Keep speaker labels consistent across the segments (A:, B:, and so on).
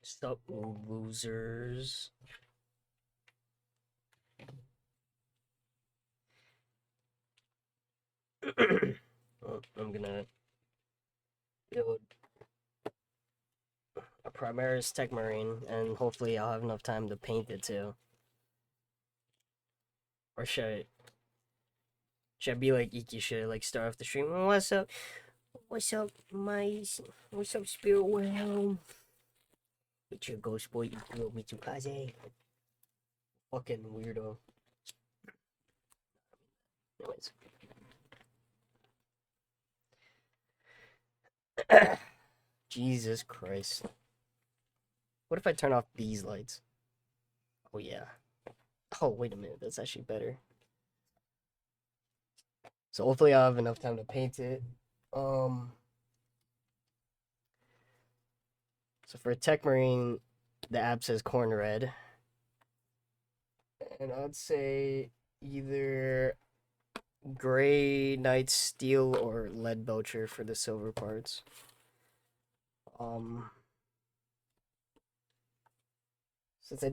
A: Sup, losers. Well, I'm gonna build a Primaris Techmarine, and hopefully I'll have enough time to paint it too. Or should I be like Iki? Should I like start off the stream? What's up? What's up, what's up, Spirit Realm? It's your ghost boy, Ikiro Mitsukaze. Fucking weirdo. Anyways. Jesus Christ. What if I turn off these lights? Oh, yeah. Oh, wait a minute. That's actually better. So hopefully I'll have enough time to paint it. So for a Techmarine, the app says corn red. And I'd say either gray night steel or lead belcher for the silver parts. Since I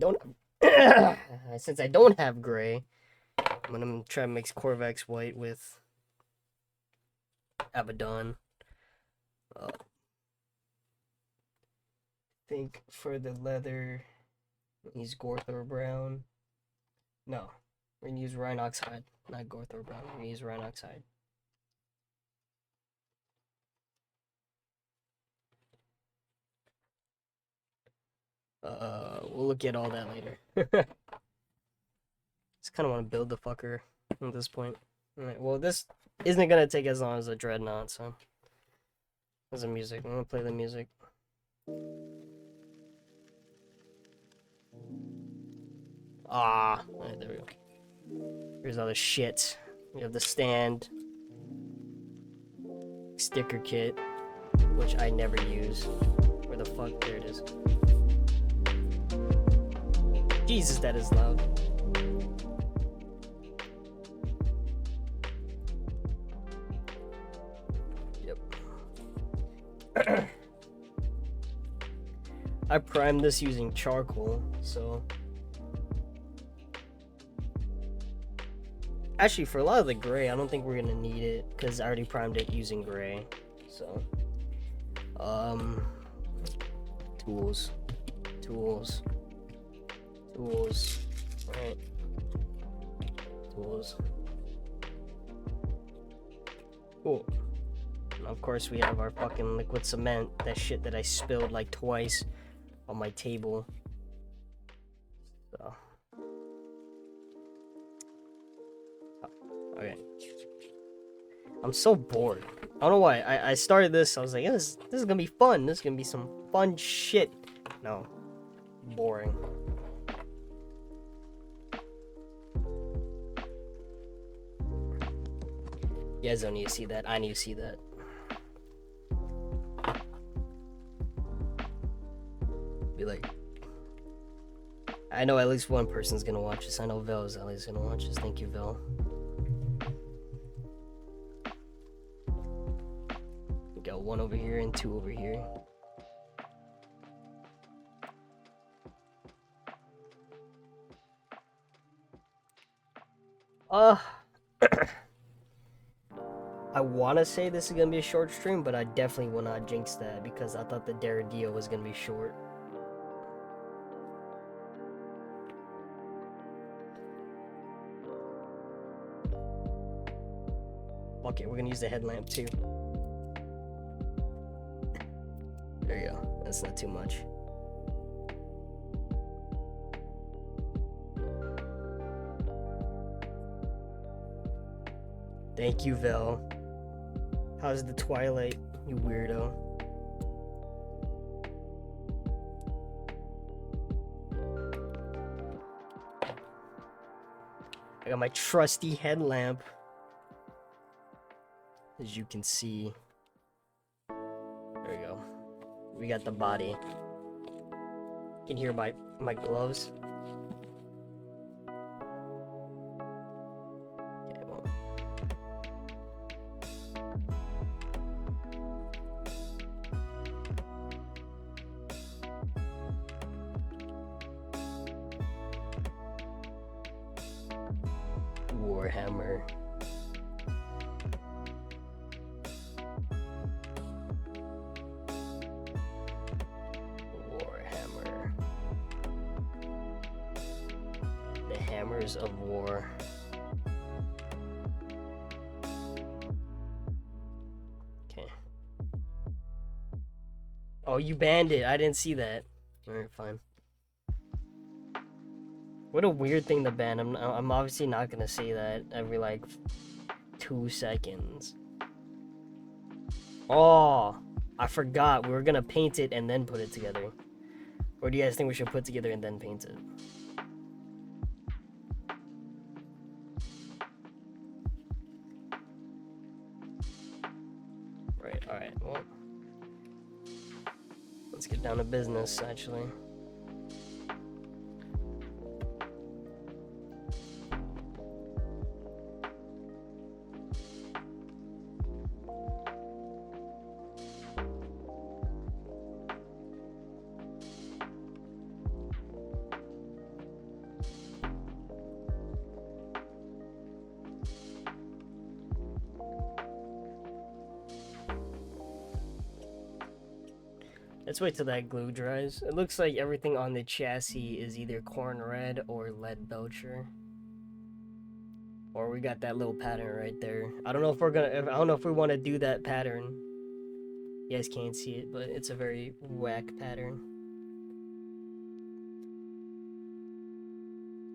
A: don't have gray, I'm gonna try to mix Corvex white with Abaddon. I think for the leather, use Gorthor brown. No, we're gonna use Rhinox hide, not Gorthor brown. We're gonna use Rhinox hide. We'll look at all that later. Just kind of want to build the fucker at this point. Alright, well, this isn't gonna take as long as a Dreadnought, so. There's the music. I'm gonna play the music. Alright, there we go. Here's all the shit. We have the stand, sticker kit, which I never use. Where the fuck? There it is. Jesus, that is loud. Yep. I primed this using charcoal, so. Actually, for a lot of the gray, I don't think we're gonna need it because I already primed it using gray. So, tools, right? Tools. Cool. And of course, we have our fucking liquid cement. That shit that I spilled like twice on my table. So. Okay. I'm so bored. I don't know why. I started this. I was like, yeah, this is gonna be fun. This is gonna be some fun shit. No. Boring. You guys don't need to see that. I need to see that. Be like, I know at least one person's gonna watch this. I know Vel is at least gonna watch this. Thank you, Vel. We got one over here and two over here. I want to say this is going to be a short stream, but I definitely will not jinx that because I thought the Daradio was going to be short. Okay, we're going to use the headlamp too. There you go. That's not too much. Thank you, Vel. How's the twilight, you weirdo? I got my trusty headlamp. As you can see. There we go. We got the body. You can hear my gloves. Warhammer. Warhammer. The Hammers of War. Okay. Oh, you banned it. I didn't see that. Alright, fine. What a weird thing to ban. I'm obviously not gonna say that every like 2 seconds. Oh, I forgot. We were gonna paint it and then put it together. Or do you guys think we should put together and then paint it? Right, alright, well. Let's get down to business, actually. Let's wait till that glue dries. It looks like everything on the chassis is either corn red or lead belcher. Or we got that little pattern right there. I don't know if we're gonna. I don't know if we want to do that pattern. You guys can't see it, but it's a very whack pattern.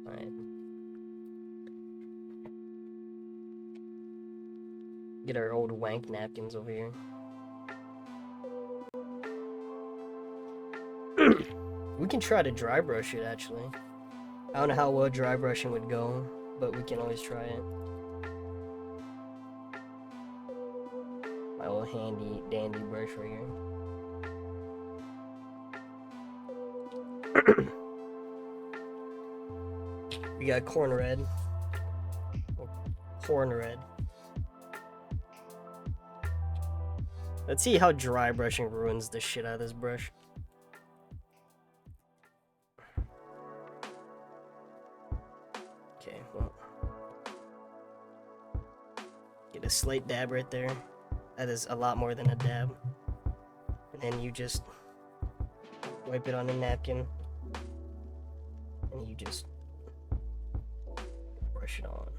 A: All right. Get our old wank napkins over here. We can try to dry brush it, actually. I don't know how well dry brushing would go, but we can always try it. My old handy dandy brush right here. We got corn red. Horn red. Let's see how dry brushing ruins the shit out of this brush. Okay, well. Get a slight dab right there. That is a lot more than a dab. And then you just wipe it on a napkin. And you just brush it on.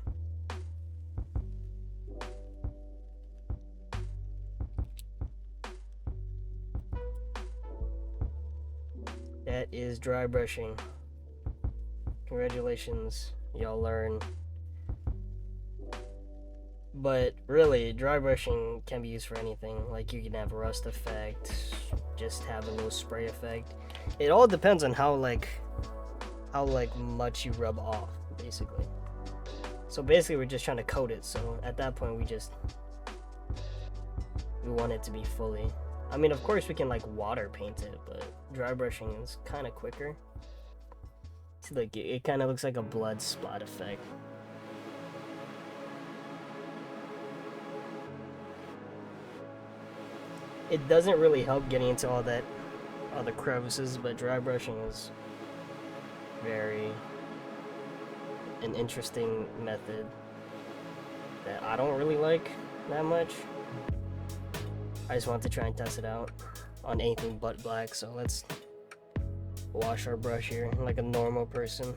A: That is dry brushing. Congratulations, y'all learn. But really, dry brushing can be used for anything. Like you can have a rust effect, just have a little spray effect. It all depends on how much you rub off, basically. So basically, we're just trying to coat it. So at that point, we want it to be fully. I mean, of course, we can like water paint it, but dry brushing is kind of quicker. See, like it kind of looks like a blood spot effect. It doesn't really help getting into all the crevices, but dry brushing is an interesting method that I don't really like that much. I just want to try and test it out on anything but black. So let's wash our brush here like a normal person.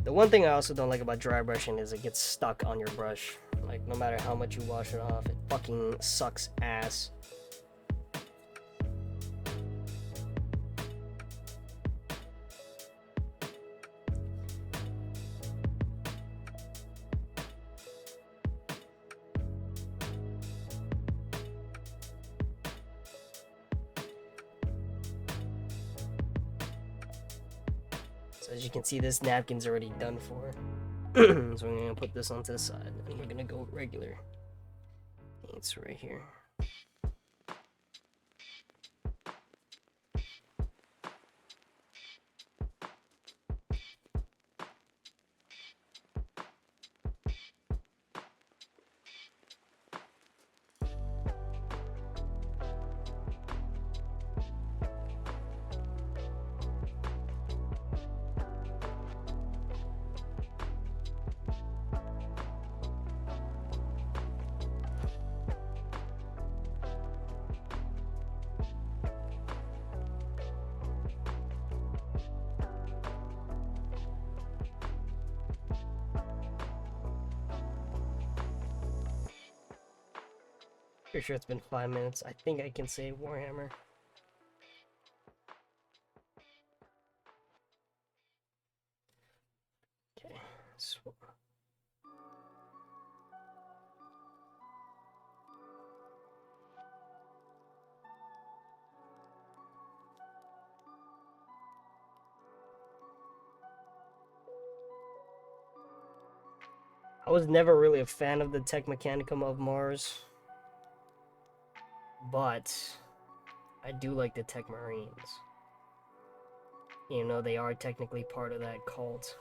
A: The one thing I also don't like about dry brushing is it gets stuck on your brush. Like no matter how much you wash it off, it fucking sucks ass. So as you can see, this napkin's already done for. So we're gonna put this onto the side, and we're gonna go regular paints right here. Pretty sure it's been 5 minutes. I think I can say Warhammer. Okay. So I was never really a fan of the Tech Mechanicum of Mars, but I do like the Techmarines. You know, they are technically part of that cult.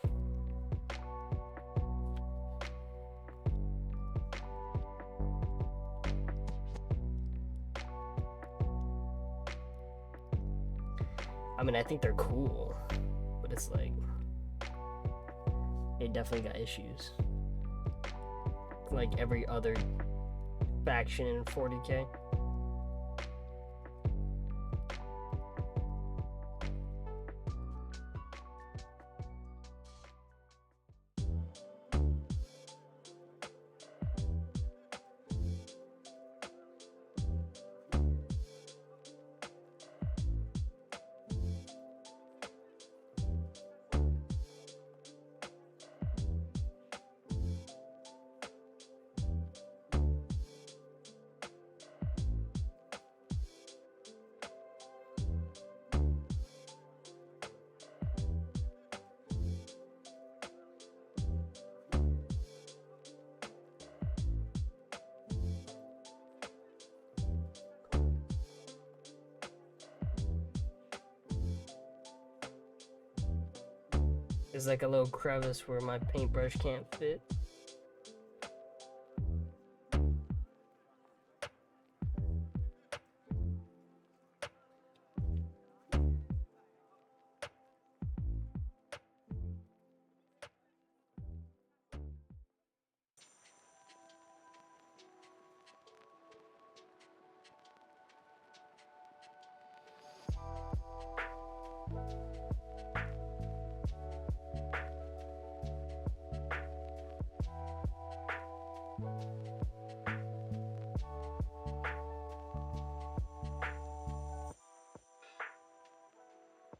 A: I mean, I think they're cool, but it's like, they definitely got issues. Like every other faction in 40K. There's like a little crevice where my paintbrush can't fit.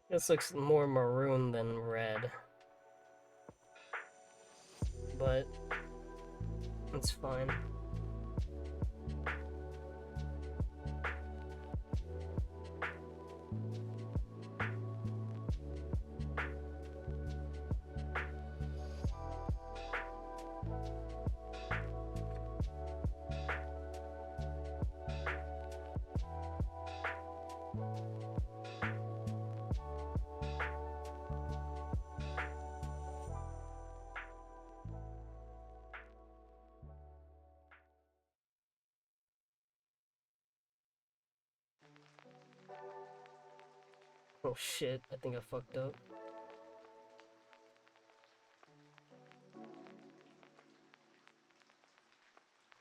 A: This looks more maroon than red, but it's fine. Oh shit, I think I fucked up.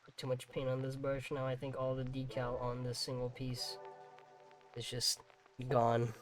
A: Put too much paint on this brush. Now I think all the decal on this single piece is just gone.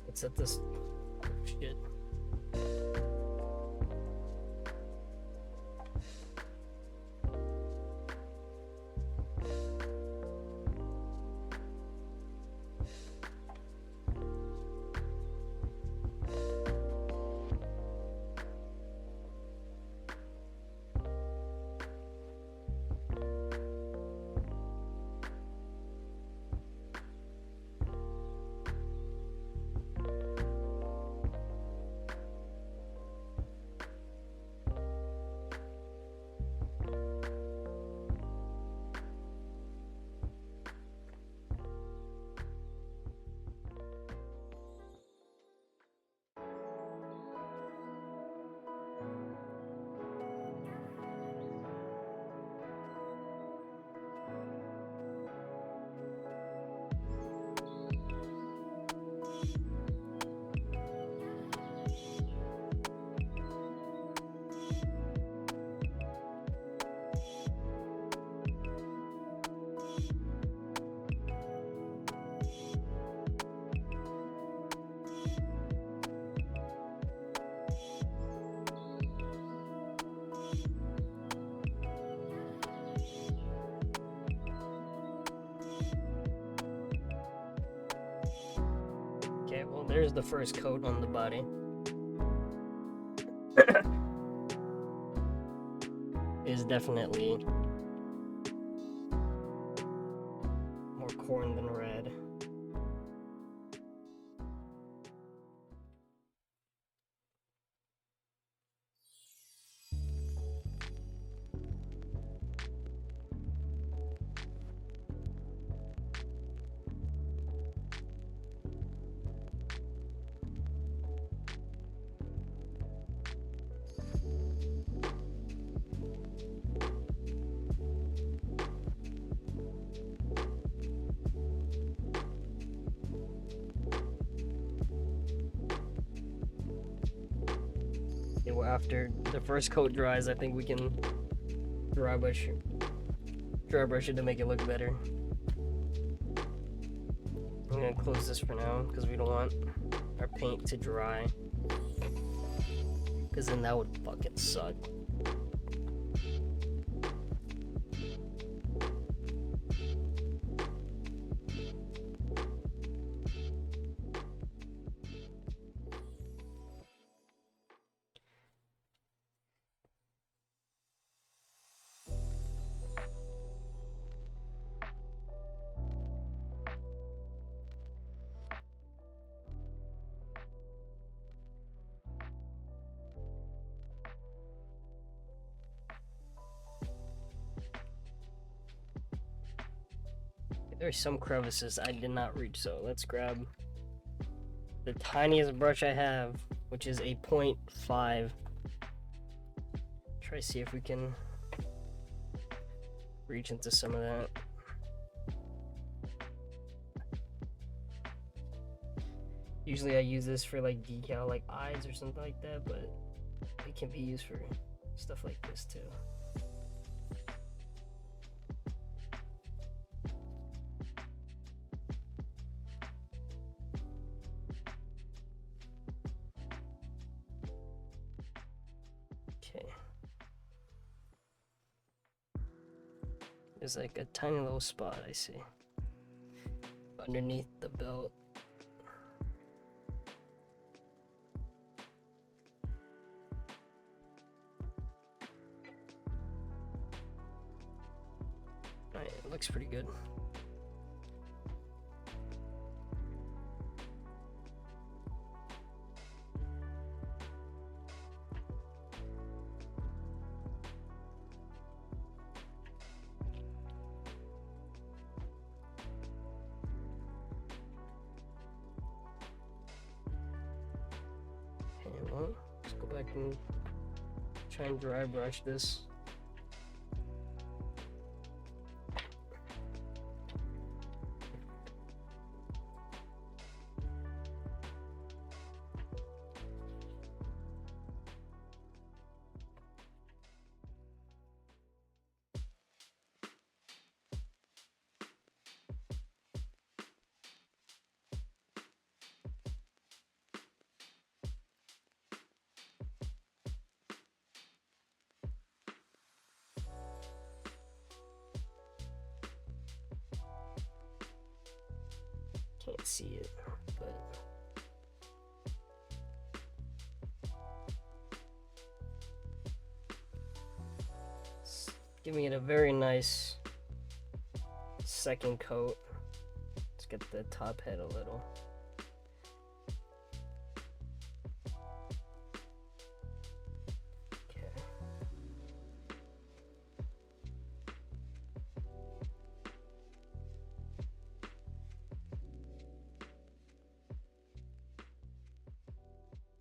A: Let's set this shit. there's the first coat on the body. Is definitely more corn than red. Well, after the first coat dries, I think we can dry brush it to make it look better. I'm gonna close this for now because we don't want our paint to dry, because then that would fucking suck. There's some crevices I did not reach, so let's grab the tiniest brush I have, which is a 0.5. Try to see if we can reach into some of that. Usually I use this for like decal, like eyes or something like that, but it can be used for stuff like this too. Okay. There's like a tiny little spot I see underneath the belt. Alright, it looks pretty good. Well, let's go back and try and dry brush this. Can't see it, but it's giving it a very nice second coat. Let's get the top head a little.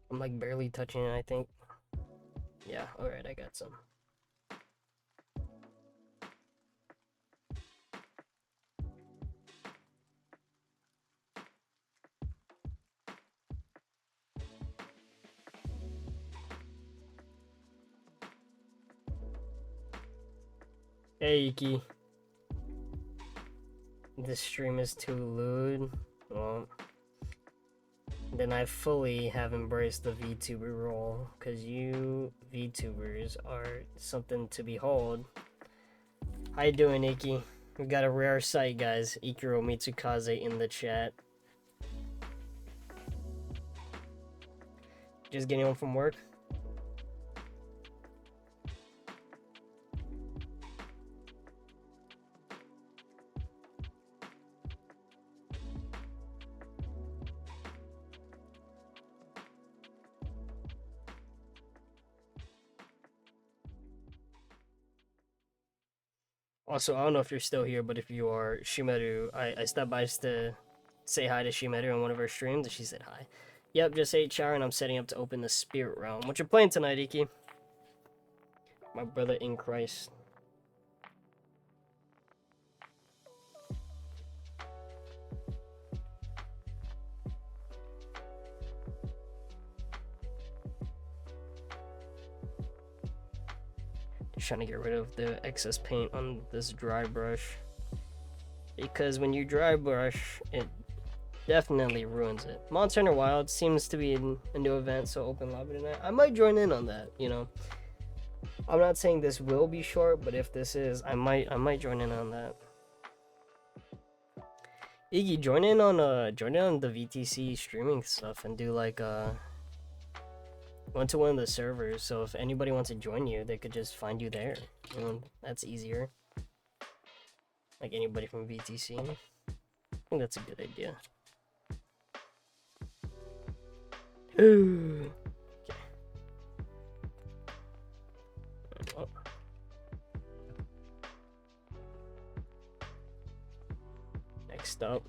A: I'm like barely touching it, I think. Yeah, alright, I got some. Hey, Iki. This stream is too lewd. Well, then I fully have embraced the VTuber role, because you VTubers are something to behold. How you doing, Iki? We got a rare sight, guys. Ikiro Mitsukaze in the chat. Just getting home from work. Also, I don't know if you're still here, but if you are, Shimeru, I stopped by just to say hi to Shimeru on one of her streams, and she said hi. Yep, just ate shower, and I'm setting up to open the Spirit Realm. What you playing tonight, Iki? My brother in Christ. Just trying to get rid of the excess paint on this dry brush. Because when you dry brush, it definitely ruins it. Monster Hunter Wild seems to be a new event, so open lobby tonight. I might join in on that, you know. I'm not saying this will be short, but if this is, I might join in on that. Iggy, join in on the VTC streaming stuff and do like went to one of the servers, so if anybody wants to join you, they could just find you there. You know, that's easier. Like anybody from VTC. I think that's a good idea. Okay. Oh. Next up.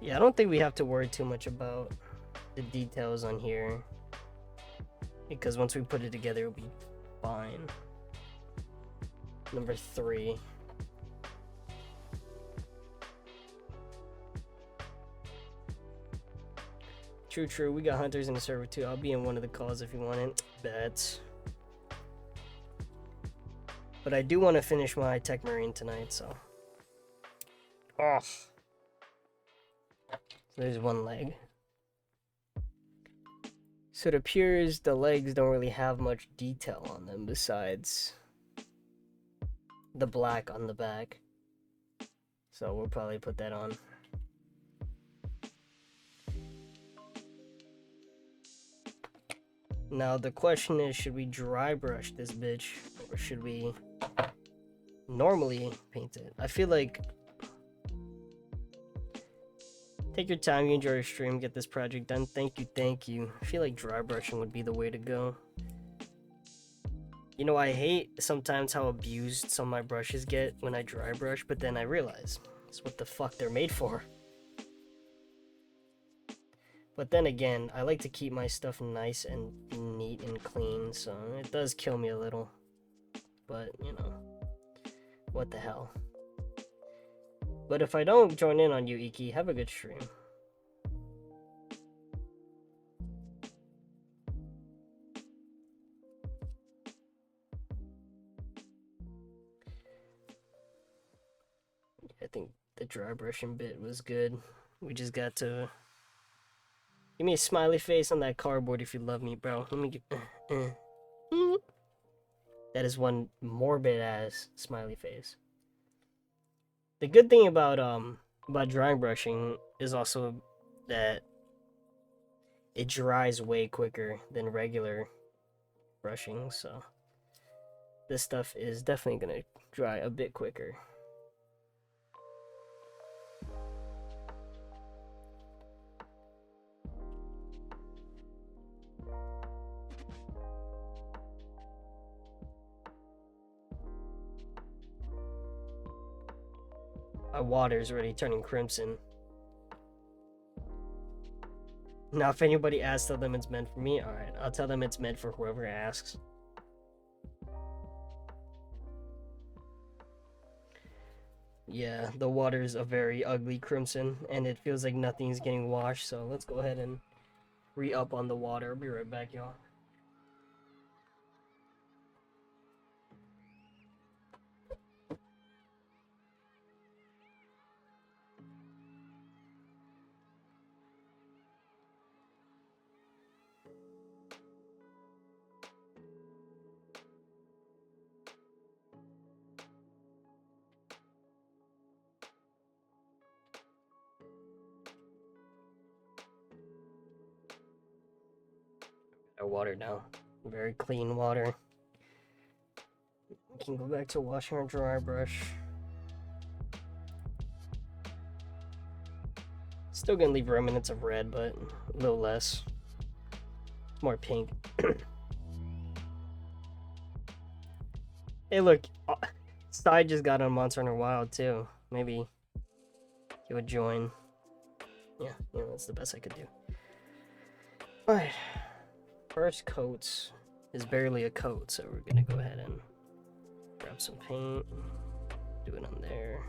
A: Yeah, I don't think we have to worry too much about the details on here, because once we put it together, it'll be fine. Number 3. True. We got hunters in the server too. I'll be in one of the calls if you want it. Bet. But I do want to finish my Techmarine tonight, so. Oh. So there's one leg. So it appears the legs don't really have much detail on them besides the black on the back. So we'll probably put that on. Now the question is, should we dry brush this bitch or should we normally paint it? I feel like take your time, you enjoy your stream, get this project done. Thank you. I feel like dry brushing would be the way to go. You know, I hate sometimes how abused some of my brushes get when I dry brush, but then I realize it's what the fuck they're made for. But then again, I like to keep my stuff nice and neat and clean, so it does kill me a little. But, you know, what the hell. But if I don't join in on you, Iki, have a good stream. I think the dry brushing bit was good. We just got to... Give me a smiley face on that cardboard if you love me, bro. Let me get... That is one morbid ass smiley face. The good thing about dry brushing is also that it dries way quicker than regular brushing, so this stuff is definitely gonna dry a bit quicker. My water's already turning crimson. Now, if anybody asks, tell them it's meant for me. Alright, I'll tell them it's meant for whoever asks. Yeah, the water's a very ugly crimson, and it feels like nothing's getting washed, so let's go ahead and re-up on the water. I'll be right back, y'all. Our water now. Very clean water. We can go back to washing our dry brush. Still gonna leave remnants of red, but a little less. More pink. Hey, look, Side just got on Monster Hunter Wild too. Maybe he would join. Yeah, that's the best I could do. Alright, first coats is barely a coat, so we're gonna go ahead and grab some paint, do it on there,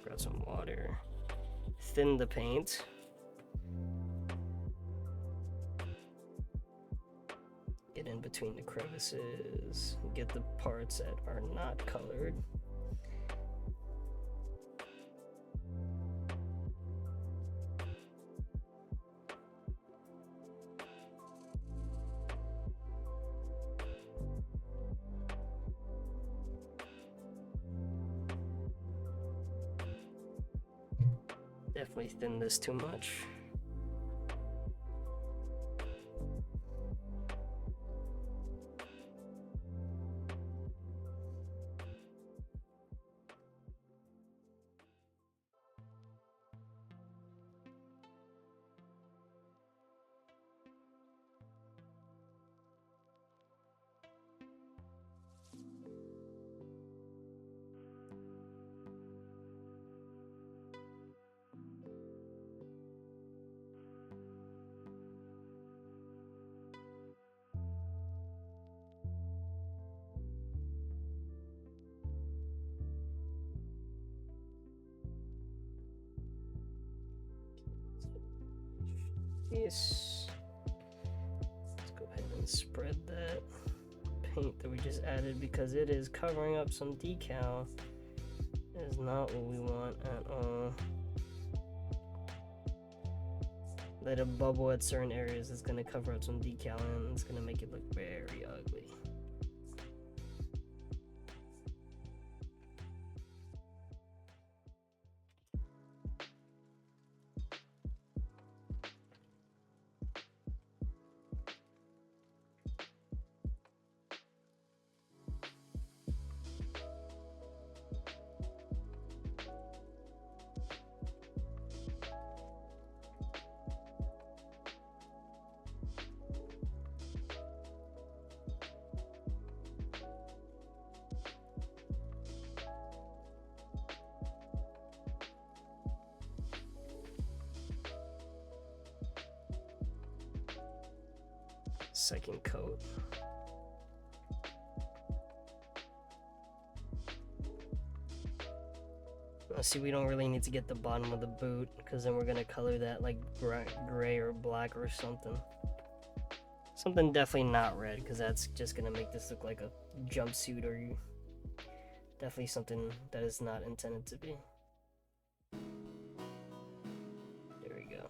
A: grab some water, thin the paint. Get in between the crevices, get the parts that are not colored. Definitely thin this too much. Yes. Let's go ahead and spread that paint that we just added because it is covering up some decal. It is not what we want at all. Let it bubble at certain areas. It's going to cover up some decal and it's going to make it look very ugly. Second coat. See, we don't really need to get the bottom of the boot because then we're gonna color that like gray or black or something. Something definitely not red because that's just gonna make this look like a jumpsuit or definitely something that is not intended to be. There we go.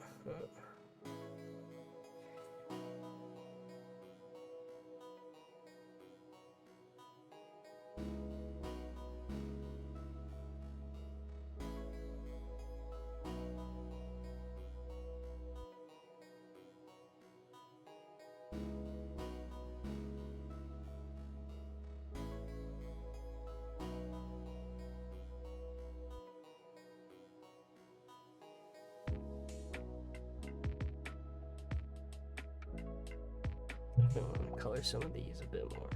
A: I'm gonna color some of these a bit more.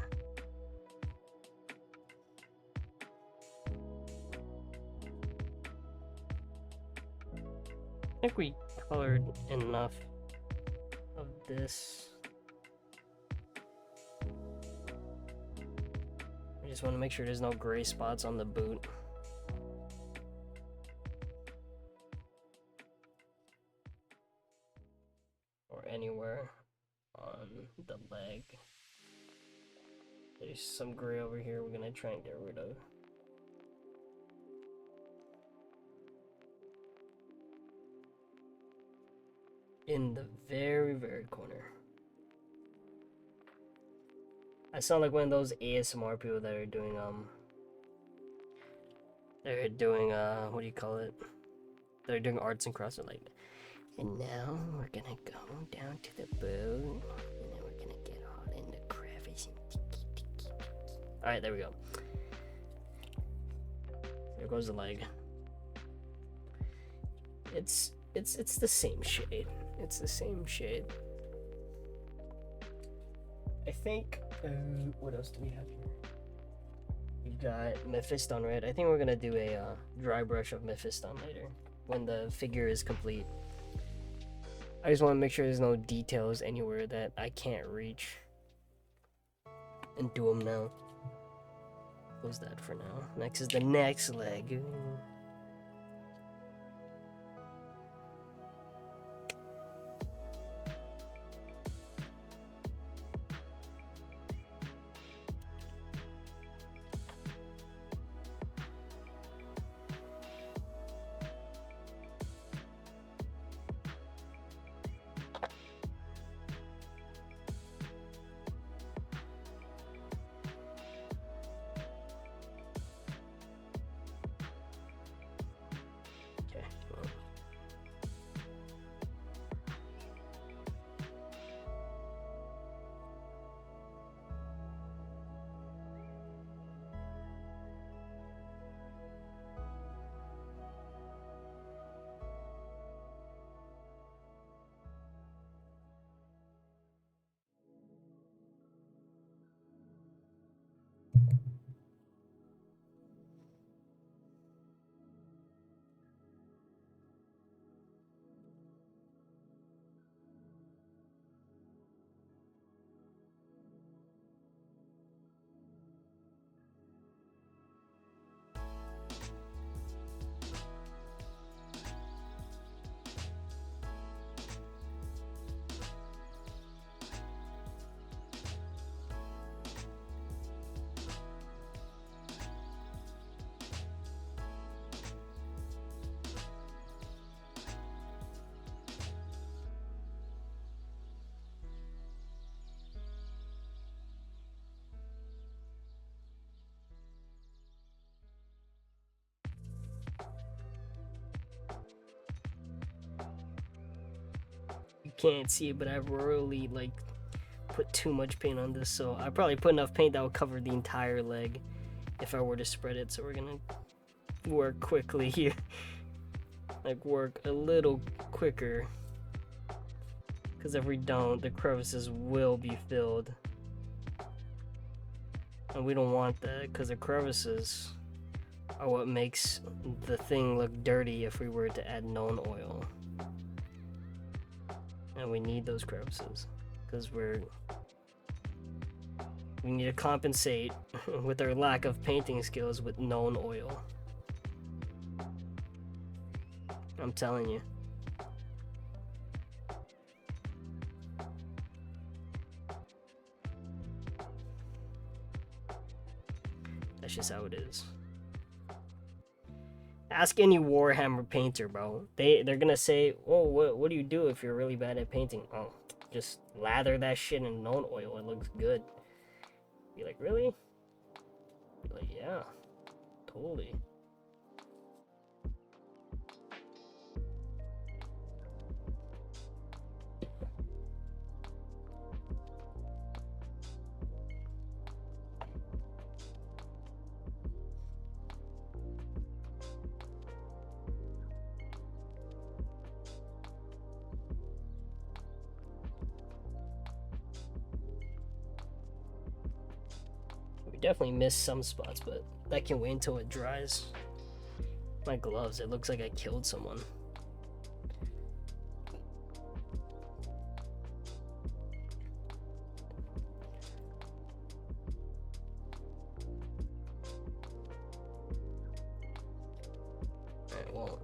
A: I think we colored enough of this. I just want to make sure there's no gray spots on the boot. Or anywhere on the leg. There's some gray over here we're gonna try and get rid of. In the very corner. I sound like one of those ASMR people that are doing they're doing what do you call it? They're doing arts and crafts. Like, and now we're gonna go down to the boat, and then we're gonna get Alright, there we go. There goes the leg. It's the same shade. It's the same shade. I think, what else do we have here? We've got Mephiston Red. I think we're gonna do a dry brush of Mephiston later when the figure is complete. I just want to make sure there's no details anywhere that I can't reach and do them now. Close that for now. Next is the next leg. Can't see it, but I really like put too much paint on this, so I probably put enough paint that would cover the entire leg if I were to spread it. So we're gonna work quickly here, like work a little quicker, because if we don't, the crevices will be filled, and we don't want that, because the crevices are what makes the thing look dirty if we were to add known oil. And we need those crevices because we need to compensate with our lack of painting skills with known oil. I'm telling you. That's just how it is. Ask any Warhammer painter, bro. They're gonna say, "Oh, what do you do if you're really bad at painting?" Oh, just lather that shit in known oil. It looks good. Be like, really? Be like, yeah, totally. Definitely missed some spots, but that can wait until it dries. My gloves, it looks like I killed someone. Alright, well.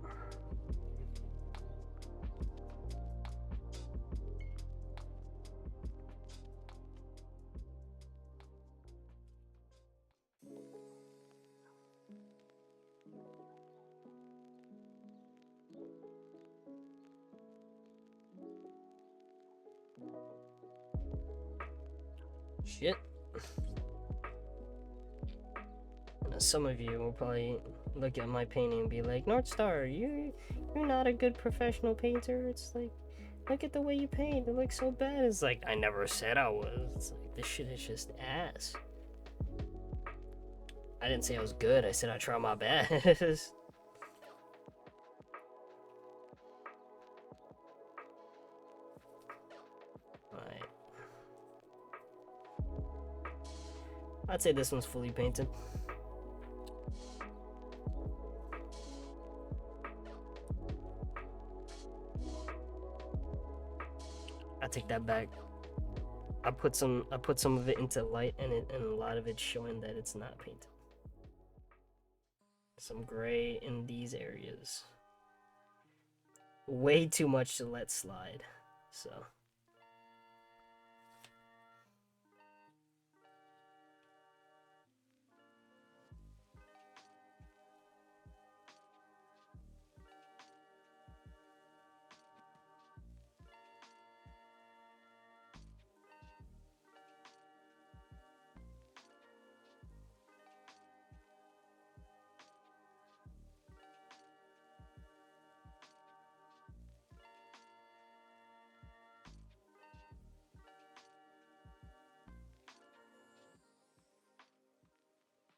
A: Shit. Some of you will probably look at my painting and be like, Northstar, you're not a good professional painter. It's like, look at the way you paint. It looks so bad. It's like, I never said I was. It's like, this shit is just ass. I didn't say I was good. I said I try my best. Alright. I'd say this one's fully painted. I take that back. I put some of it into light, and a lot of it's showing that it's not painted. Some gray in these areas. Way too much to let slide. So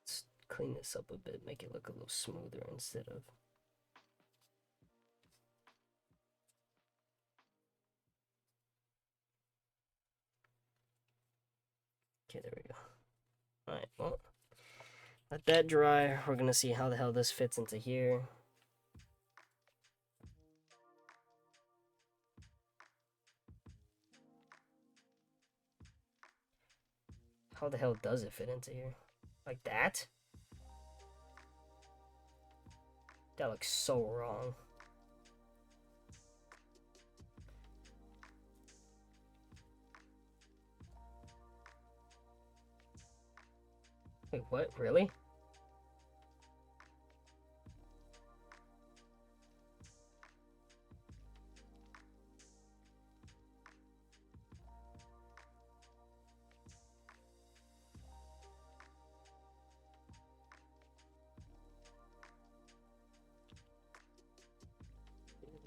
A: let's clean this up a bit, make it look a little smoother instead of. Okay, there we go. Alright, well, let that dry. We're gonna see how the hell this fits into here. How the hell does it fit into here? Like that? That looks so wrong. Wait, what? Really?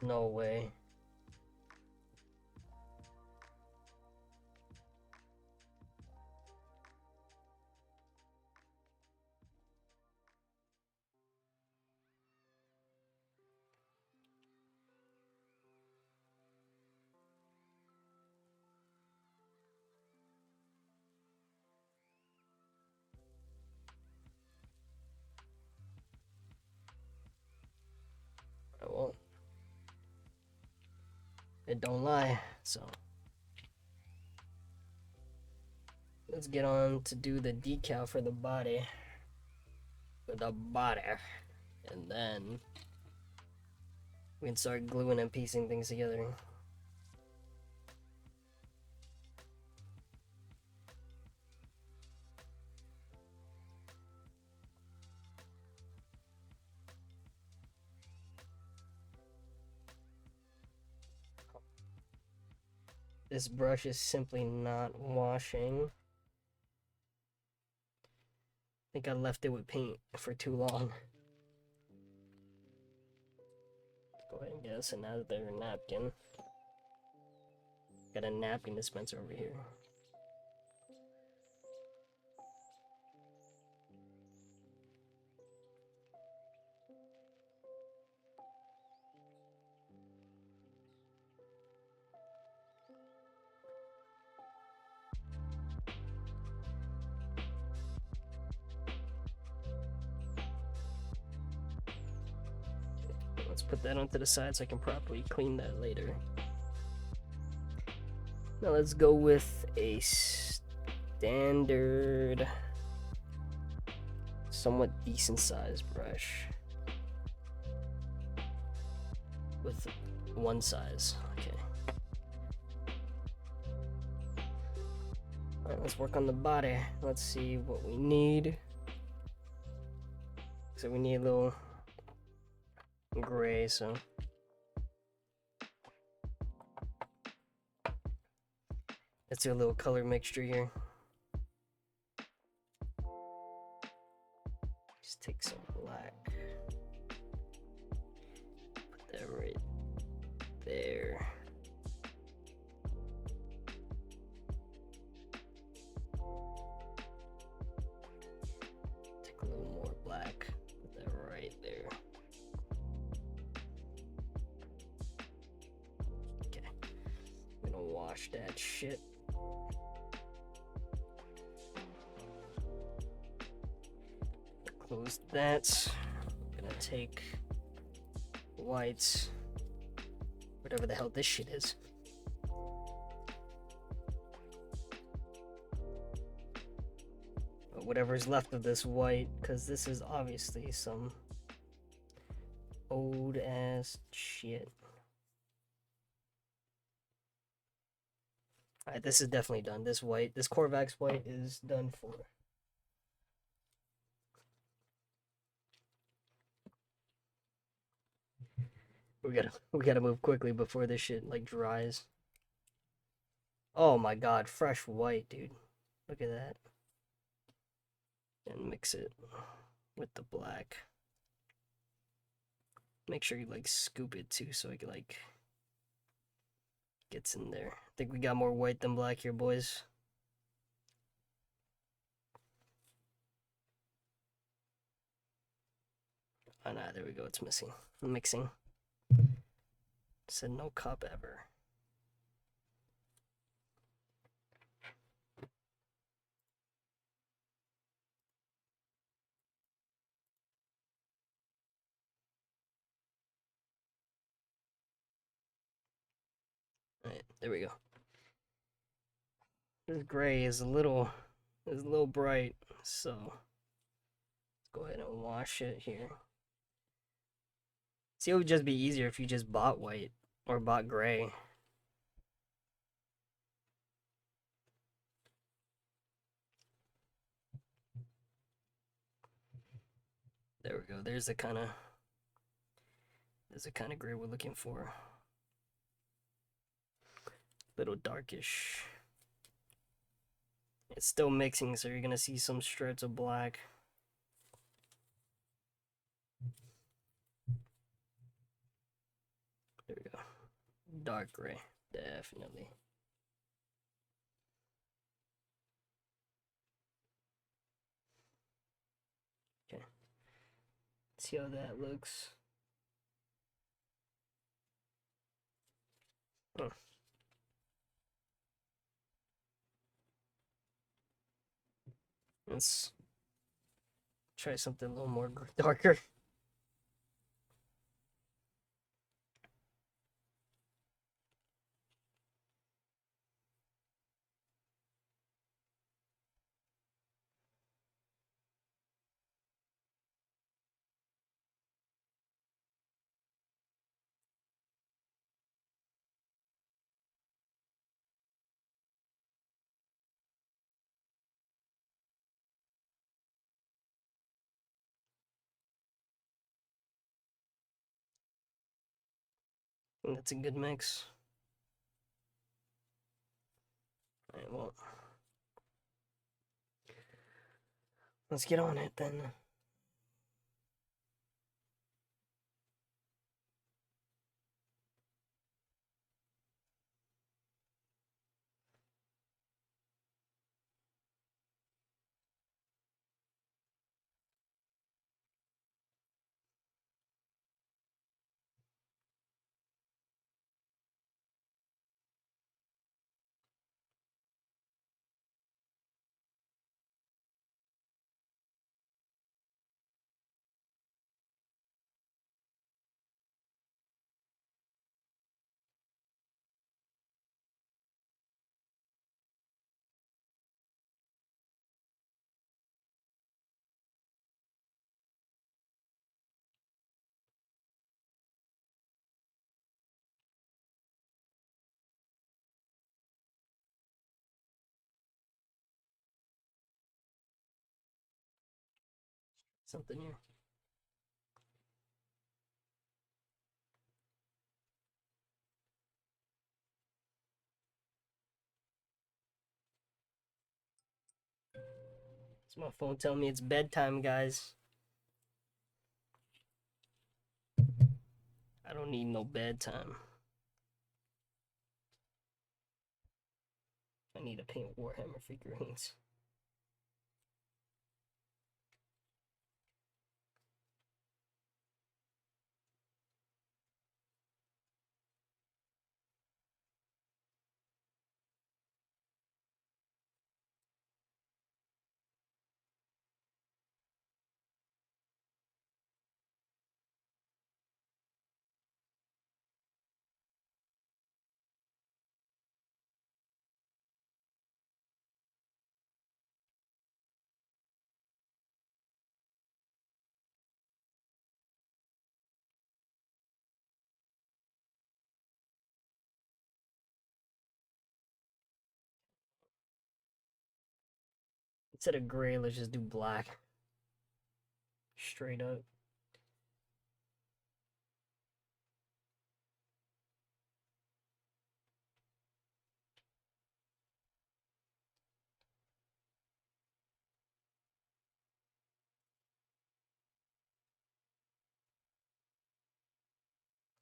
A: No way. I won't. It don't lie, so let's get on to do the decal for the body. And then we can start gluing and piecing things together. This brush is simply not washing. I think I left it with paint for too long. Go ahead and get us another napkin. Got a napkin dispenser over here. Let's put that onto the side so I can properly clean that later. Now let's go with a standard, somewhat decent sized brush with one size. Okay. Alright, let's work on the body. Let's see what we need. So we need a little gray, so let's do a little color mixture here. Just take some black, put that right there. Take a little Wash that shit. Close that. I'm gonna take white, whatever the hell this shit is. Whatever's left of this white, because this is obviously some old ass shit. Alright, this is definitely done. This white, this Corvax white is done for. We gotta move quickly before this shit like dries. Oh my god, fresh white, dude. Look at that. And mix it with the black. Make sure you like scoop it too so it like gets in there. I think we got more white than black here, boys. Oh nah, there we go, it's missing. Mixing. Said no cup ever. Alright, there we go. This gray is a little bright, so let's go ahead and wash it here. See, it would just be easier if you just bought white or bought gray. There we go. There's the kind of gray we're looking for. Little darkish. It's still mixing, so you're gonna see some strips of black. There we go. Dark gray, definitely. Okay. See how that looks. Oh. Let's try something a little more darker. And that's a good mix. Alright, well, let's get on it then. Something here. It's my phone telling me it's bedtime, guys. I don't need no bedtime. I need to paint Warhammer figurines. Instead of gray, let's just do black. Straight up.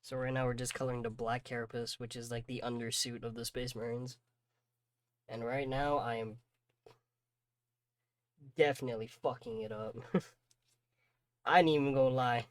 A: So right now we're just coloring the black carapace, which is like the undersuit of the Space Marines. And right now I am definitely fucking it up. I ain't even gonna lie.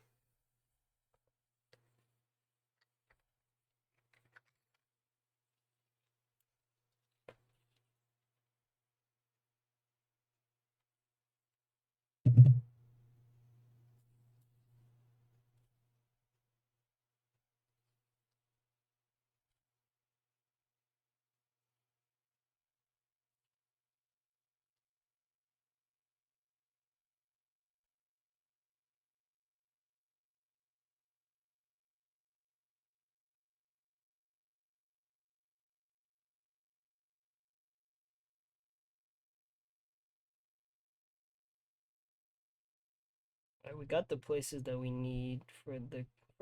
A: Alright, we got the places that we need for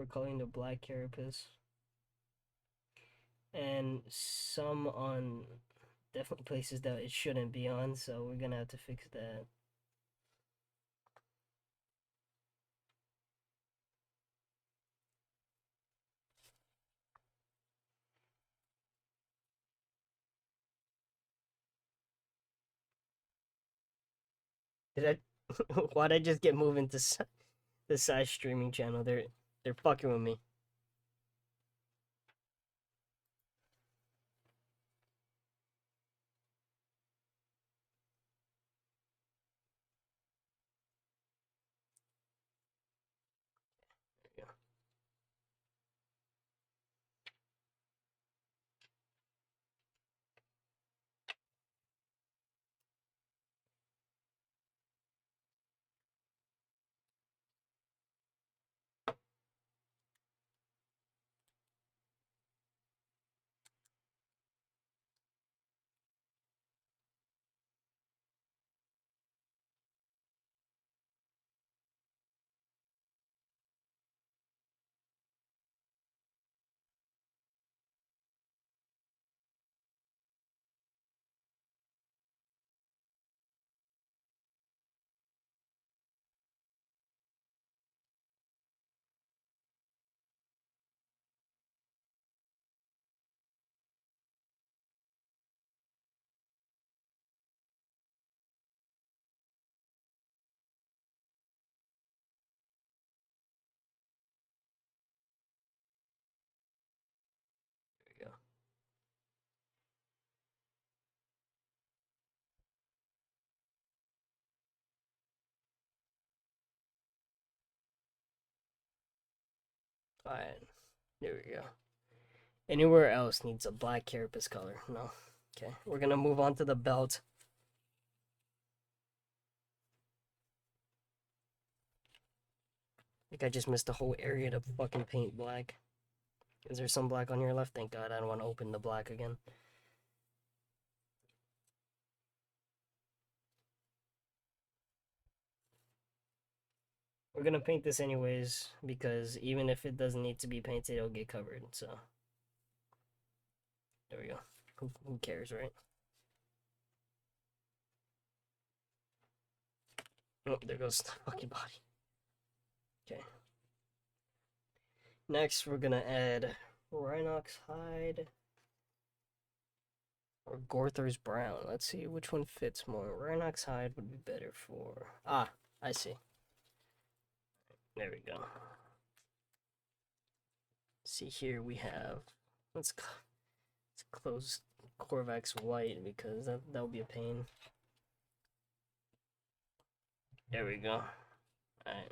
A: coloring the black carapace. And some on definitely places that it shouldn't be on, so we're gonna have to fix that. Did I? Why'd I just get moving to the side streaming channel? They're fucking with me. There we go. Alright, there we go. Anywhere else needs a black carapace color? No. Okay, we're gonna move on to the belt. I think I just missed the whole area to fucking paint black. Is there some black on your left? Thank God, I don't want to open the black again. We're gonna paint this anyways, because even if it doesn't need to be painted, it'll get covered, so. There we go. Who cares, right? Oh, there goes the fucking body. Okay. Next, we're gonna add Rhinox hide or Gorther's brown. Let's see which one fits more. Rhinox hide would be better for. Ah, I see. There we go. See here we have. Let's close Korvax white because that would be a pain. There we go. Alright.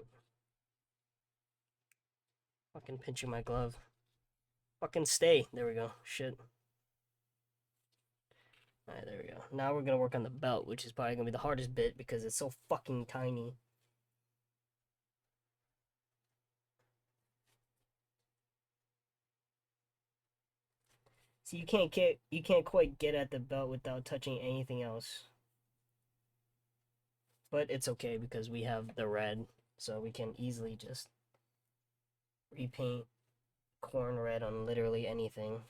A: Fucking pinching my glove. Fucking stay. There we go. Shit. Alright, there we go. Now we're gonna work on the belt, which is probably gonna be the hardest bit because it's so fucking tiny. So you can't quite get at the belt without touching anything else. But it's okay because we have the red, so we can easily just repaint corn red on literally anything.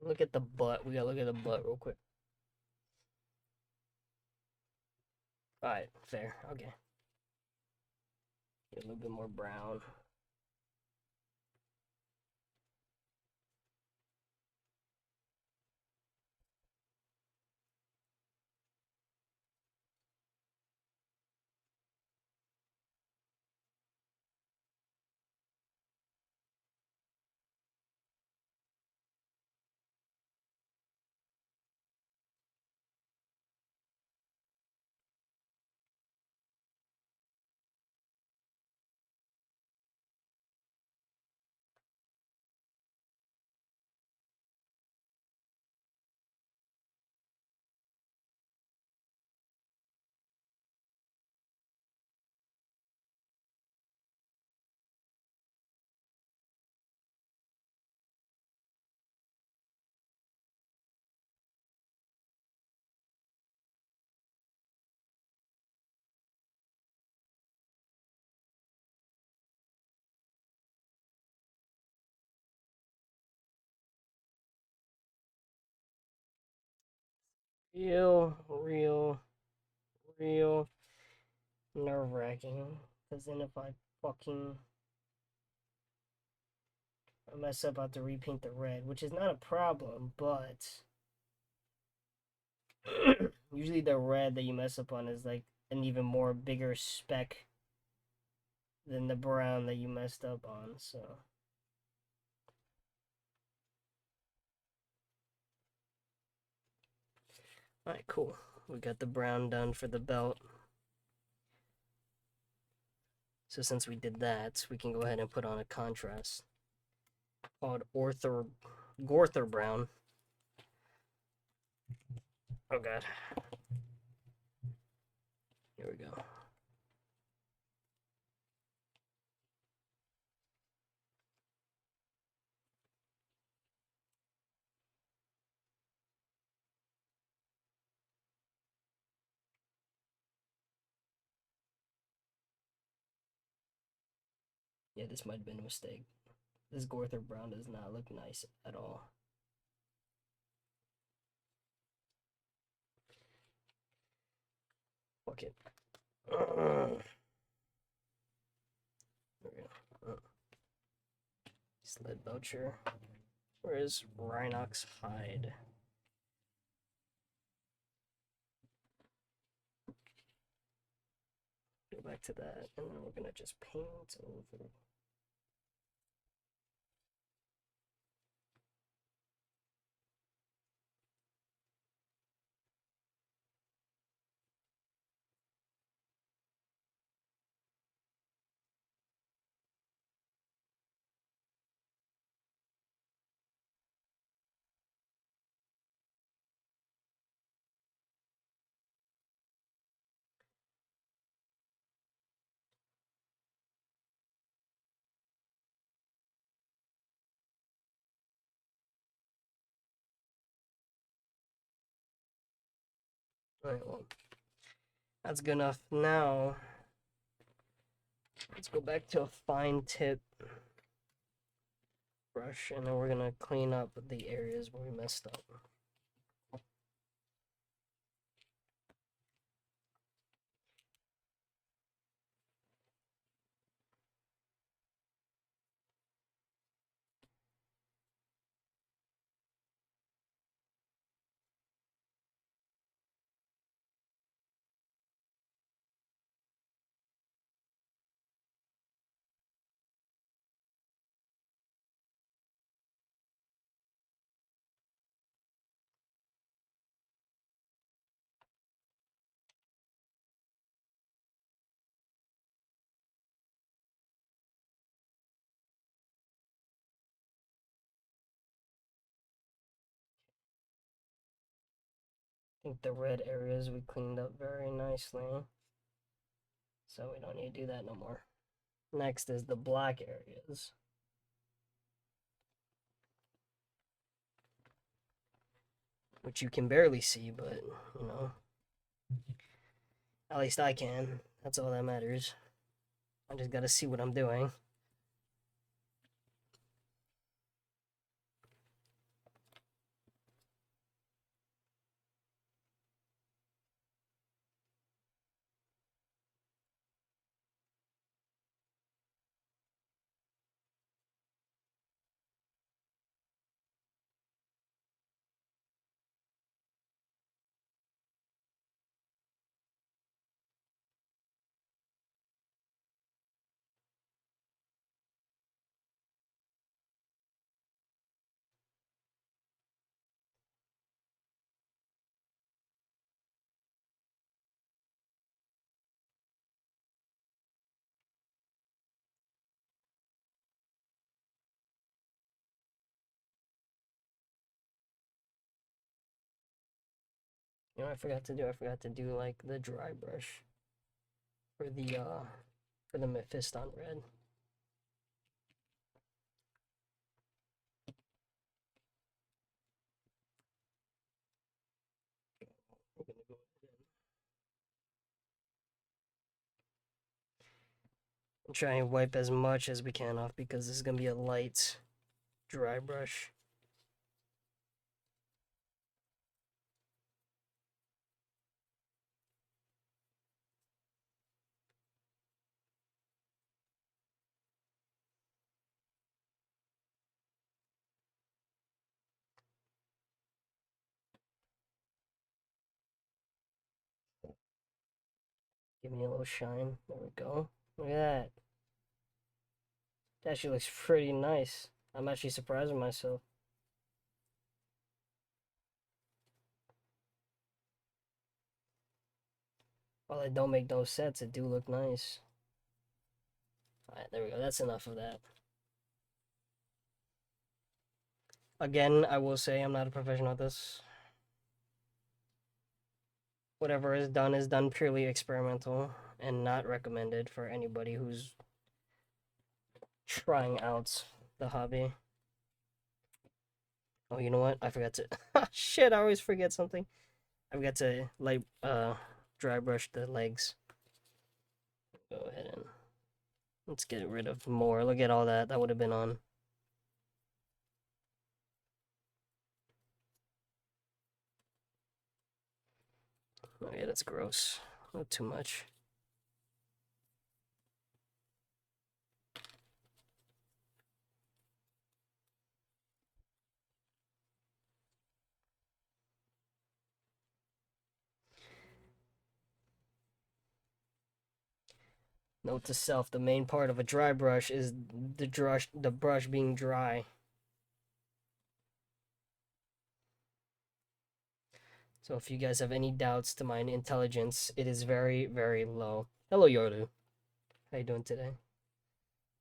A: Look at the butt. We gotta look at the butt real quick. Alright, fair. Okay. Get a little bit more brown. Real nerve-wracking. Because then if I fucking mess up, I have to repaint the red, which is not a problem, but usually the red that you mess up on is like an even more bigger speck than the brown that you messed up on, so. Alright, cool. We got the brown done for the belt. So since we did that, we can go ahead and put on a contrast called Gorther Brown. Oh god. Here we go. Yeah, this might have been a mistake. This Gorther Brown does not look nice at all. Fuck it. Sled Belcher. Where is Rhinox Hide? Go back to that, and then we're gonna just paint over. Alright, well, that's good enough. Now, let's go back to a fine tip brush, and then we're gonna clean up the areas where we messed up. think the red areas we cleaned up very nicely, so we don't need to do that no more. Next is the black areas. Which you can barely see, but, you know, at least I can. That's all that matters. I just gotta see what I'm doing. You know, I forgot to do like the dry brush for the Mephiston red. Try and wipe as much as we can off because this is gonna be a light dry brush. Give me a little shine. There we go. Look at that. That actually looks pretty nice. I'm actually surprising myself. While I don't make those sets, it do look nice. Alright, there we go. That's enough of that. Again, I will say I'm not a professional at this. Whatever is done purely experimental and not recommended for anybody who's trying out the hobby. Oh, you know what? I forgot to... Shit, I always forget something. I forgot to, like, dry brush the legs. Go ahead and... Let's get rid of more. Look at all that. That would have been on. Oh, yeah, that's gross. Not too much. Note to self, the main part of a dry brush is the brush being dry. So if you guys have any doubts to my intelligence, it is very, very low. Hello, Yoru. How you doing today?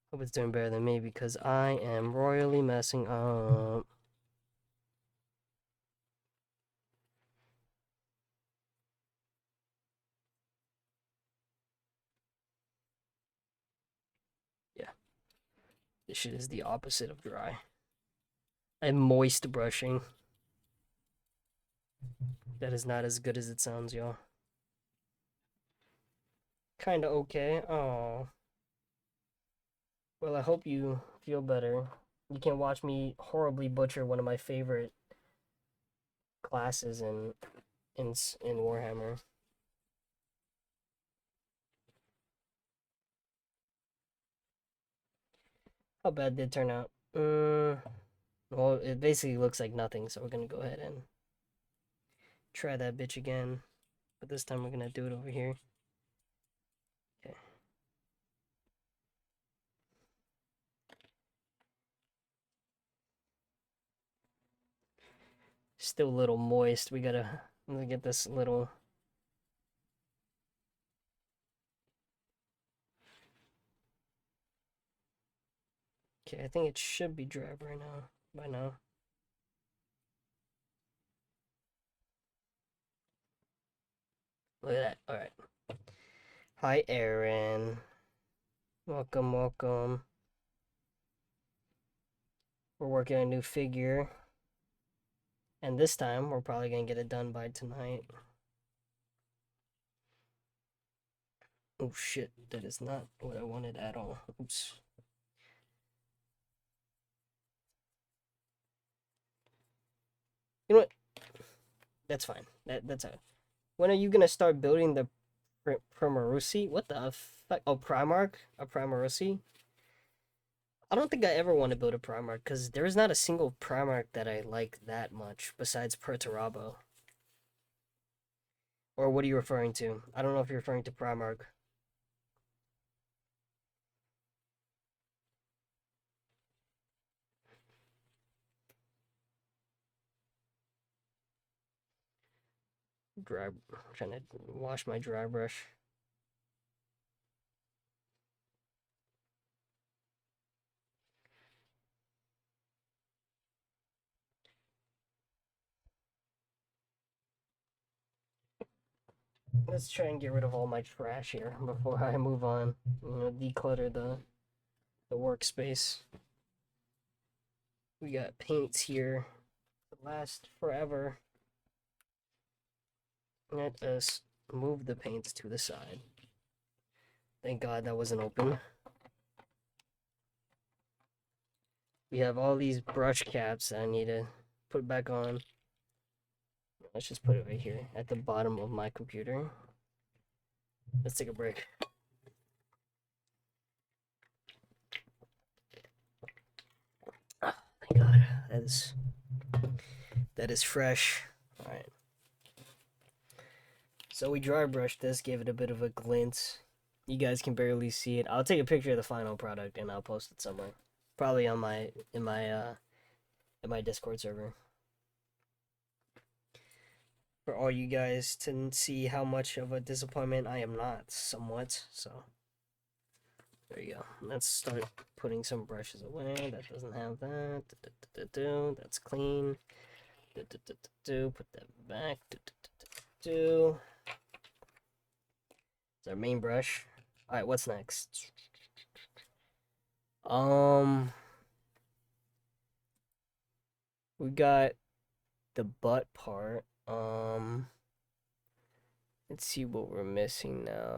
A: Hope it's doing better than me because I am royally messing up. Yeah. This shit is the opposite of dry. I'm moist brushing. That is not as good as it sounds, y'all. Kinda okay. Oh. Well, I hope you feel better. You can watch me horribly butcher one of my favorite classes in Warhammer. How bad did it turn out? Well, it basically looks like nothing, so we're gonna go ahead and try that bitch again. But this time we're gonna do it over here. Okay. Still a little moist. We gotta get this little... Okay, I think it should be dry right now. By now. Look at that. All right. Hi, Aaron. Welcome, welcome. We're working a new figure. And this time, we're probably going to get it done by tonight. Oh, shit. That is not what I wanted at all. Oops. You know what? That's fine. That's it. When are you going to start building the Primarusi? What the fuck? Oh, Primark? A Primarusi? I don't think I ever want to build a Primark because there is not a single Primark that I like that much besides Perturabo. Or what are you referring to? I don't know if you're referring to Primark. I'm trying to wash my dry brush. Let's try and get rid of all my trash here before I move on. You know, declutter the workspace. We got paints here that last forever. Let us move the paints to the side. Thank God that wasn't open. We have all these brush caps that I need to put back on. Let's just put it right here at the bottom of my computer. Let's take a break. Oh, thank God. That is fresh. Alright. So we dry brushed this, gave it a bit of a glint. You guys can barely see it. I'll take a picture of the final product and I'll post it somewhere. Probably on in my Discord server. For all you guys to see how much of a disappointment I am not, somewhat. So there you go. Let's start putting some brushes away. That doesn't have that. That's clean. Put that back. It's our main brush. All right, what's next? We got the butt part. Let's see what we're missing now.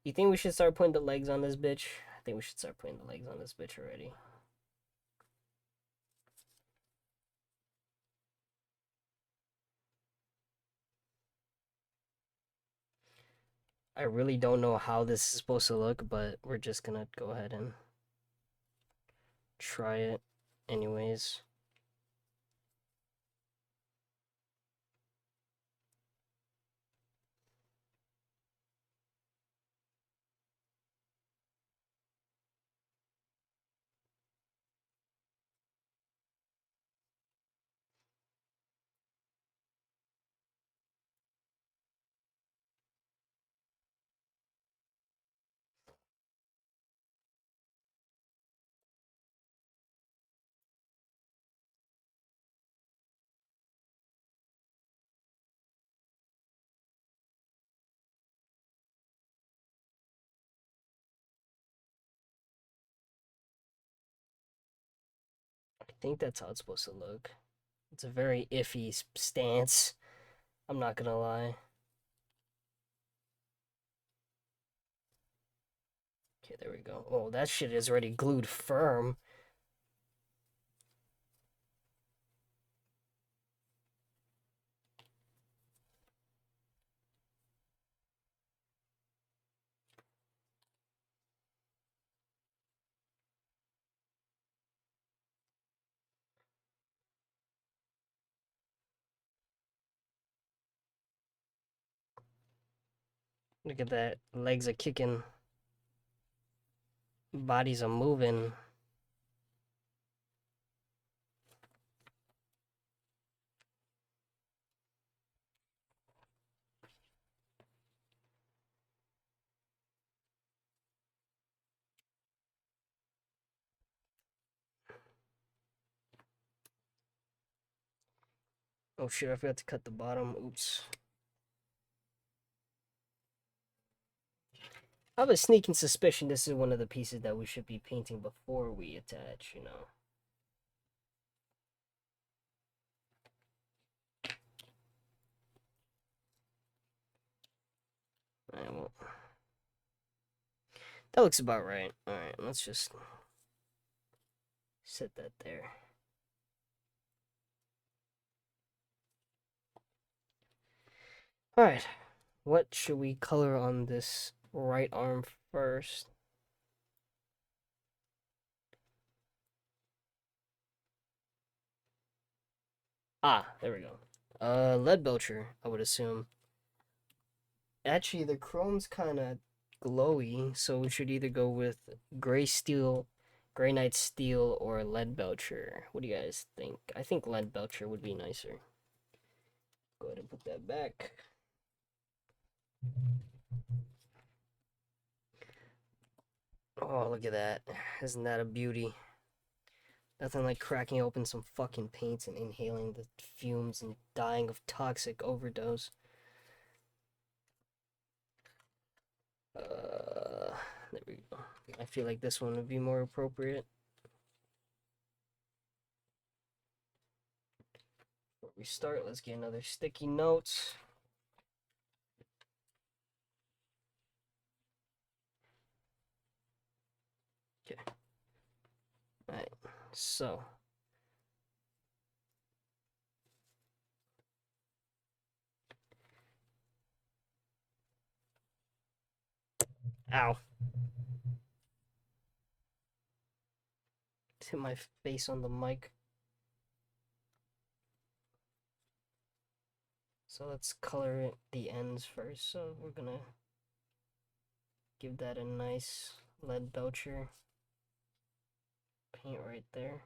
A: You think we should start putting the legs on this bitch? I think we should start putting the legs on this bitch already. I really don't know how this is supposed to look, but we're just gonna go ahead and try it anyways. I think that's how it's supposed to look. It's a very iffy stance. I'm not gonna lie. Okay, there we go. Oh, that shit is already glued firm. Look at that. Legs are kicking. Bodies are moving. Oh shit, I forgot to cut the bottom. Oops. I have a sneaking suspicion this is one of the pieces that we should be painting before we attach, you know. Alright, well, that looks about right. Alright, let's just set that there. Alright, what should we color on this right arm first? Ah, there we go. Lead belcher, I would assume. Actually, the chrome's kind of glowy, so we should either go with gray steel, gray knight steel, or lead belcher. What do you guys think? I think lead belcher would be nicer. Go ahead and put that back. Oh, look at that. Isn't that a beauty? Nothing like cracking open some fucking paints and inhaling the fumes and dying of toxic overdose. There we go. I feel like this one would be more appropriate. Before we start, let's get another sticky notes. Okay. Alright, so. Ow. Hit my face on the mic. So let's color it the ends first. So we're gonna give that a nice lead belcher paint right there.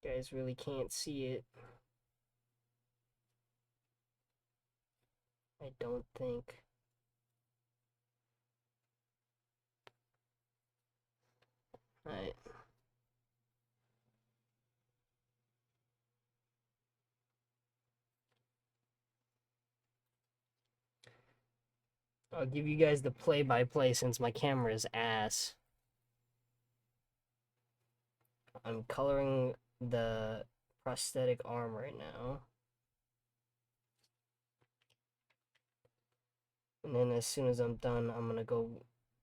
A: You guys really can't see it. I don't think. Alright. I'll give you guys the play-by-play since my camera is ass. I'm coloring the prosthetic arm right now. And then as soon as I'm done, I'm gonna go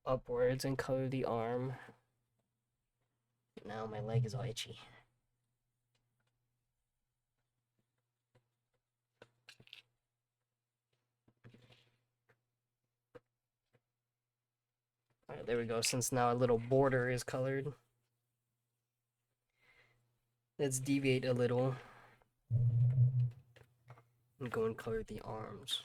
A: upwards and color the arm. Now my leg is all itchy. Alright, there we go. Since now a little border is colored. Let's deviate a little. And go and color the arms.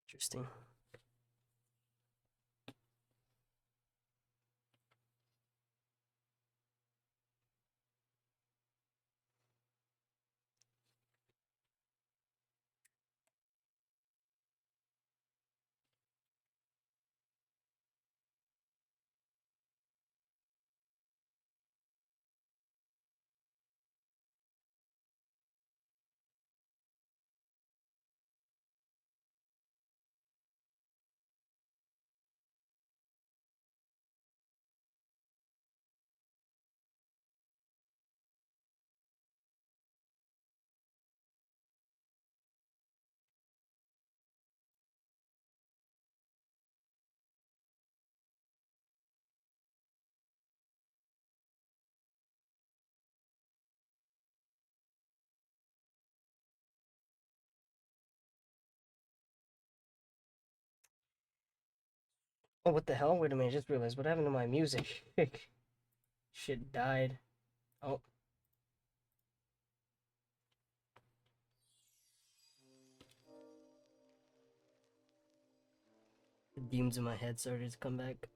A: Interesting. Oh, what the hell? Wait a minute, I just realized what happened to my music. Shit died. Oh. The demons in my head started to come back.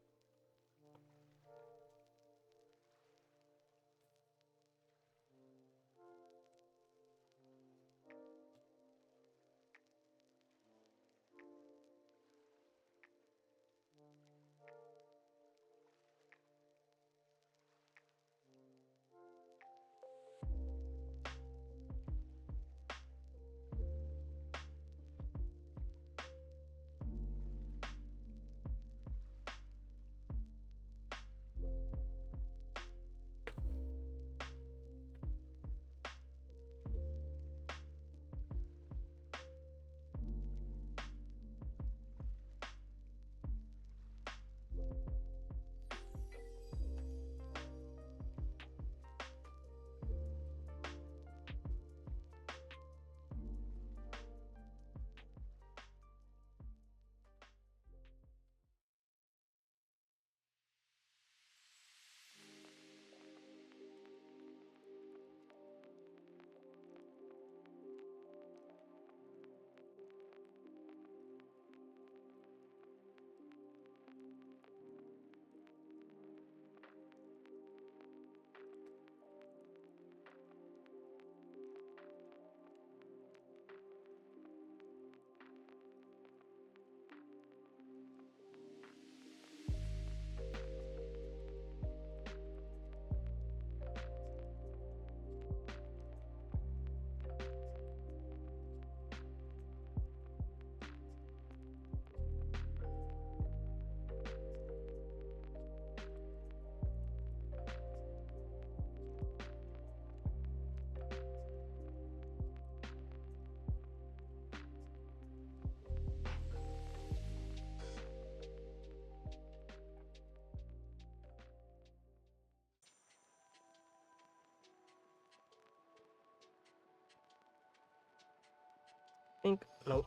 A: Think nope.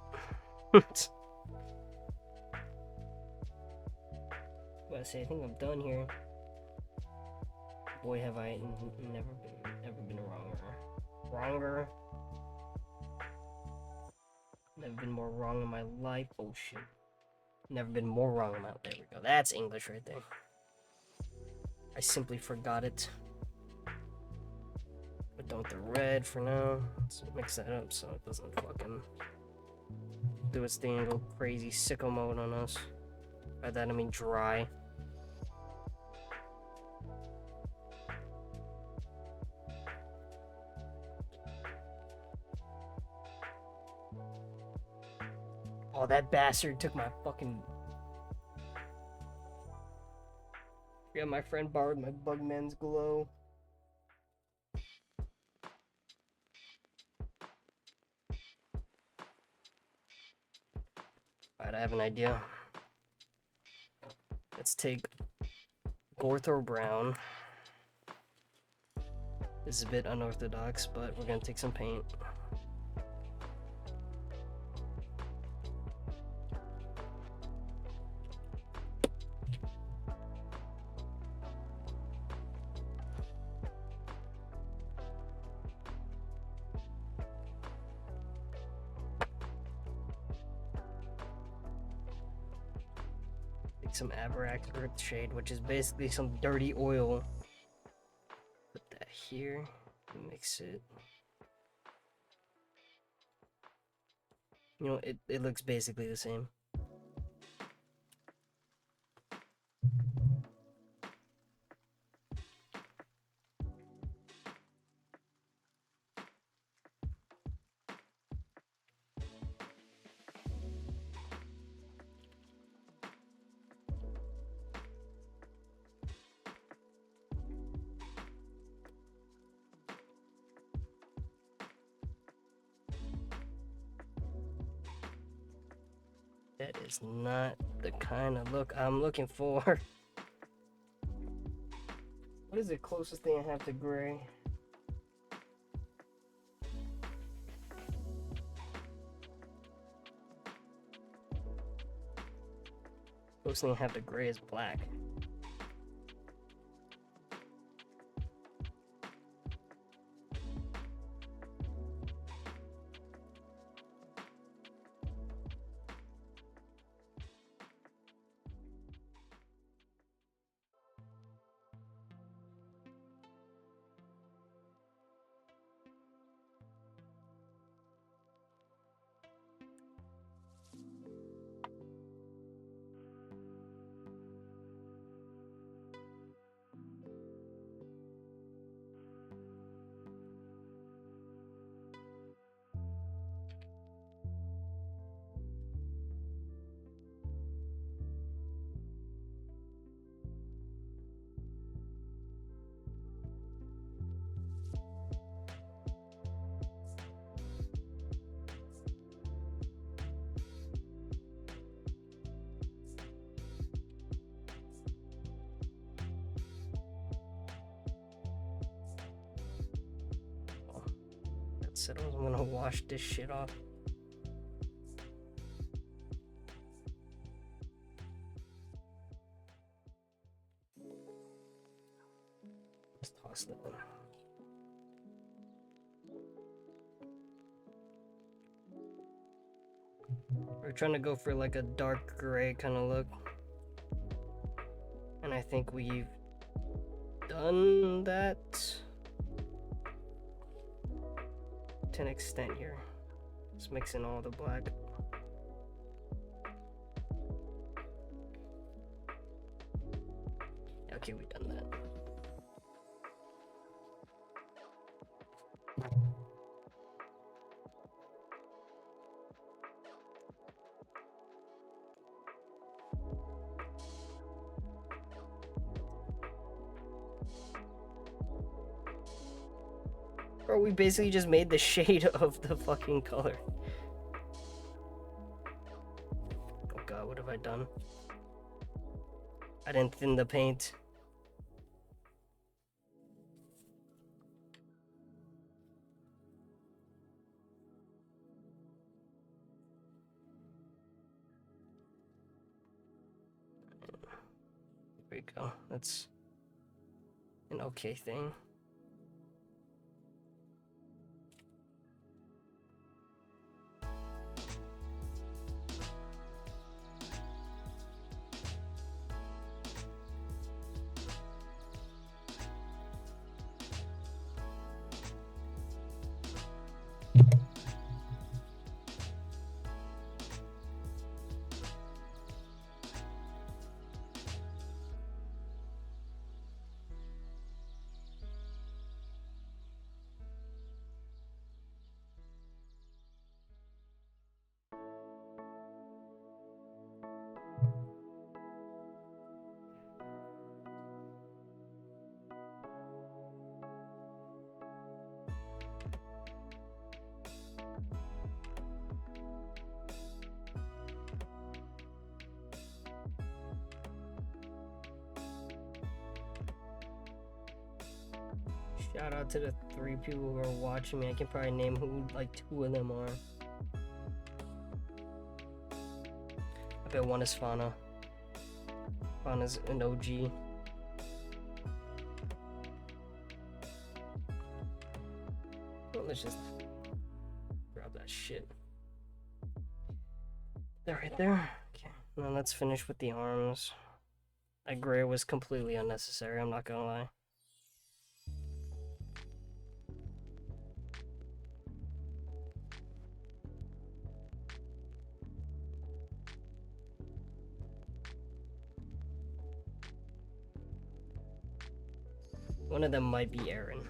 A: Well, I say I think I'm done here. Boy, have I never been wronger. Never been more wrong in my life. Oh shit. Never been more wrong in my life. There we go. That's English right there. I simply forgot it. But don't the red for now. Let's mix that up so it doesn't fucking do its thing and go crazy sicko mode on us. By that I mean dry. Oh, that bastard took my fucking... Yeah, my friend borrowed my Bugman's glow. Alright, I have an idea. Let's take Gorthor Brown. This is a bit unorthodox, but we're gonna take some paint. Some Abrax Earth Shade, which is basically some dirty oil. Put that here, mix it. You know, it looks basically the same. That is not the kind of look I'm looking for. What is the closest thing I have to gray? Mostly have the gray as black. Said I was gonna wash this shit off. Let's toss that one. We're trying to go for like a dark gray kind of look. And I think we've done that to an extent here. Just mixing all the black. Okay, we've done that. Bro, we basically just made the shade of the fucking color. Oh god, what have I done? I didn't thin the paint. There we go. That's an okay thing. Shout out to the 3 people who are watching me. I can probably name who like 2 of them are. I bet one is Fauna. Fauna's an OG. Well, let's just grab that shit. There, right there. Okay, now let's finish with the arms. That gray was completely unnecessary, I'm not gonna lie. One of them might be Aaron.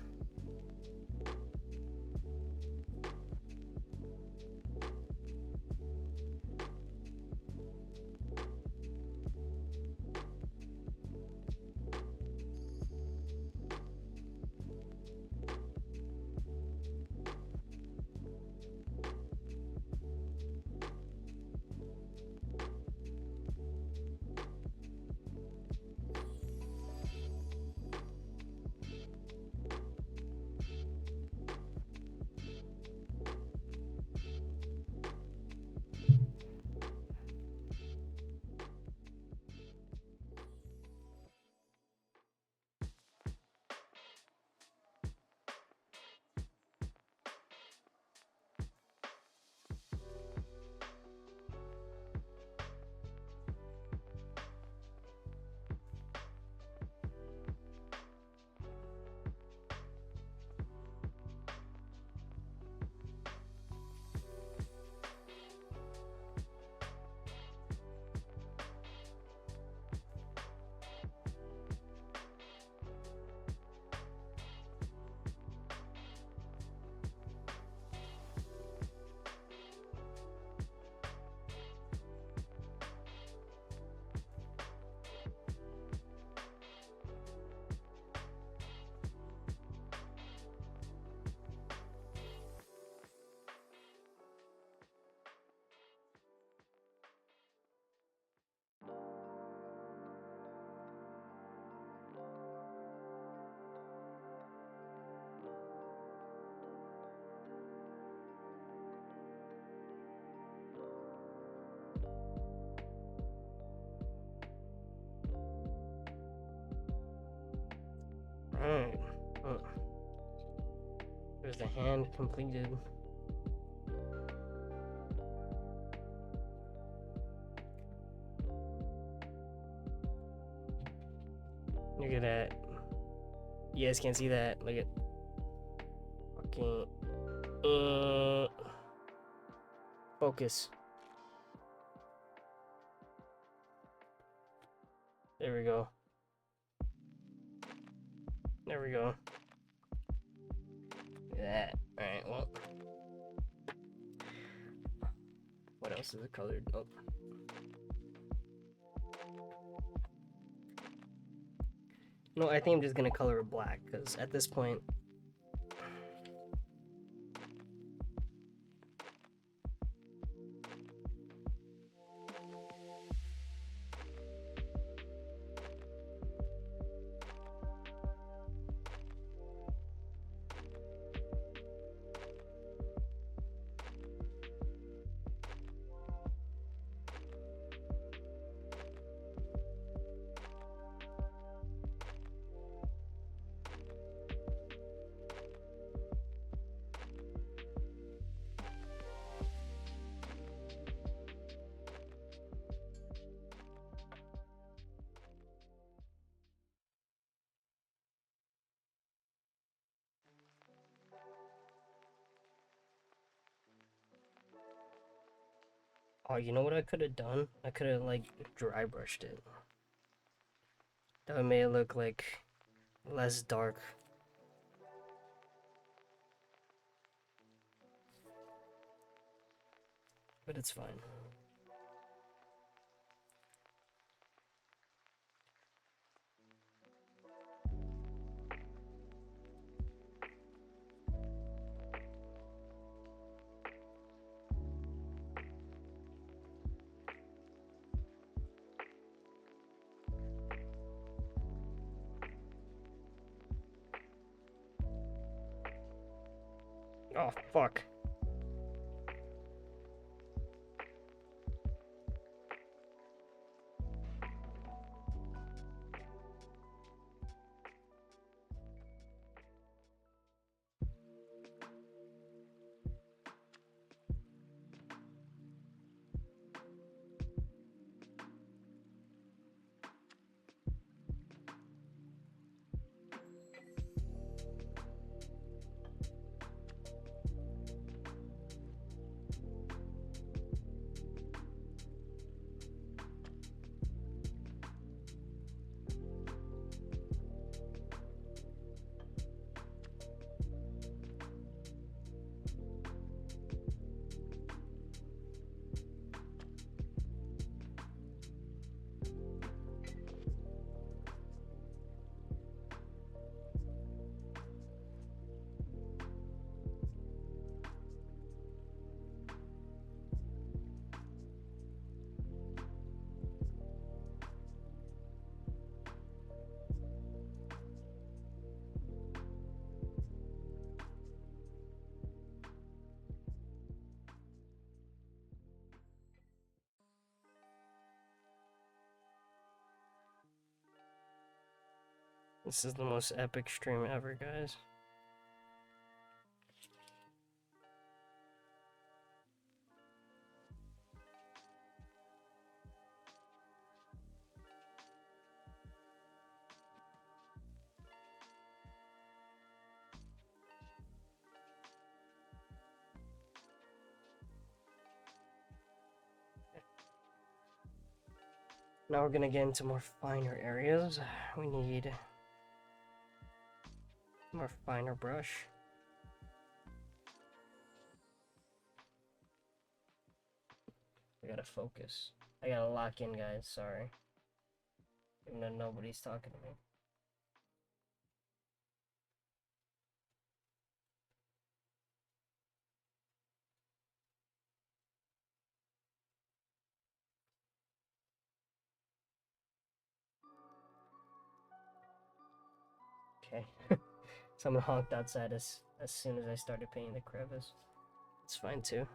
A: a hand completed. Look at that. You guys can't see that. Look at fucking focus. There we go. There we go. Look at that. Alright, well. What else is it colored? Oh. No, I think I'm just gonna color it black, because at this point... Oh, you know what I could have done? I could have, like, dry brushed it. That would make it look, like, less dark. But it's fine. Oh, fuck. This is the most epic stream ever, guys. Now we're gonna get into more finer areas. We need more finer brush. I gotta focus. I gotta lock in, guys. Sorry. Even though nobody's talking to me. Okay. Someone honked outside as soon as I started painting the crevice. It's fine too.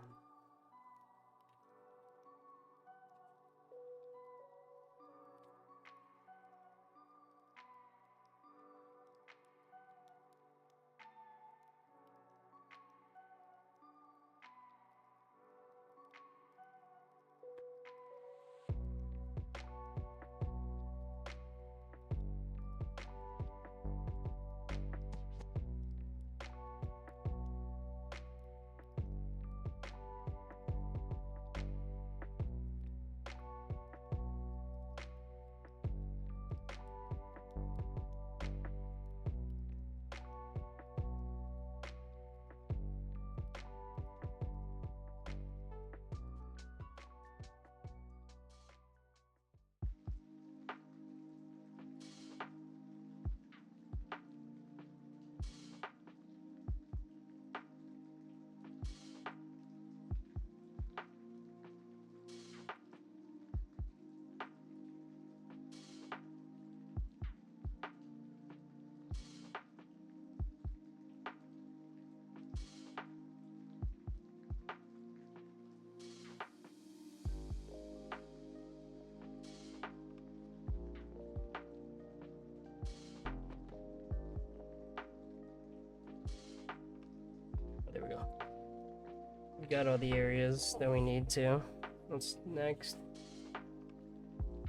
A: got all the areas that we need to. What's next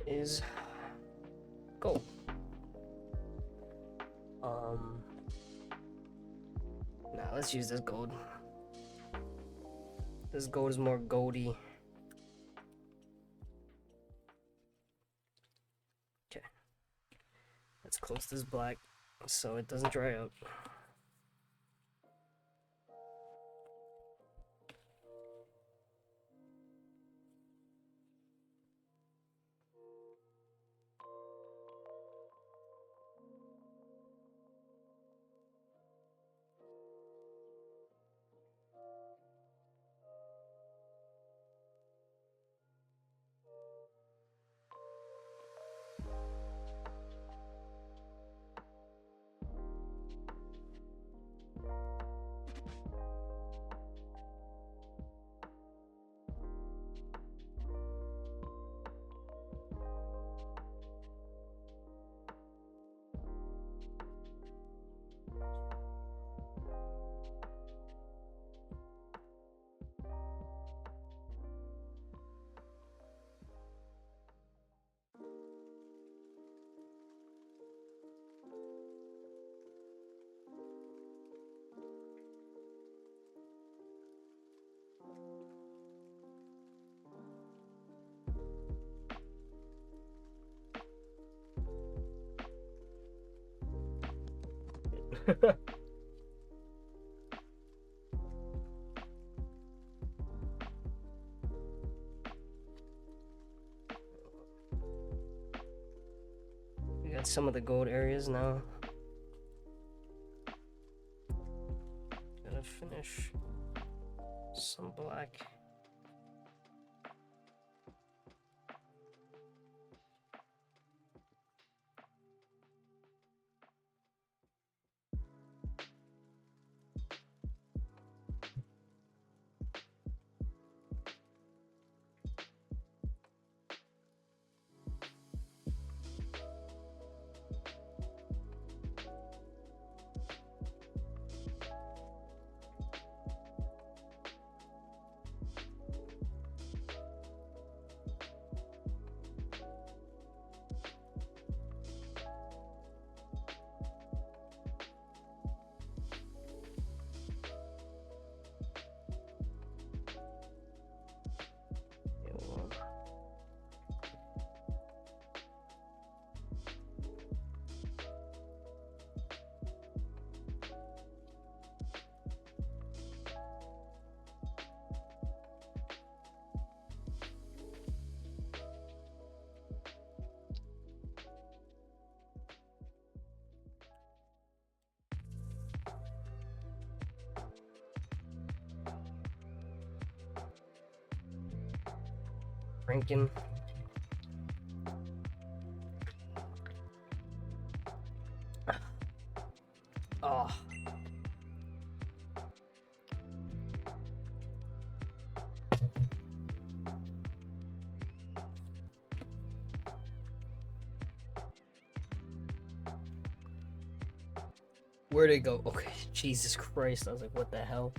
A: is gold. Now let's use this gold. This gold is more goldy. Okay. Let's close this black so it doesn't dry out. We got some of the gold areas now. Gotta finish some black. Drinking. Oh. Where'd it go? Okay, Jesus Christ. I was like, what the hell?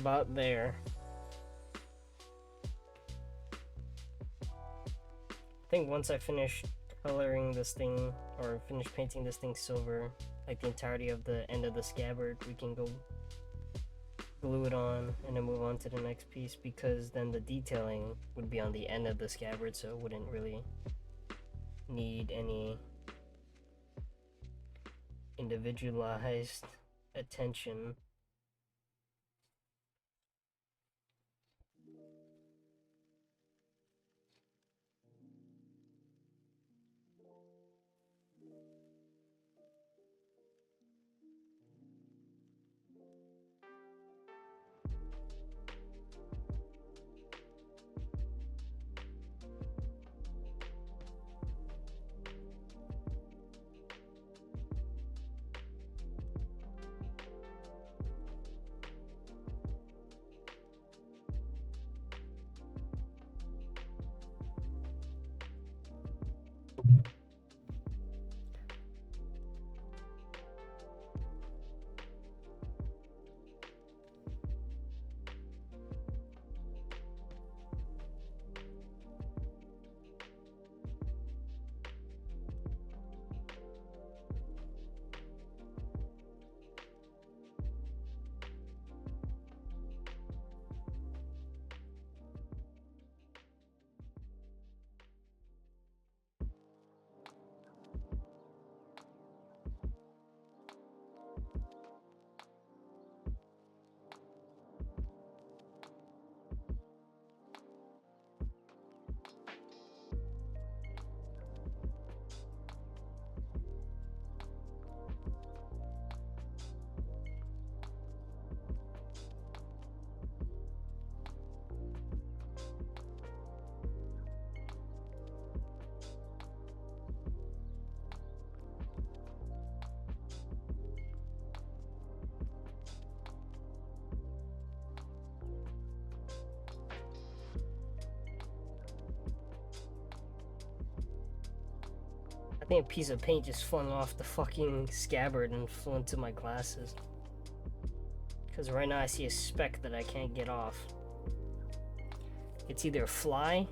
A: about there. I think once I finish coloring this thing, or finish painting this thing silver, like the entirety of the end of the scabbard, we can go glue it on and then move on to the next piece, because then the detailing would be on the end of the scabbard, so it wouldn't really need any individualized attention. I think a piece of paint just flung off the fucking scabbard and flew into my glasses. Because right now I see a speck that I can't get off. It's either a fly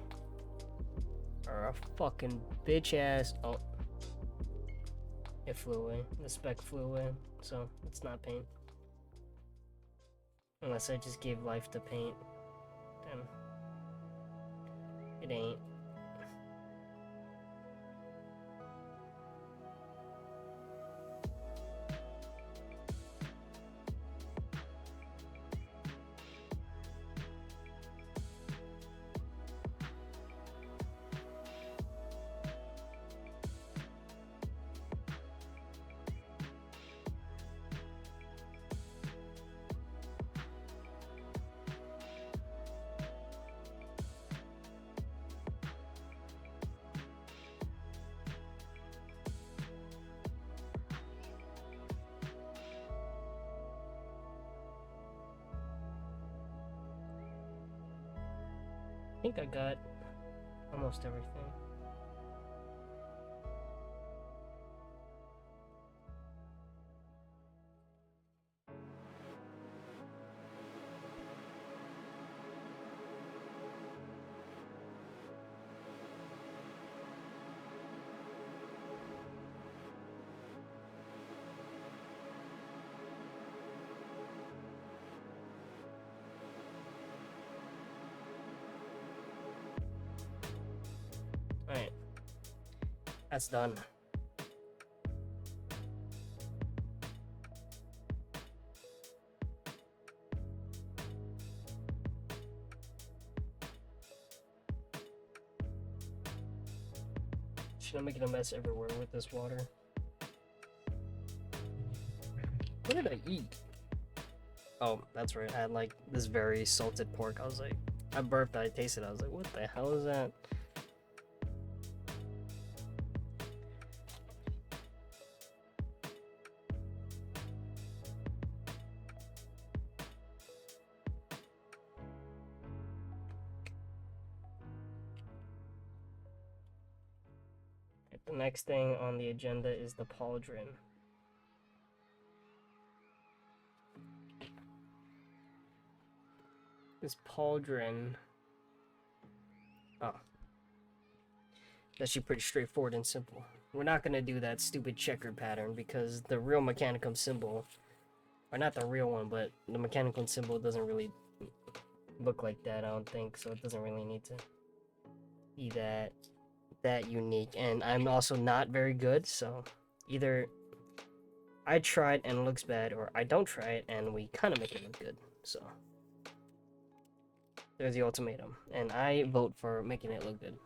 A: or a fucking bitch ass. Oh, it flew away. The speck flew away. So it's not paint. Unless I just gave life to paint. Then it ain't. I think I got almost everything. Alright, that's done. Should I make it a mess everywhere with this water? What did I eat? Oh, that's right. I had like this very salted pork. I was like, I burped, I tasted it. I was like, what the hell is that? The next thing on the agenda is the pauldron. This pauldron. Oh. That's actually pretty straightforward and simple. We're not gonna do that stupid checker pattern because the real Mechanicum symbol, or not the real one, but the Mechanicum symbol doesn't really look like that, I don't think, so it doesn't really need to be that unique. And I'm also not very good, so either I try it and it looks bad, or I don't try it and we kind of make it look good. So there's the ultimatum, and I vote for making it look good.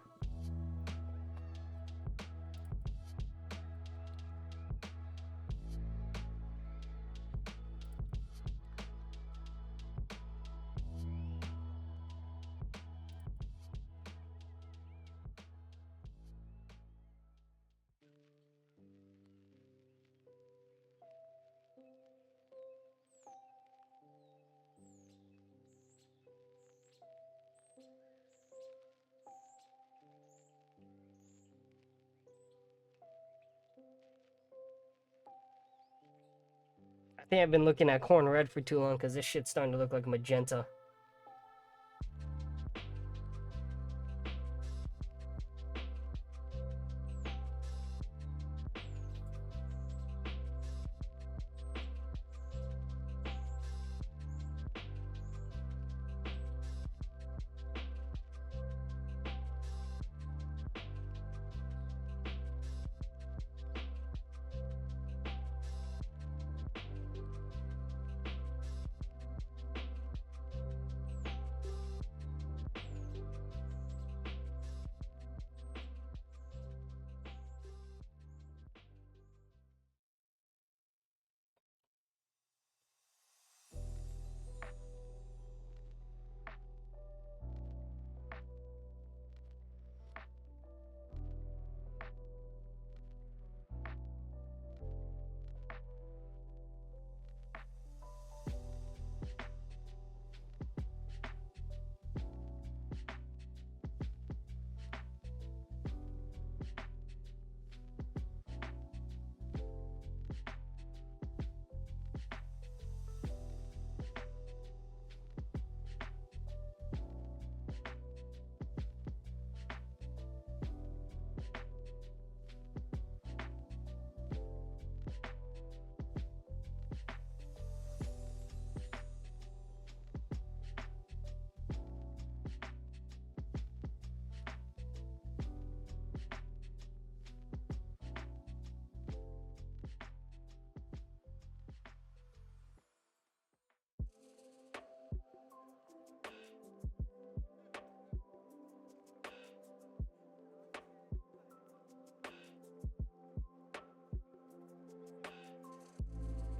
A: I think I've been looking at corn red for too long because this shit's starting to look like magenta.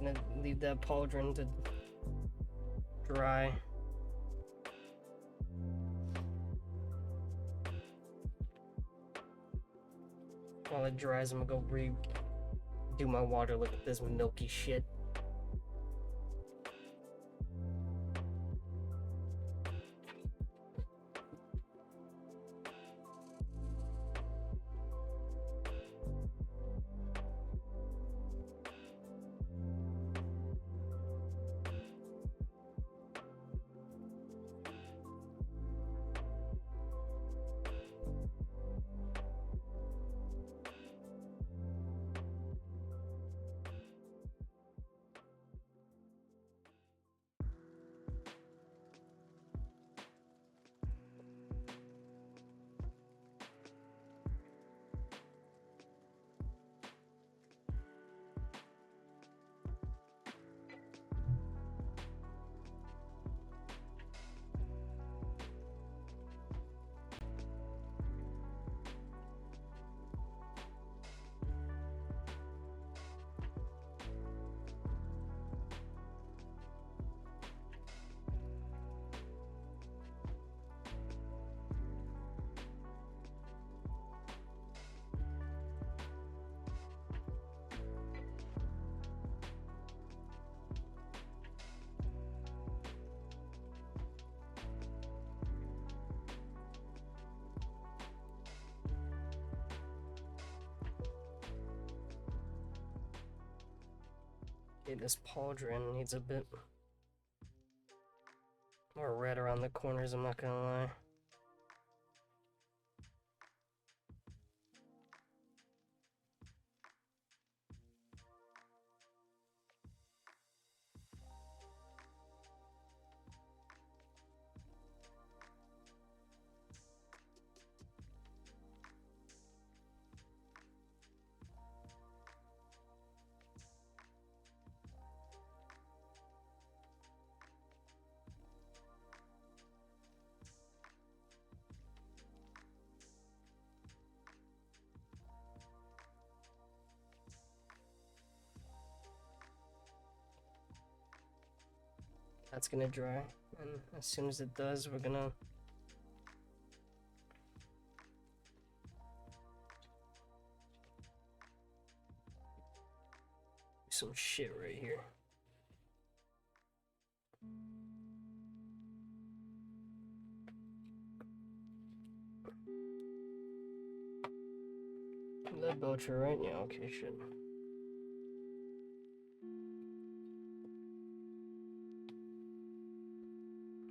A: I'm gonna leave that pauldron to dry. While it dries, I'm gonna go redo my water. Look at this milky shit. Okay, this pauldron needs a bit more red around the corners, I'm not gonna lie. That's gonna dry, and as soon as it does, we're gonna do some shit right here. Lead belcher, right? Yeah, okay, shit.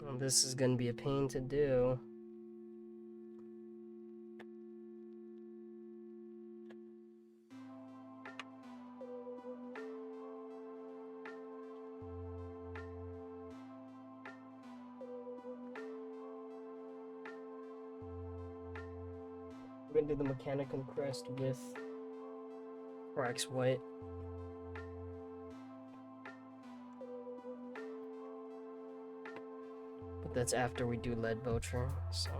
A: Well, this is gonna be a pain to do. We're gonna do the mechanical crest with Wax White. But that's after we do lead belcher, so.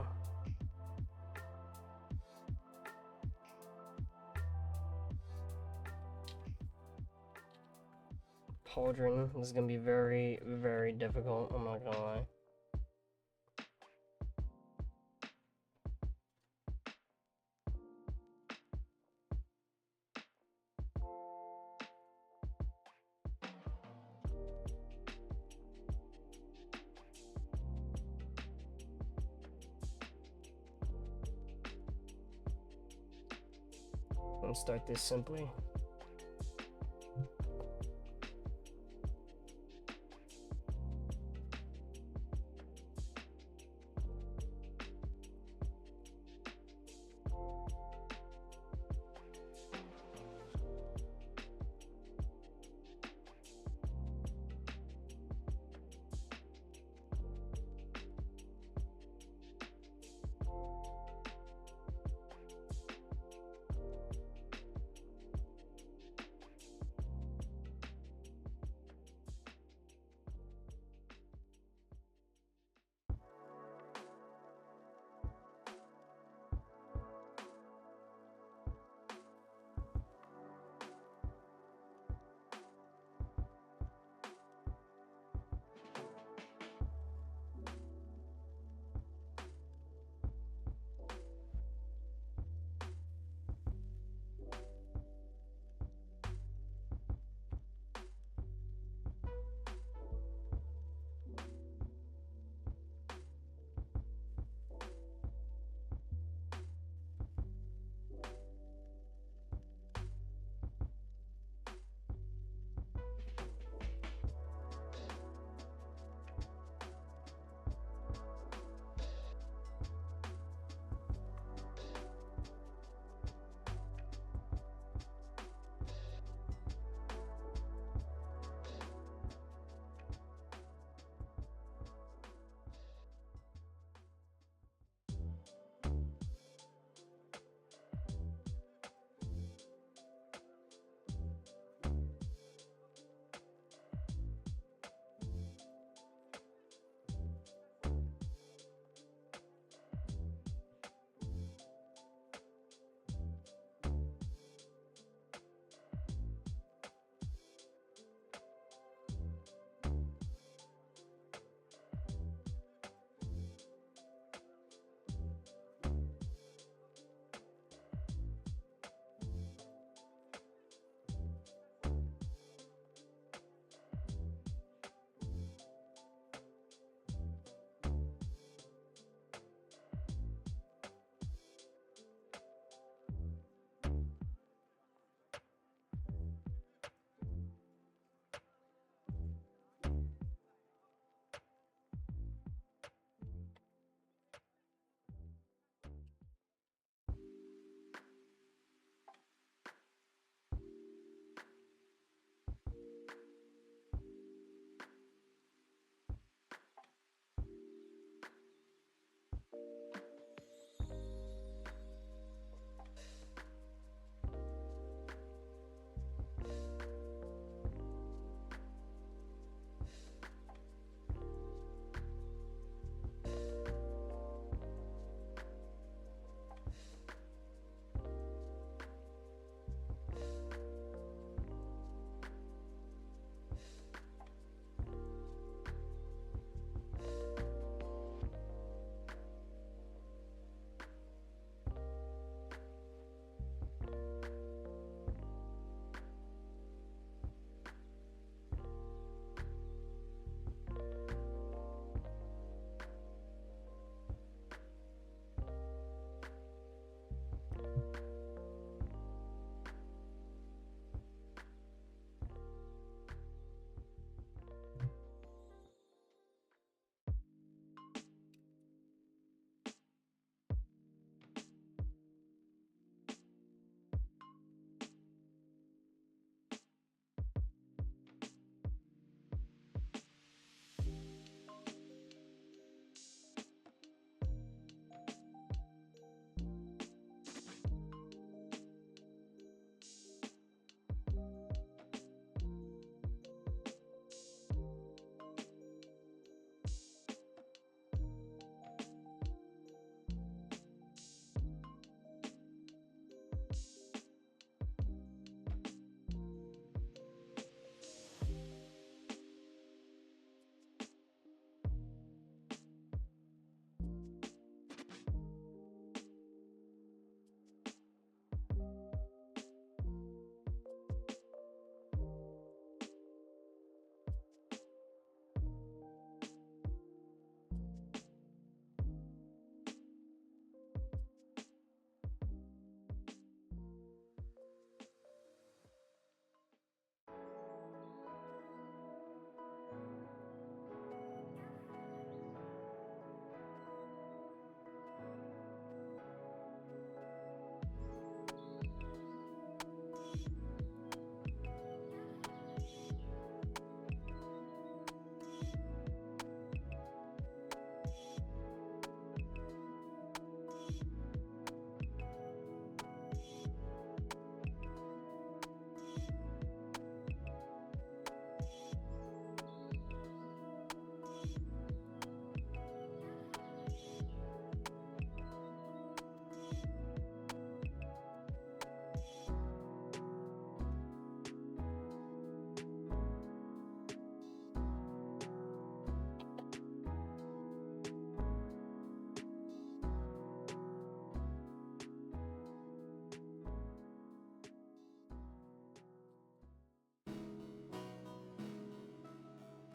A: Pauldron is gonna be very, very difficult, I'm not gonna lie. Let's start this simply.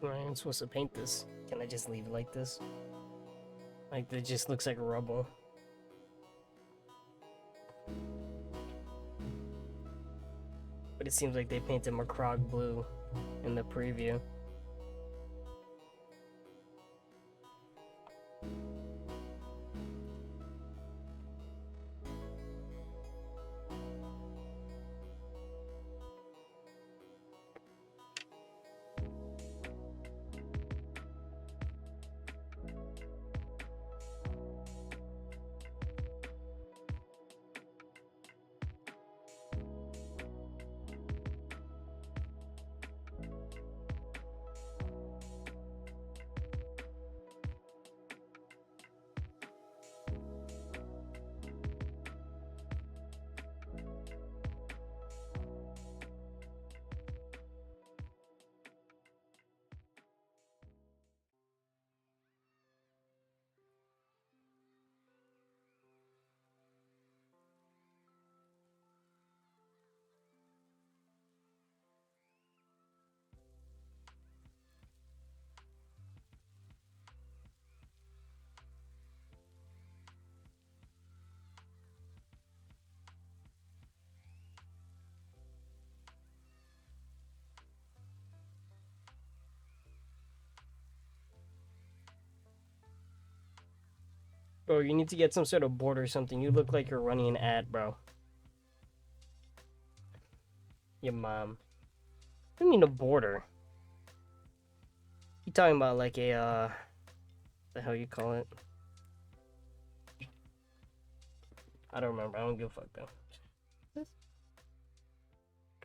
A: I'm supposed to paint this. Can I just leave it like this? Like, it just looks like rubble. But it seems like they painted Macrog blue in the preview. Bro, you need to get some sort of board or something. You look like you're running an ad, bro. Your mom. What do you mean a border? You talking about like a, the hell you call it? I don't remember. I don't give a fuck though.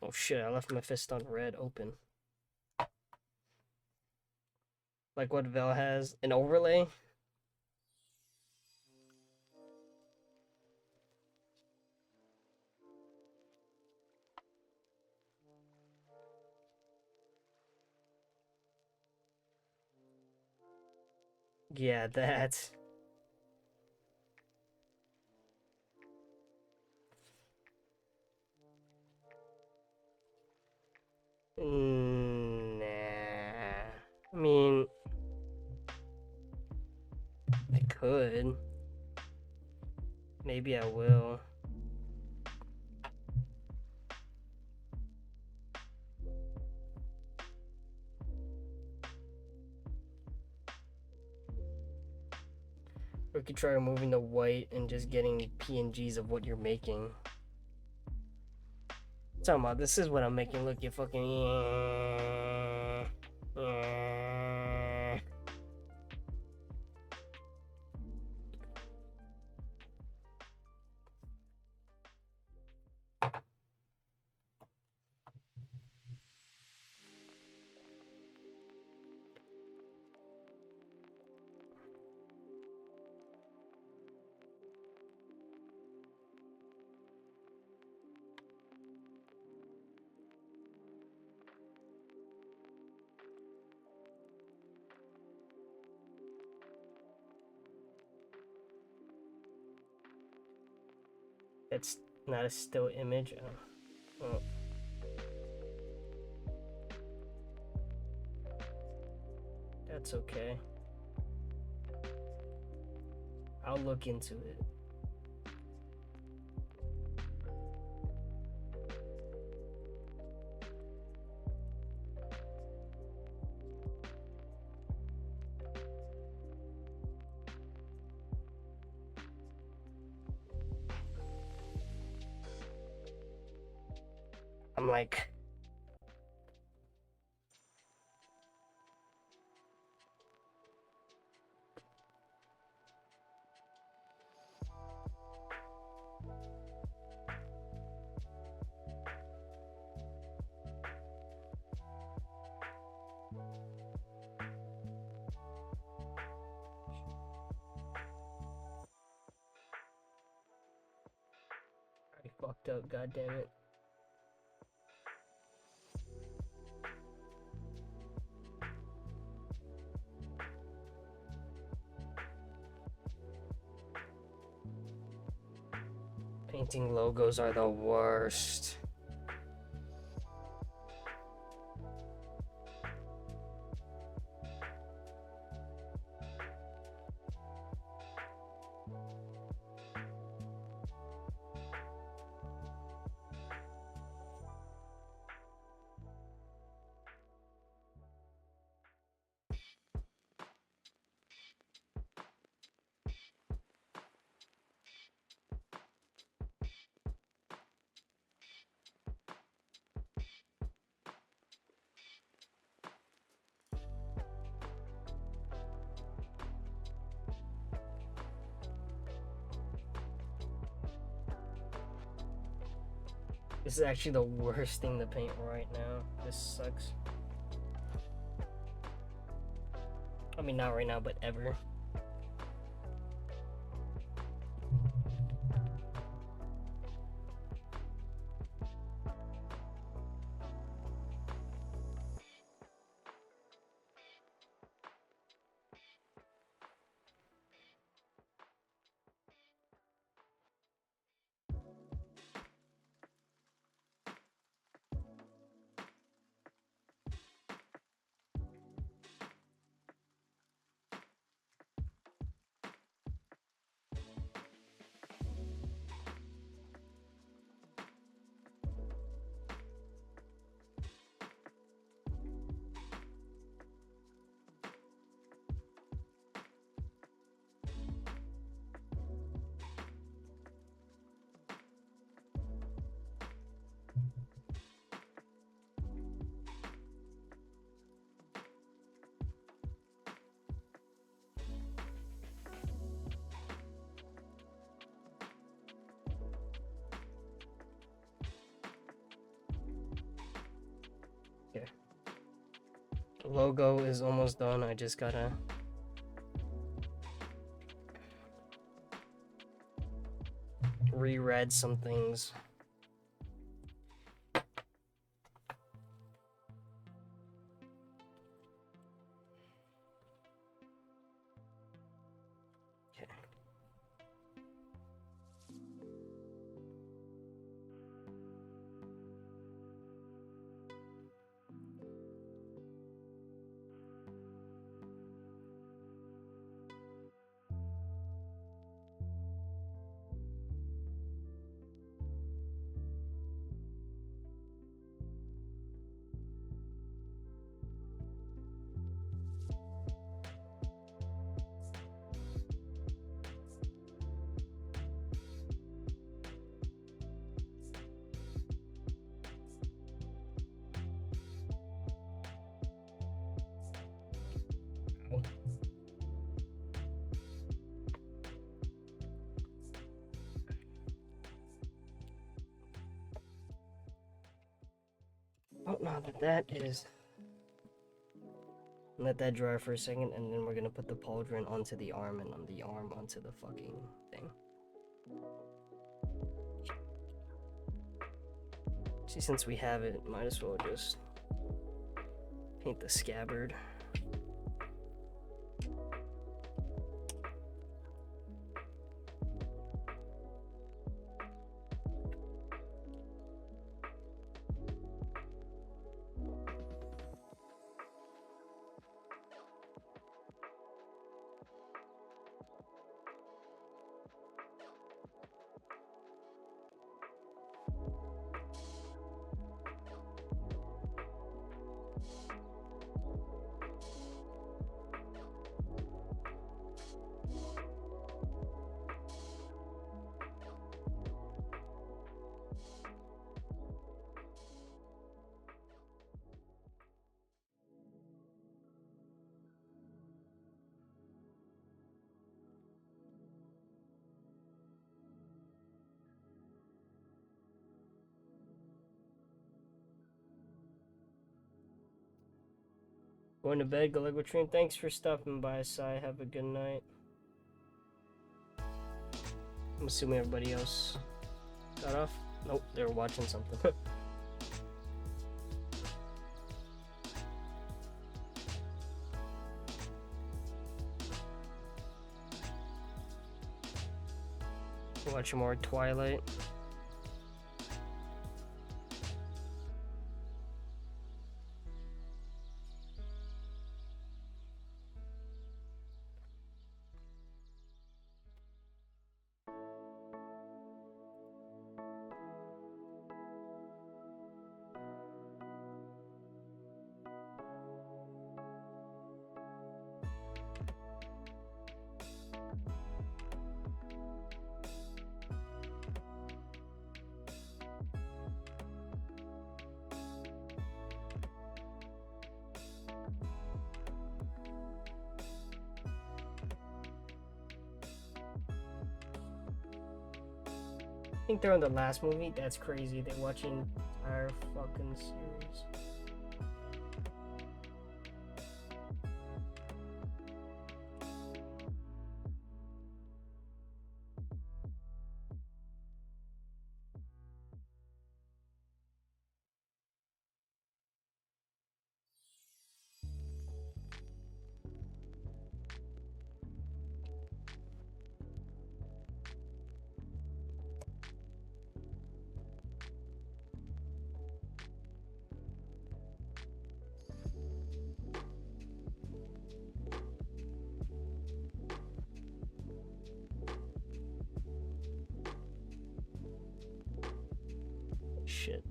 A: Oh shit, I left my fist on red open. Like what Vel has? An overlay? Yeah, that. Nah. I mean, I could. Maybe I will. We could try removing the white and just getting PNGs of what you're making. Talking about this is what I'm making. Look, you fucking. It's not a still image. Oh. That's okay. I'll look into it. I'm like, I fucked up, god damn it. Painting logos are the worst. This is actually the worst thing to paint right now. This sucks. I mean, not right now, but ever. Okay. The logo is almost done. I just gotta reread some things. Okay. Oh, no, that is... Let that dry for a second, and then we're gonna put the pauldron onto the arm, and on the arm onto the fucking thing. See, since we have it, might as well just paint the scabbard. Going to bed, Galeguatrine. Thanks for stopping by, Sai. Have a good night. I'm assuming everybody else got off. Nope, they were watching something. Watching more Twilight. I think they're on the last movie. That's crazy. They're watching our fucking series. Shit.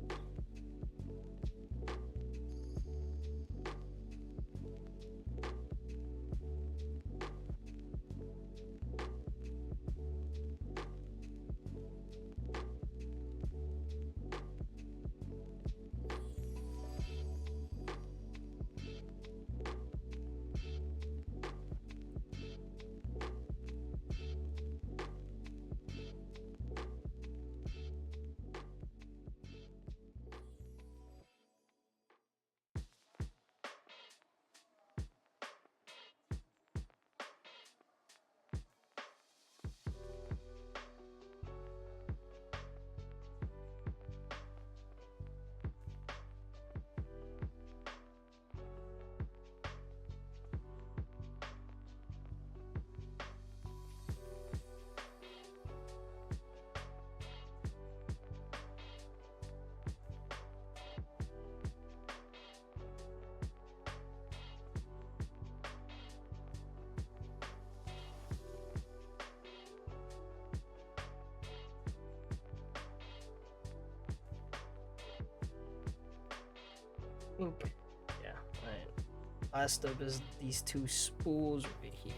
A: Yeah, right. Last up is these two spools right here.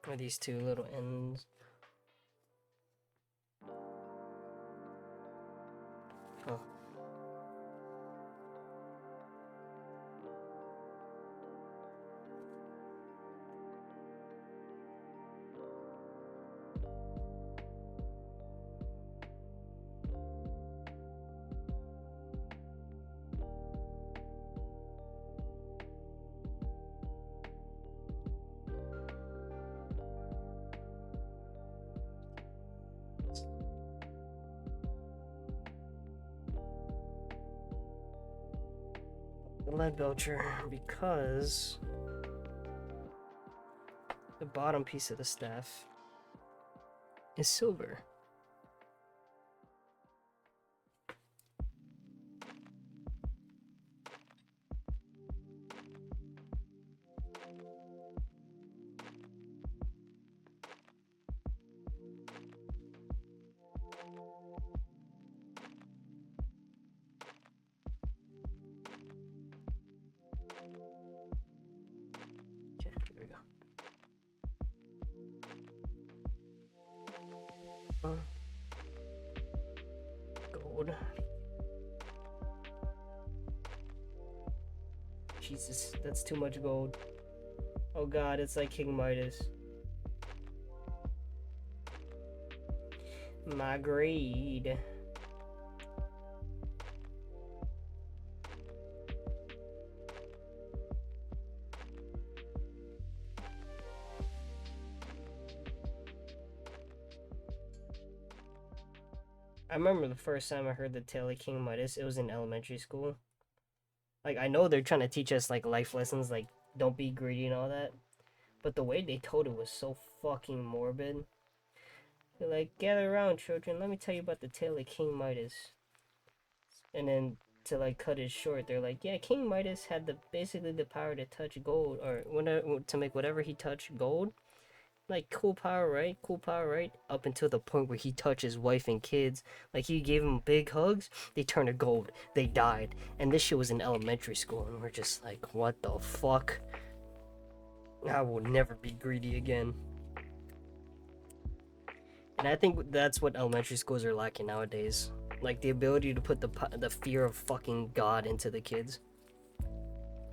A: Or these two little ends. Oh. The lead belcher, because the bottom piece of the staff is silver. Okay, there we go. Gold. Jesus, that's too much gold. Oh god, it's like King Midas. My grade. I remember the first time I heard the tale of King Midas, it was in elementary school. Like, I know they're trying to teach us, like, life lessons, like, don't be greedy and all that. But the way they told it was so fucking morbid. They're like, gather around, children, let me tell you about the tale of King Midas. And then, to, like, cut it short, they're like, yeah, King Midas had basically the power to touch gold, or to make whatever he touched gold. Like, cool power, right? Cool power, right? Up until the point where he touched his wife and kids. Like, he gave them big hugs. They turned to gold. They died. And this shit was in elementary school. And we're just like, what the fuck? I will never be greedy again. And I think that's what elementary schools are lacking nowadays. Like, the ability to put the fear of fucking God into the kids.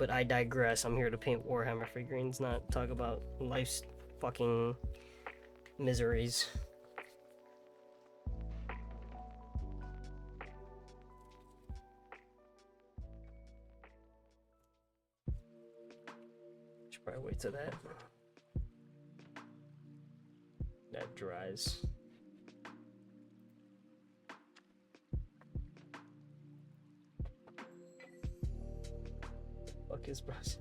A: But I digress. I'm here to paint Warhammer figurines, not talk about life's fucking miseries. to that. That dries. Fuck his brush.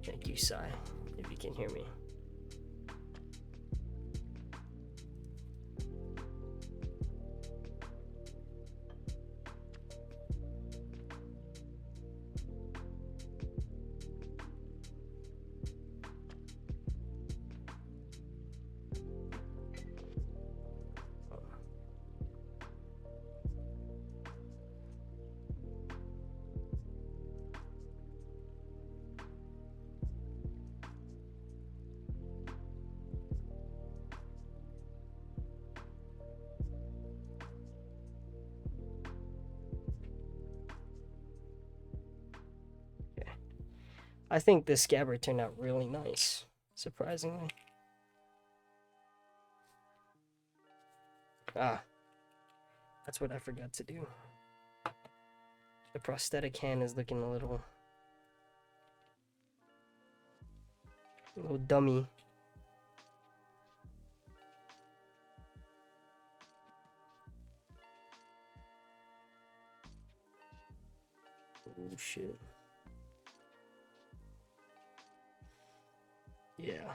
A: Thank you, Sai, if you can hear me. I think this scabbard turned out really nice, surprisingly. Ah, that's what I forgot to do. The prosthetic hand is looking a little dummy. Oh shit. Yeah.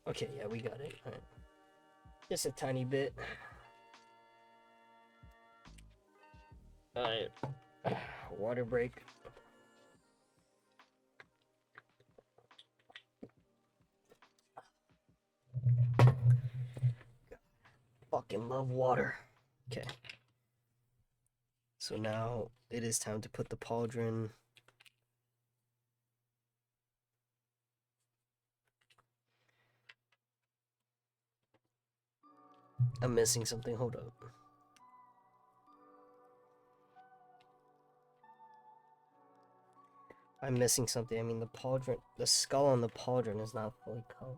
A: Okay, yeah, we got it. All right. Just a tiny bit. Alright. Water break. Fucking love water. Okay. So now it is time to put the pauldron. I'm missing something. Hold up. I'm missing something. I mean, the pauldron, the skull on the pauldron is not fully colored.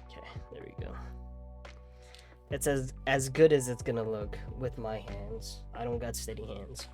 A: Okay, there we go. It's as good as it's gonna look with my hands. I don't got steady hands.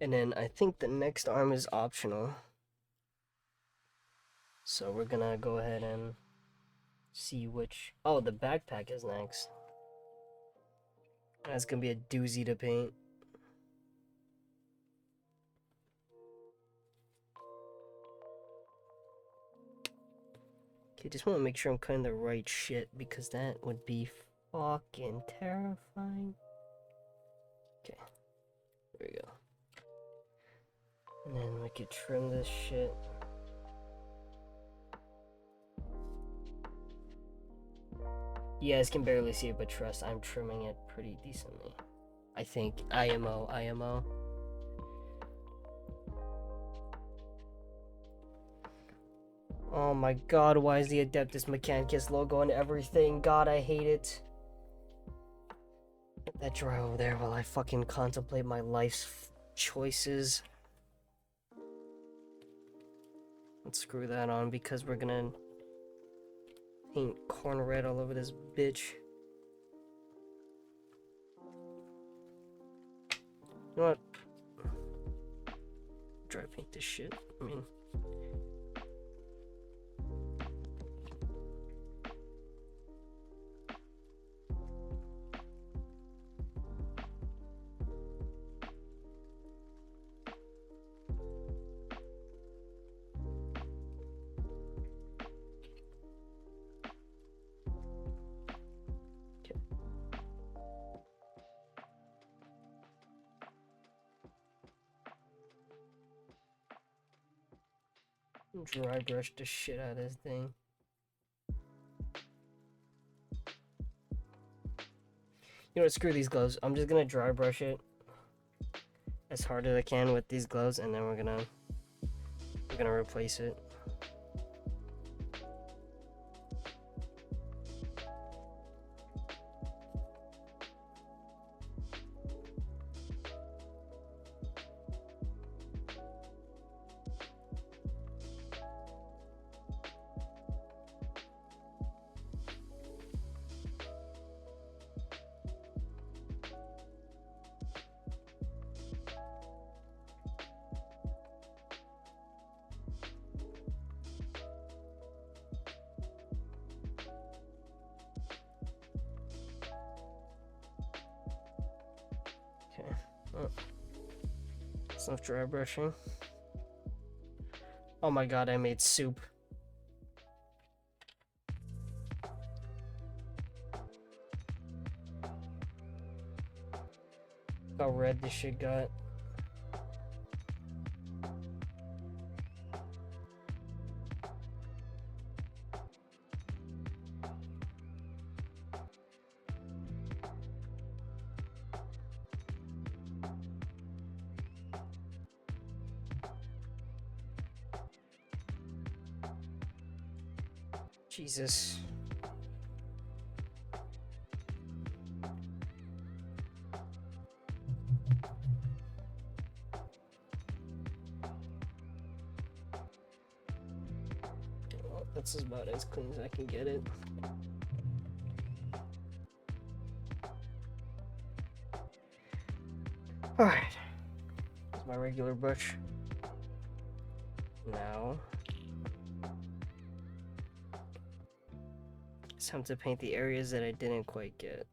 A: And then I think the next arm is optional. So we're gonna go ahead and see which... Oh, the backpack is next. That's gonna be a doozy to paint. Okay, just want to make sure I'm cutting the right shit because that would be fucking terrifying. Okay, there we go. And then we could trim this shit. You guys can barely see it, but trust, I'm trimming it pretty decently. I think IMO. Oh my god, why is the Adeptus Mechanicus logo on everything? God, I hate it. that dry over there while I fucking contemplate my life's choices. Let's screw that on because we're gonna paint corn red all over this bitch. You know what? Dry paint this shit. I mean, dry brush the shit out of this thing. You know what, screw these gloves. I'm just gonna dry brush it as hard as I can with these gloves, and then we're gonna replace it. Okay. Oh. That's enough dry brushing. Oh my god, I made soup. How red this shit got. Jesus. Well, that's about as clean as I can get it. Alright. That's my regular brush. Now it's time to paint the areas that I didn't quite get.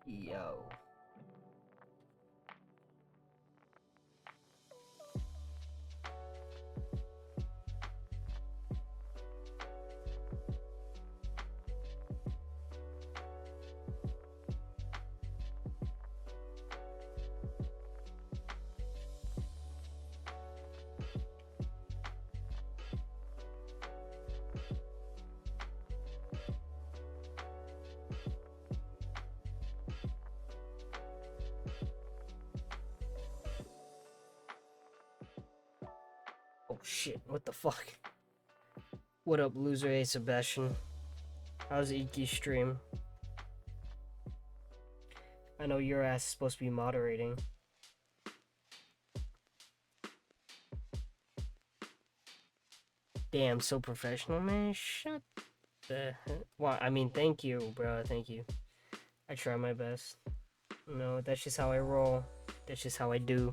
A: Yo. Oh shit, what the fuck? What up, loser? Hey, Sebastian. How's Iki's stream? I know your ass is supposed to be moderating. Damn, so professional, man. Shut the heck. Well, I mean, thank you, bro. Thank you. I try my best. No, that's just how I roll. That's just how I do.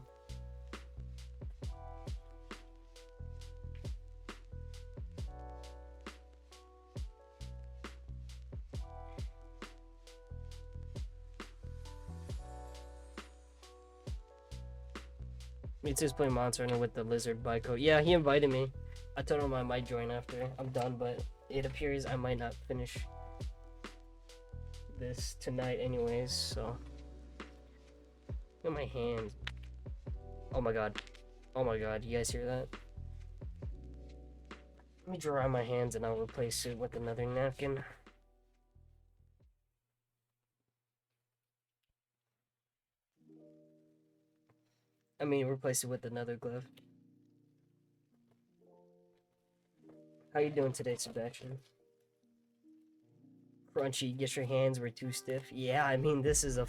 A: It's just playing Monster Hunter with the lizard bytecode. Yeah, he invited me. I told him I might join after I'm done, but it appears I might not finish this tonight anyways, so. Look at my hands. Oh my god. Oh my god, you guys hear that? Let me dry my hands and I'll replace it with another napkin. I mean, replace it with another glove. How you doing today, Sebastian? Crunchy, guess your hands were too stiff. Yeah, I mean, this is a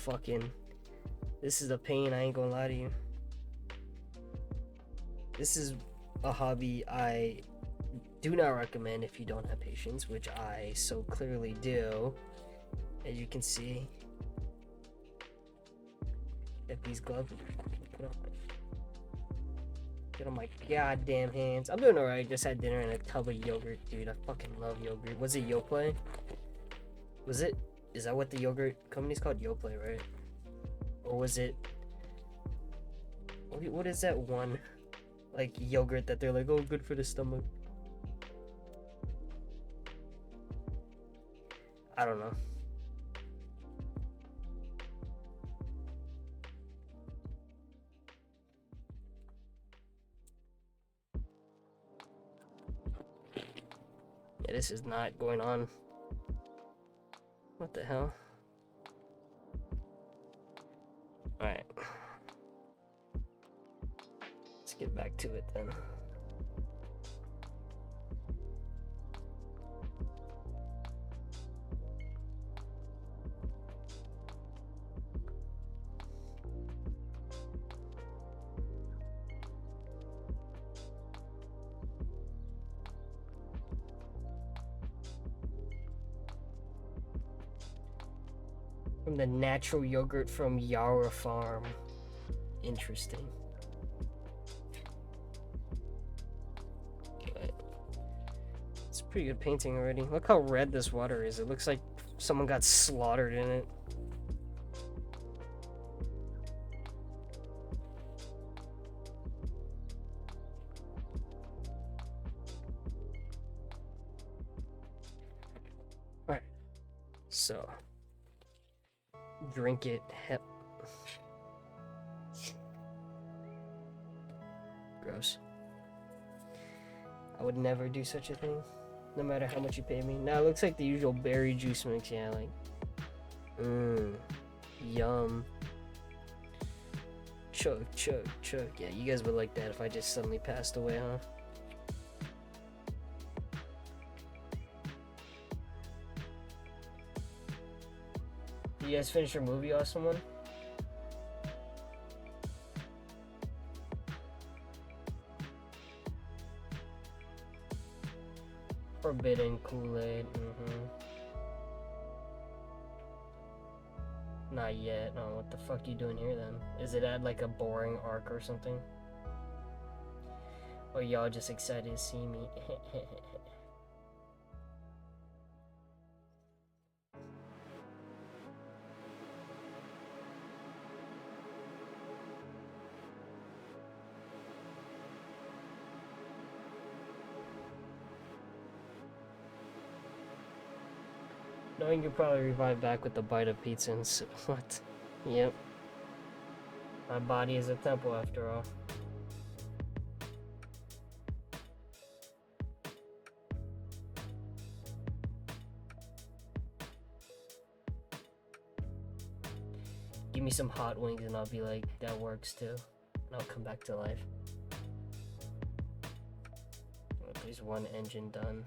A: pain, I ain't gonna lie to you. This is a hobby I do not recommend if you don't have patience, which I so clearly do. As you can see, get these gloves, get on my goddamn hands. I'm doing alright, just had dinner and a tub of yogurt, dude. I fucking love yogurt. Was it Yoplait? Was it? Is that what the yogurt company's called? Yoplait, right? Or was it? What is that one, like, yogurt that they're like, oh, good for the stomach? I don't know. Yeah, this is not going on. What the hell? Alright. Let's get back to it then. From the natural yogurt from Yarra Farm. Interesting. But it's a pretty good painting already. Look how red this water is. It looks like someone got slaughtered in it. Alright. So drink it. Gross. I would never do such a thing, no matter how much you pay me. Now it looks like the usual berry juice mix. Yeah, like, yum. Chug, chug, chug. Yeah, you guys would like that if I just suddenly passed away, huh? You guys finish your movie, awesome one? Forbidden Kool-Aid. Not yet. No, what the fuck you doing here then? Is it at like a boring arc or something? Or y'all just excited to see me? Knowing you probably revive back with the bite of pizza and what? Yep. My body is a temple after all. Give me some hot wings and I'll be like, that works too. And I'll come back to life. There's one engine done.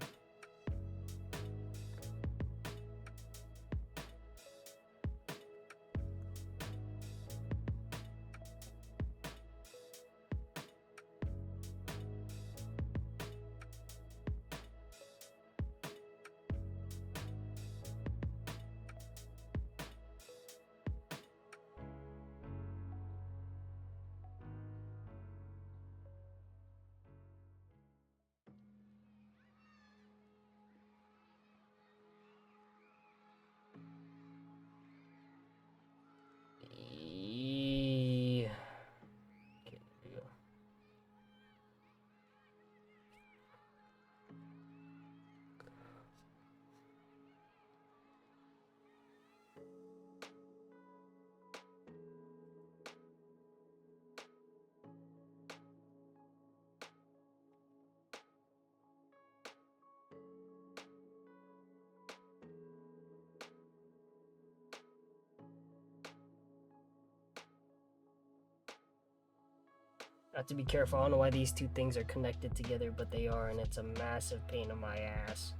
A: I have to be careful. I don't know why these two things are connected together, but they are, and it's a massive pain in my ass.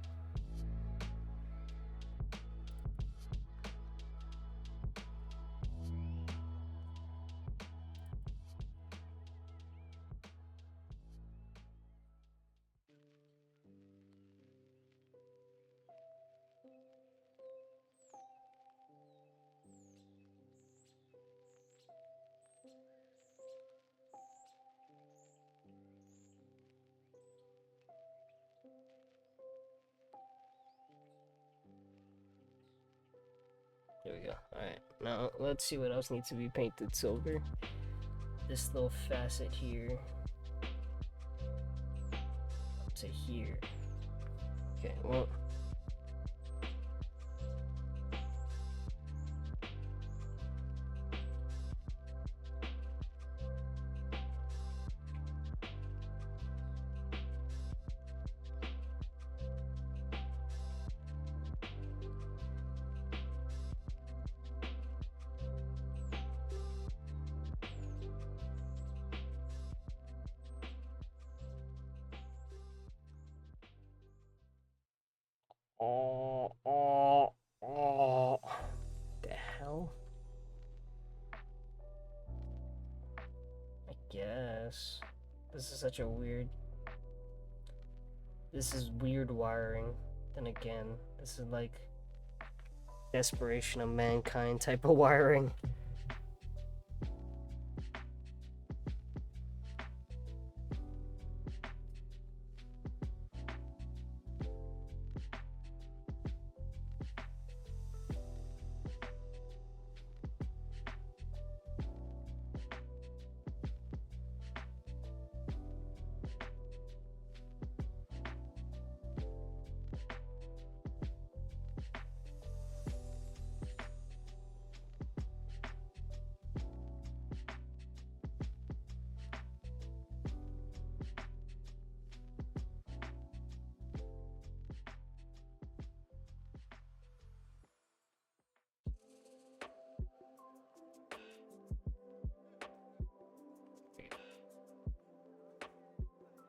A: There we go. Alright, now let's see what else needs to be painted silver. This little facet here up to here. Okay, well. The hell? I guess. This is such a weird... This is weird wiring. Then again, this is like desperation of mankind type of wiring.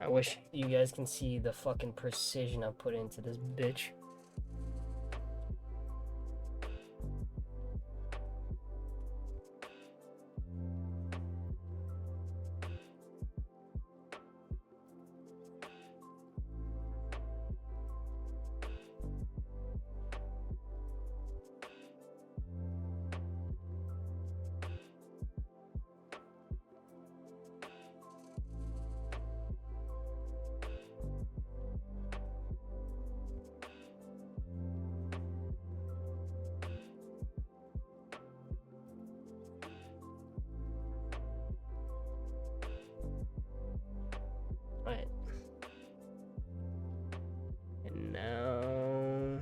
A: I wish you guys can see the fucking precision I put into this bitch. Alright. And now...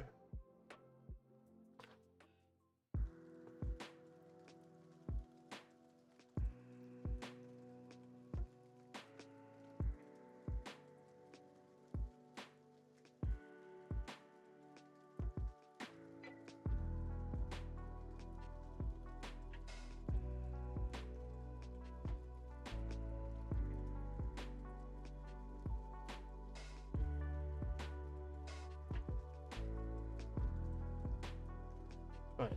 A: Alright.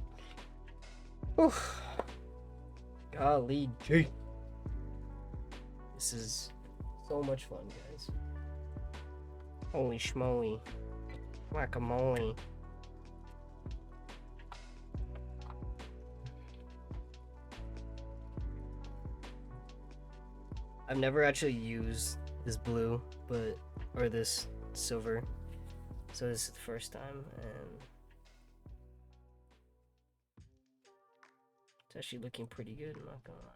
A: Oof. Golly gee. This is so much fun, guys. Holy schmoly. Guacamole. I've never actually used this blue, or this silver. So this is the first time, and it's actually looking pretty good, I'm not gonna lie.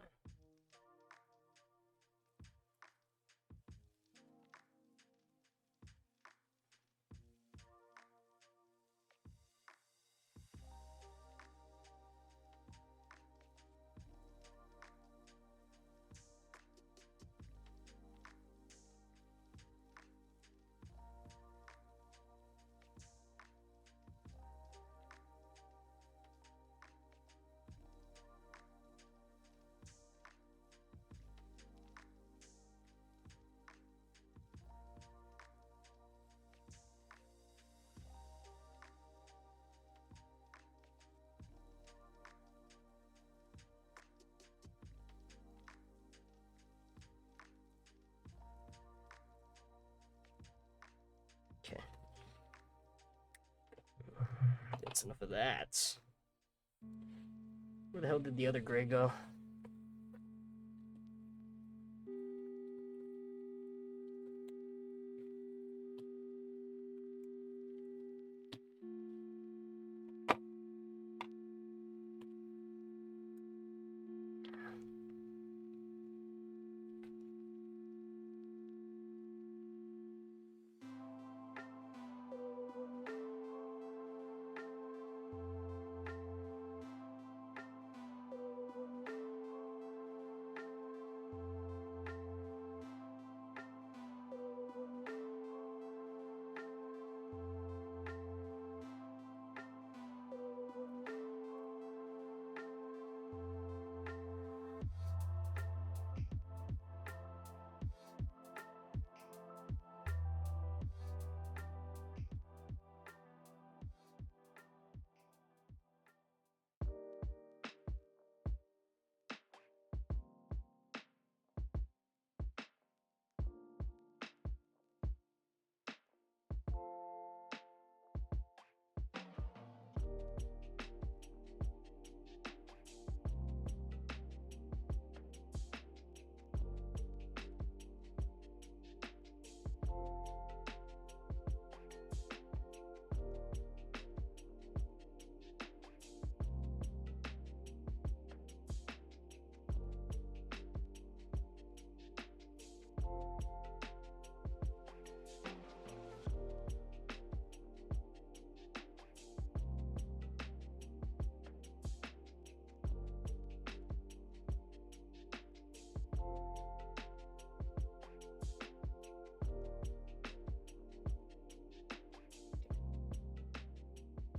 A: That's enough of that. Where the hell did the other gray go?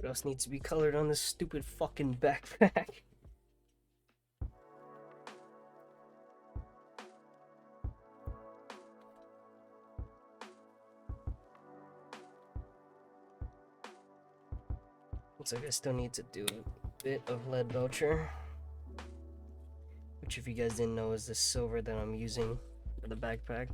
A: What else needs to be colored on this stupid fucking backpack? Looks like I still need to do a bit of lead belcher, which if you guys didn't know is the silver that I'm using for the backpack.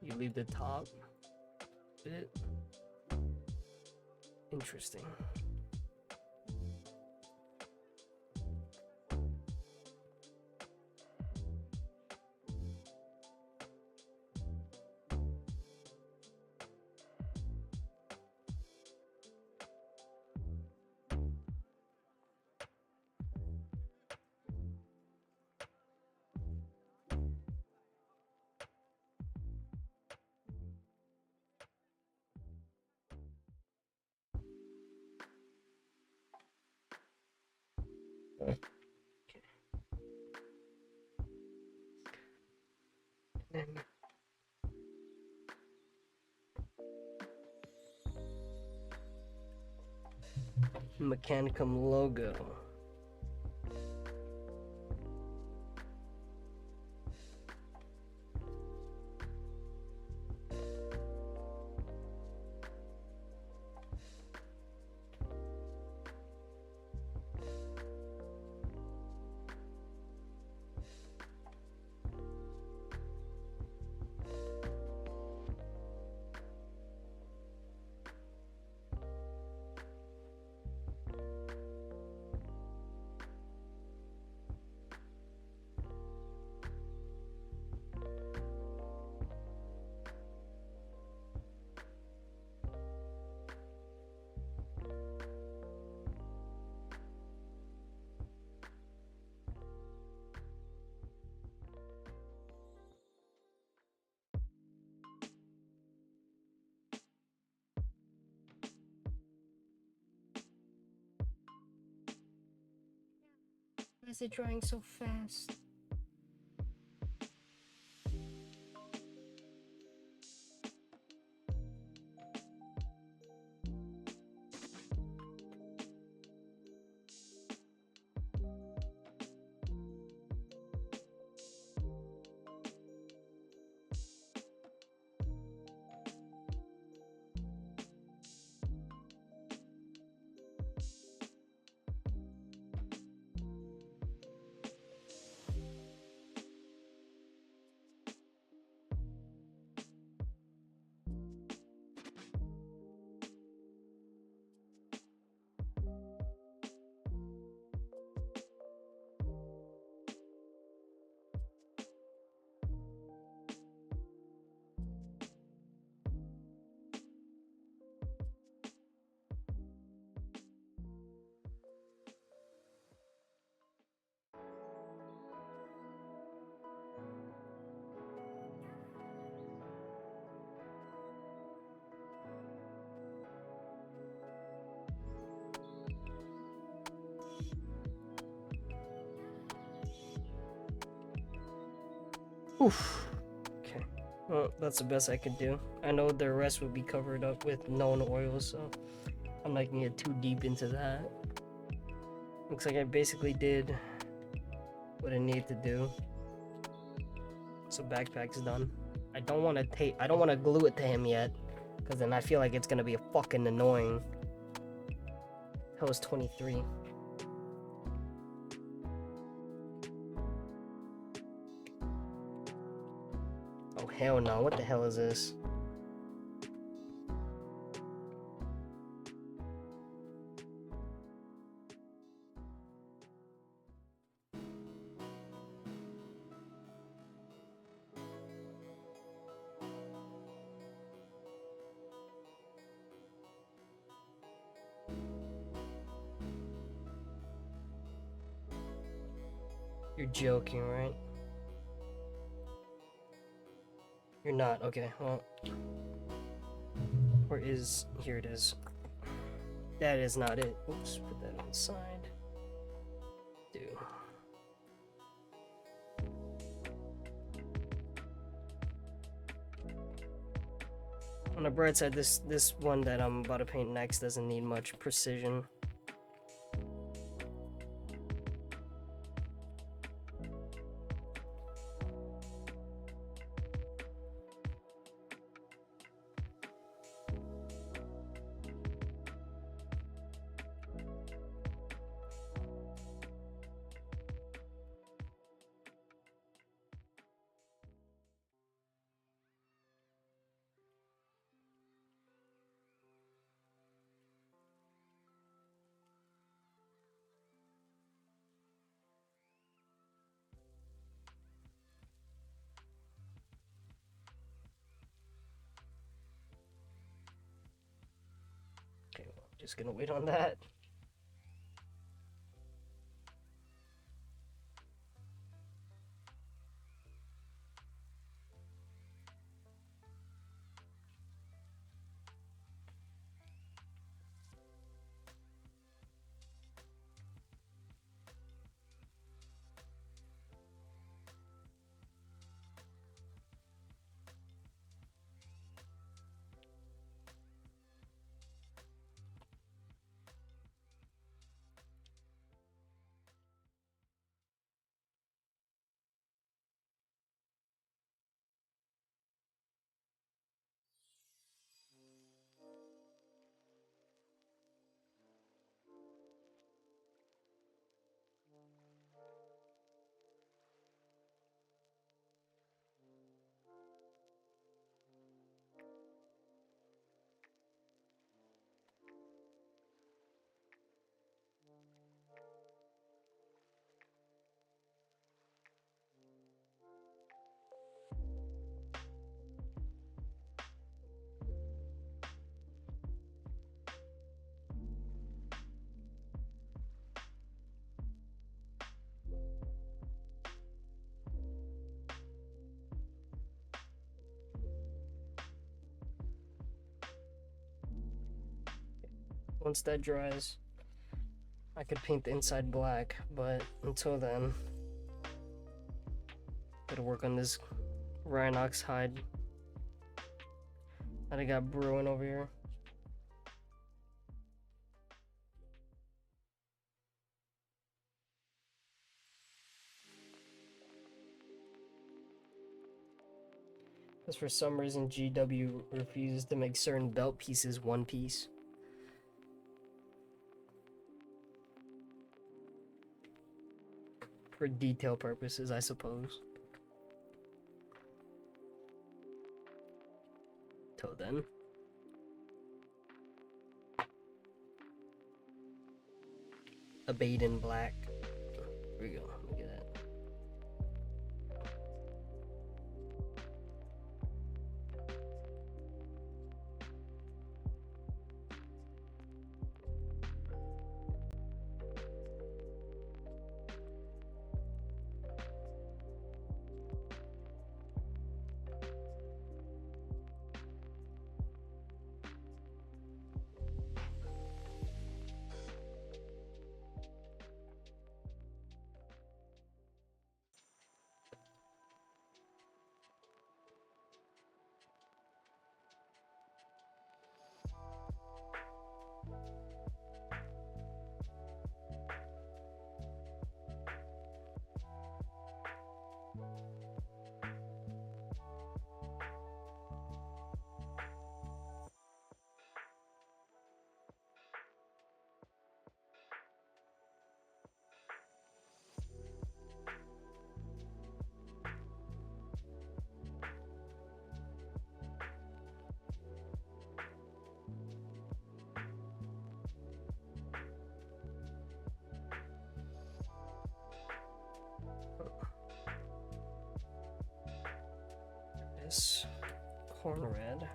A: You leave the top bit. Interesting. And Mechanicum logo. is it drying so fast? Oof. Okay. Well, that's the best I could do. I know the rest would be covered up with known oils, so I'm not gonna get too deep into that. Looks like I basically did what I need to do. So backpack's done. I don't want to glue it to him yet, because then I feel like it's gonna be fucking annoying. That was 23. Oh hell no! What the hell is this? You're joking, right? You're not. Okay, well. Where is... Here it is. That is not it. Oops, put that inside. Dude. On the bright side, this one that I'm about to paint next doesn't need much precision. Okay, well, just gonna wait on that. Once that dries, I could paint the inside black, but until then, gotta work on this Rhinox hide that I got brewing over here. Because for some reason GW refuses to make certain belt pieces one piece. For detail purposes, I suppose. Till then. A bait in black. Here we go. Look at that. This corn red.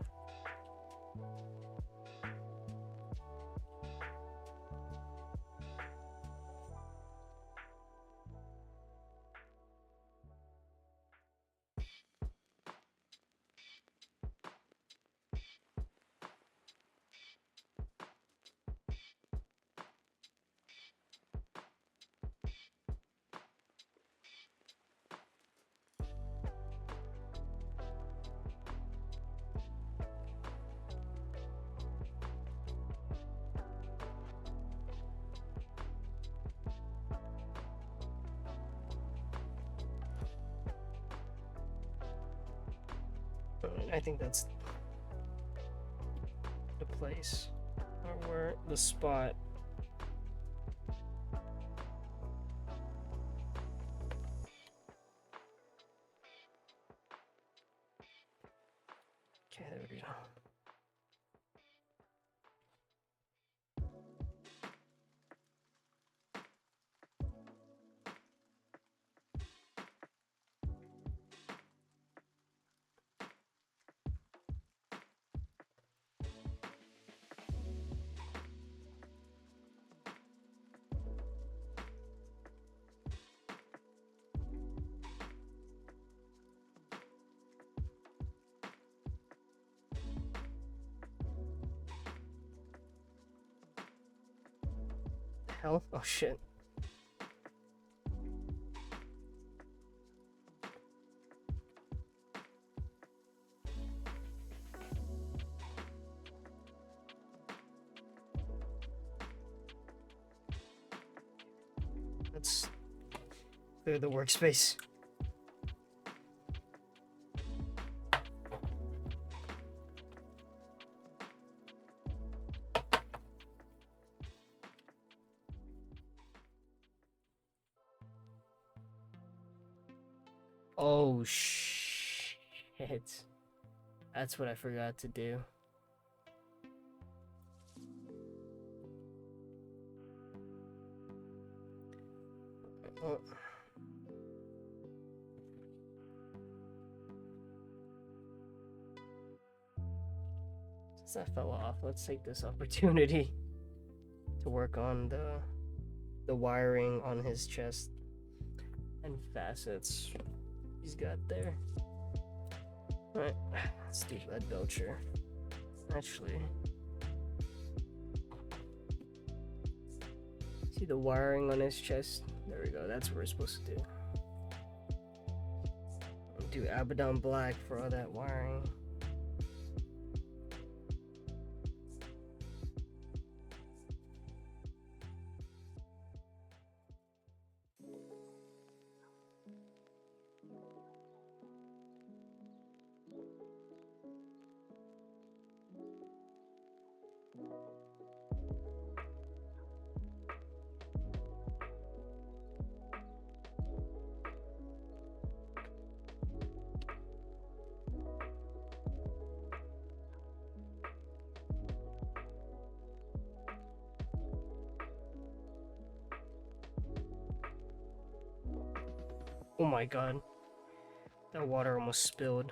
A: I think that's the place, or where the spot. Okay, there we go. Hell? Oh shit. Let's clear the workspace. Oh shit. That's what I forgot to do. Oh. Since that fell off, let's take this opportunity to work on the wiring on his chest and facets he's got there. Alright, let's do that belcher. Actually, See the wiring on his chest? There we go, that's what we're supposed to do. Do Abaddon black for all that wiring. Oh my god. That water almost spilled.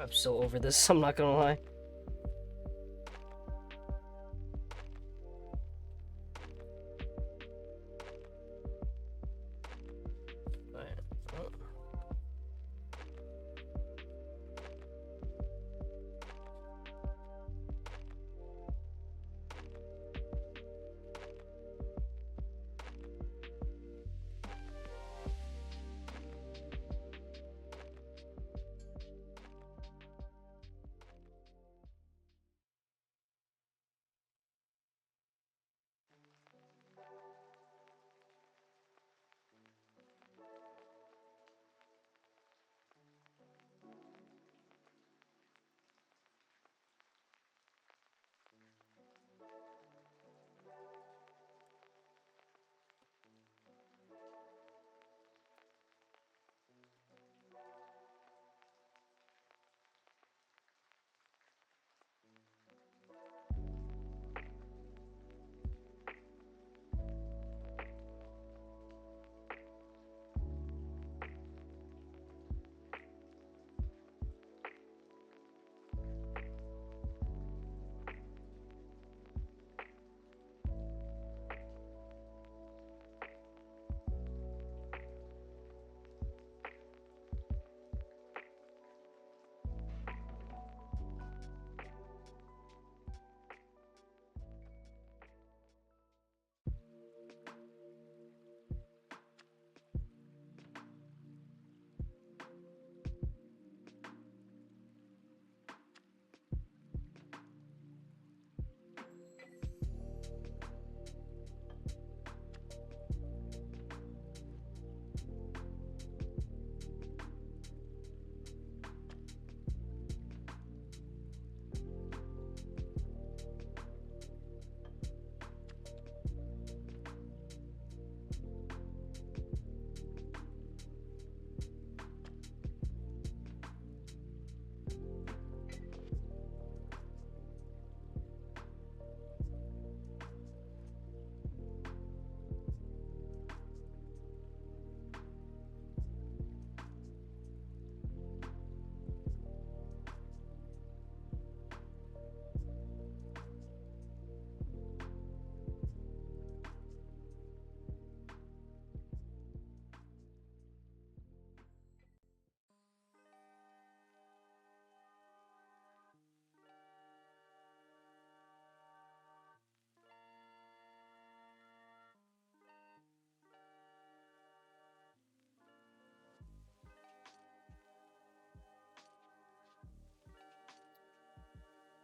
A: I'm so over this, I'm not gonna lie.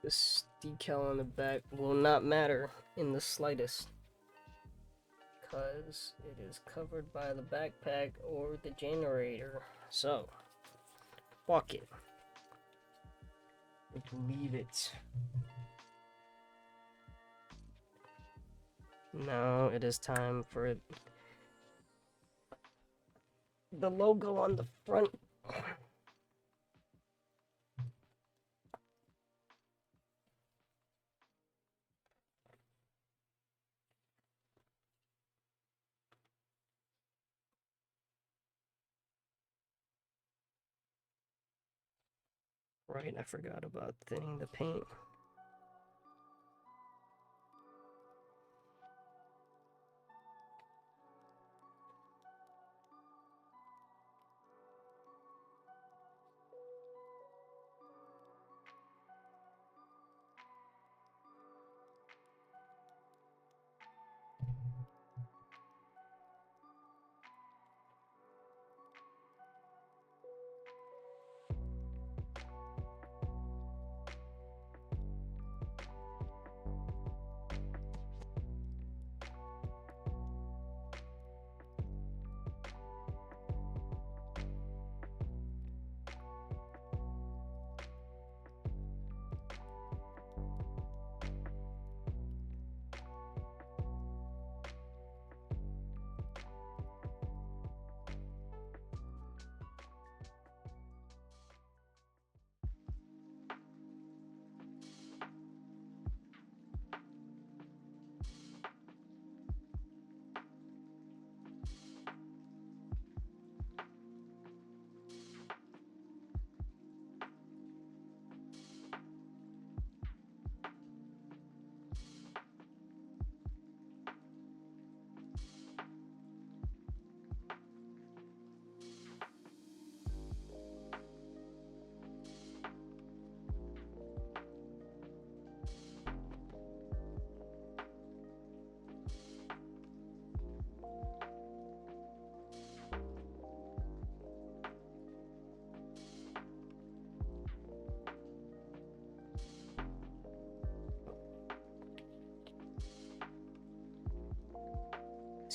A: This decal on the back will not matter in the slightest, because it is covered by the backpack or the generator. So, fuck it. Leave it. Now it is time for the logo on the front. Right, I forgot about thinning the paint.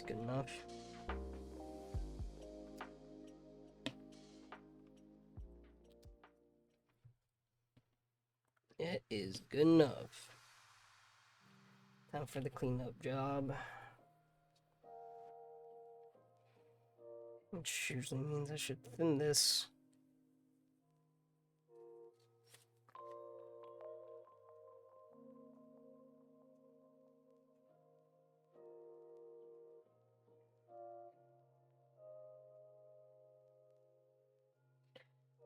A: good enough. It is good enough. Time for the cleanup job. Which usually means I should thin this.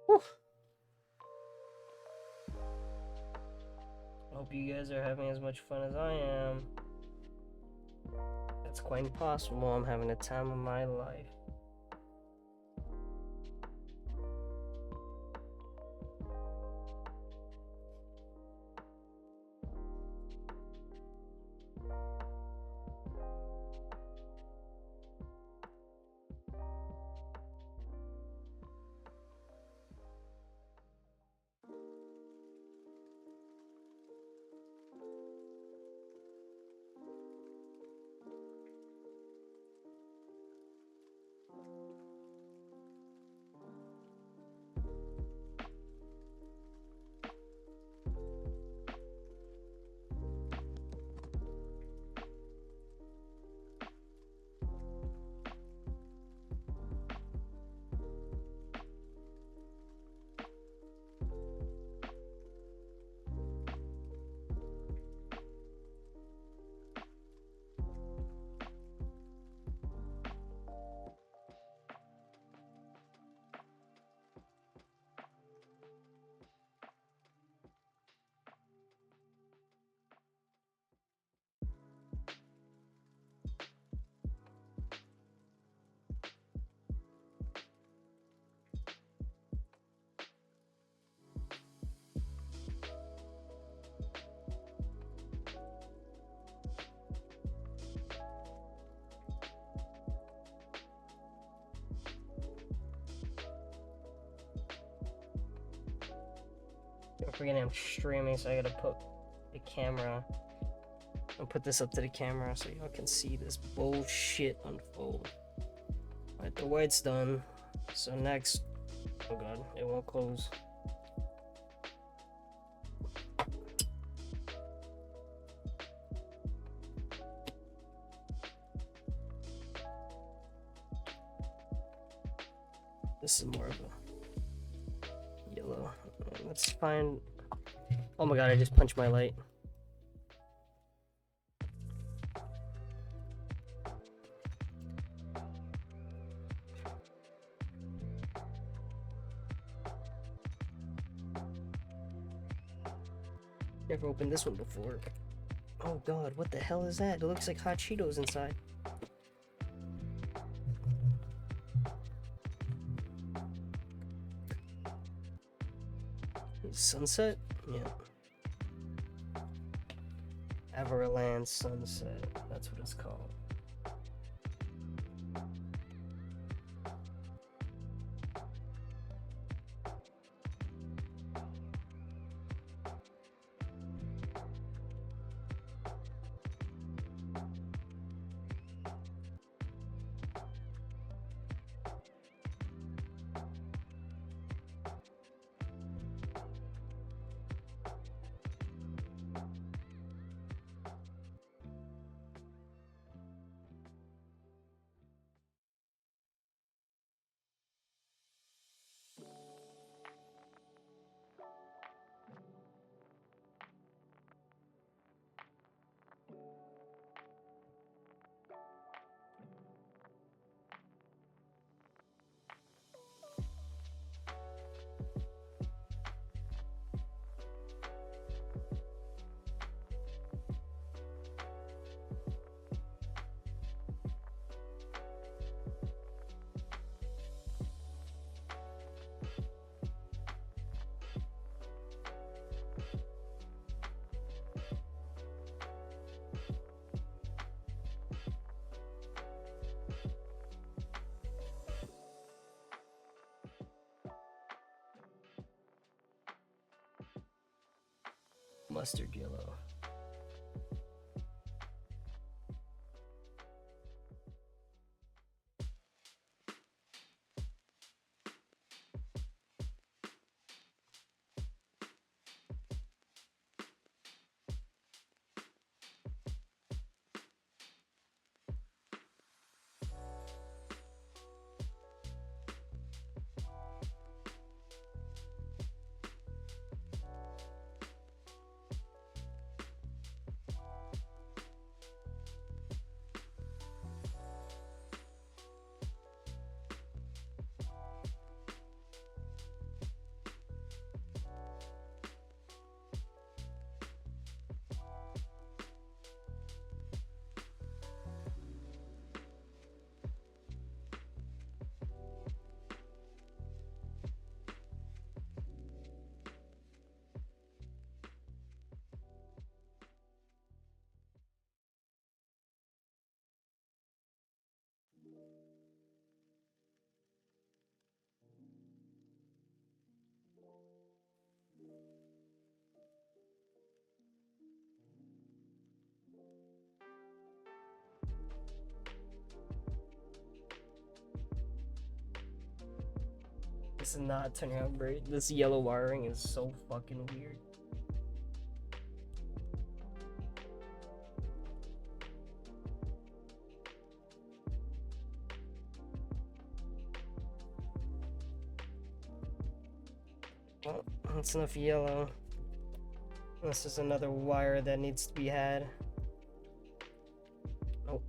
A: Whew. Hope you guys are having as much fun as I am. That's quite impossible. I'm having the time of my life. Don't forget I'm streaming, so I gotta put the camera. I'll put this up to the camera so y'all can see this bullshit unfold. Alright, the white's done. So next, oh god, it won't close. This is more of a yellow. Let's find. Oh my god, I just punched my light. Never opened this one before. Oh god, what the hell is that? It looks like hot Cheetos inside. Sunset? Yeah. Everland Sunset. That's what it's called. Mustard yellow. This is not turning out great. This yellow wiring is so fucking weird. Well, that's enough yellow. This is another wire that needs to be had. Nope.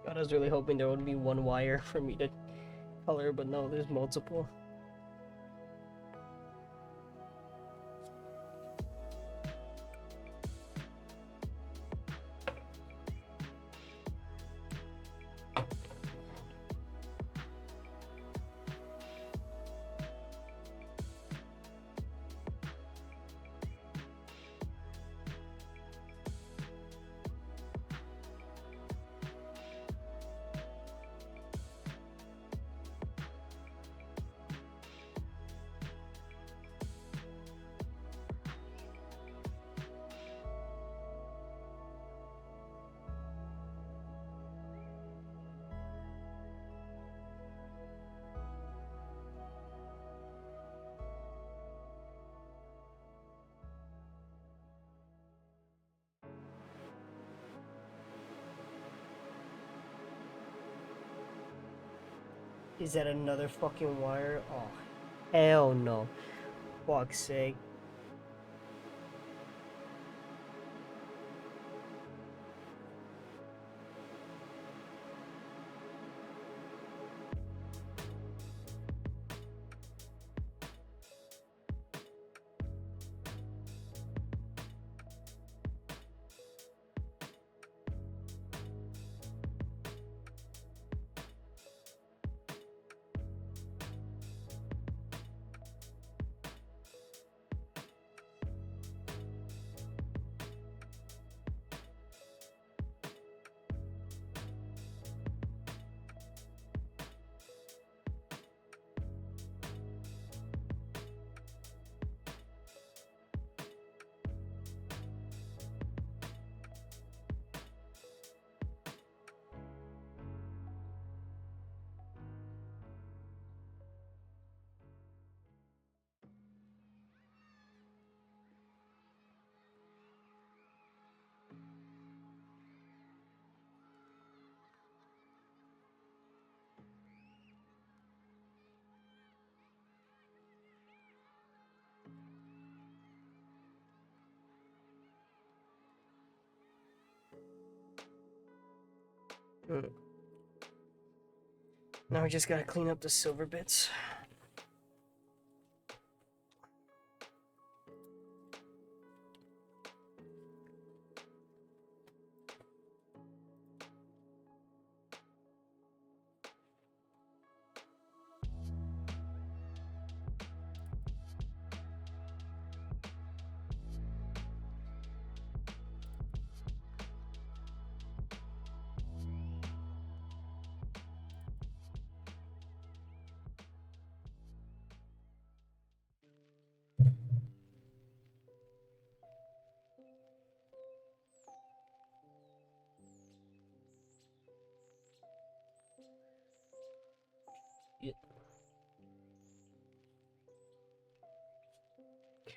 A: God, I was really hoping there would be one wire for me to color, but no, there's multiple. Is that another fucking wire? Oh, hell no. Fuck's sake. Now we just gotta clean up the silver bits.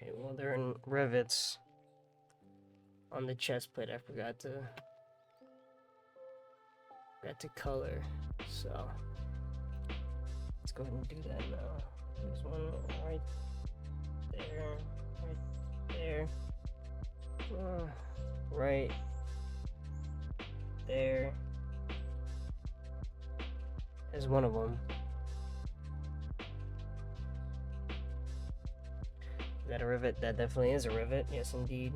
A: Okay, well, they're in rivets on the chest plate. I forgot to color, so let's go ahead and do that now. There's one right there, right there. There's one of them. Is that a rivet? That definitely is a rivet. Yes, indeed.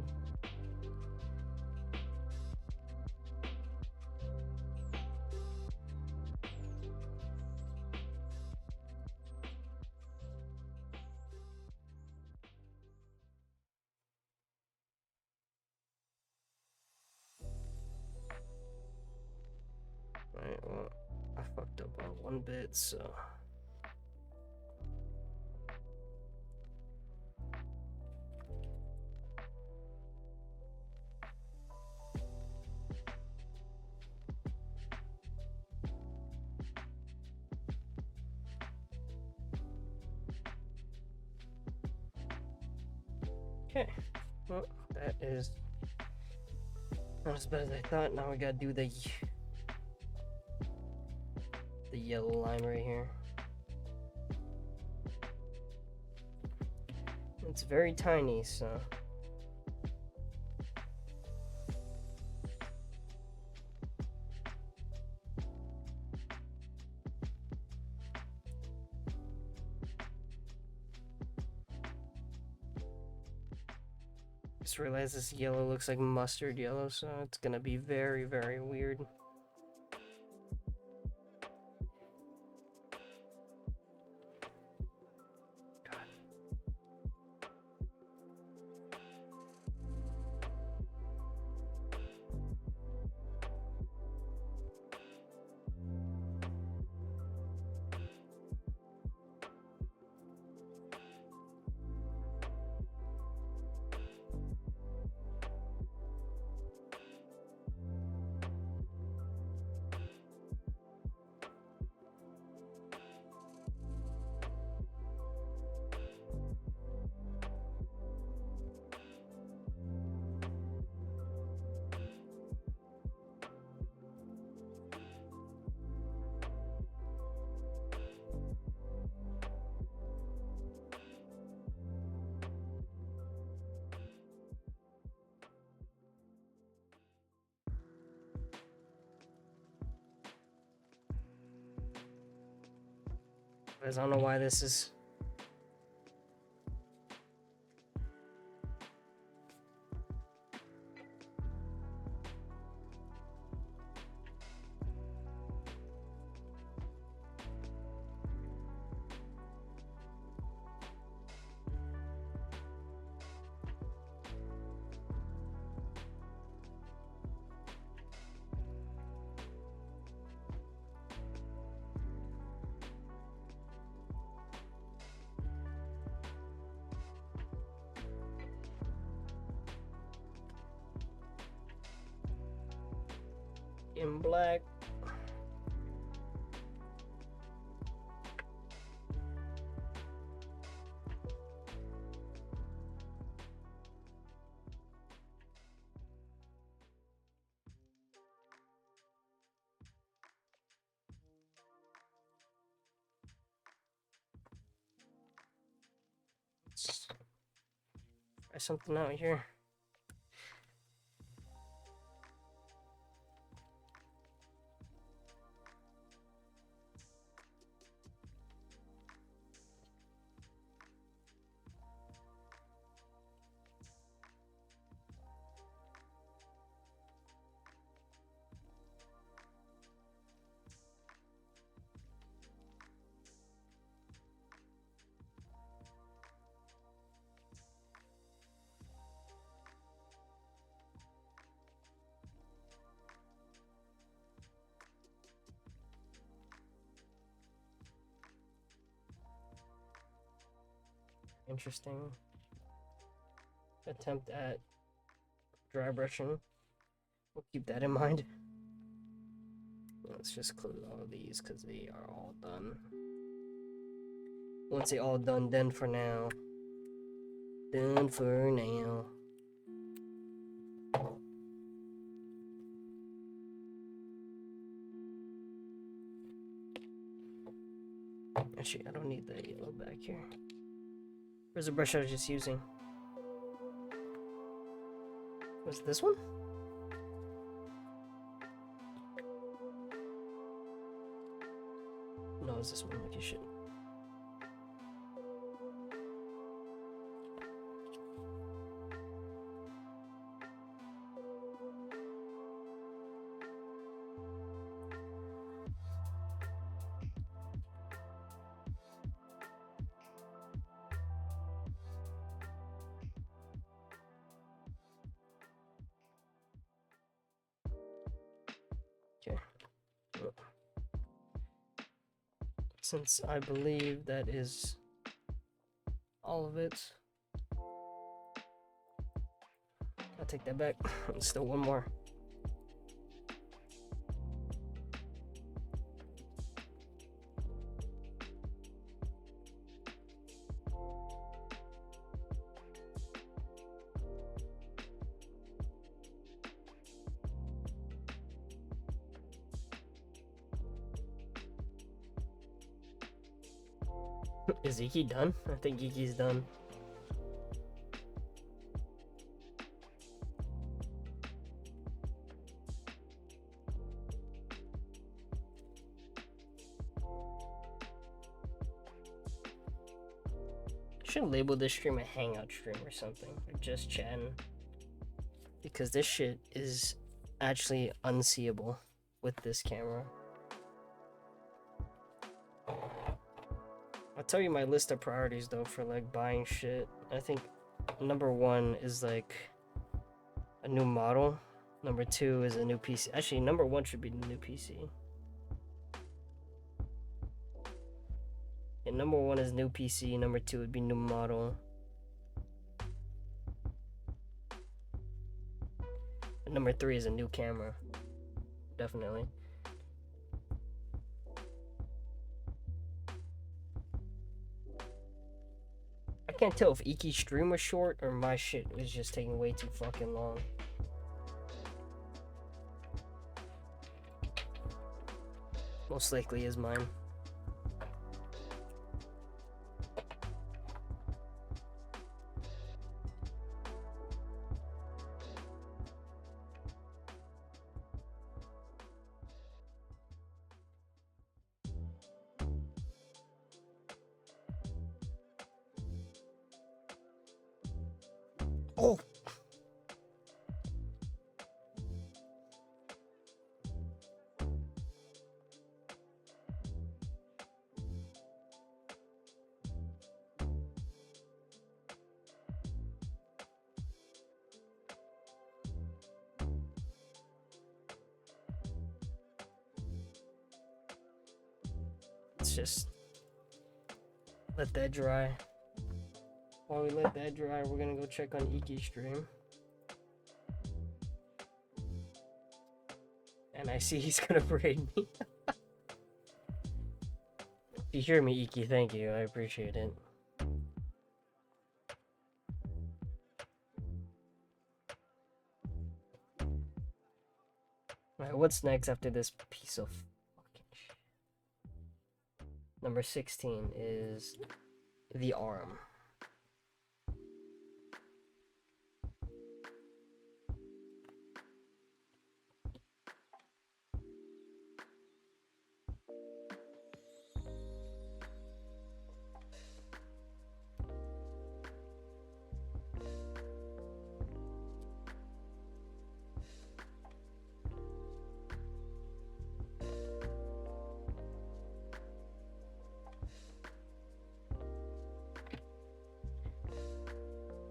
A: Alright, well, I fucked up on one bit, so. Okay, well, that is not as bad as I thought. Now we gotta do the yellow line right here. It's very tiny, so. Just realized this yellow looks like mustard yellow, so it's gonna be very, very weird. I don't know why this is. In black. Let's try something out here. Interesting attempt at dry brushing. We'll keep that in mind. Let's just close all of these because they are all done. Once they all done, then for now. Done for now. Actually, I don't need the yellow back here. Where's the brush I was just using? Was it this one? No, it's this one. Like you should. Okay. Since I believe that is all of it, I'll take that back. Still one more. Is Iki done? I think Iki's done. Should label this stream a hangout stream or something, or just chatting, because this shit is actually unseeable with this camera. I'll tell you my list of priorities though for like buying shit. I think number 1 is like a new model. Number 2 is a new PC. Actually, number 1 should be the new PC. And number 1 is new PC. Number 2 would be new model. And number 3 is a new camera. Definitely. I can't tell if Iki's stream was short or my shit was just taking way too fucking long. Most likely is mine. Oh! Let's just let that dry. While we let that dry, we're gonna go check on Iki's stream. And I see he's gonna braid me. If you hear me, Iki, thank you. I appreciate it. Alright, what's next after this piece of fucking shit? Number 16 is the arm.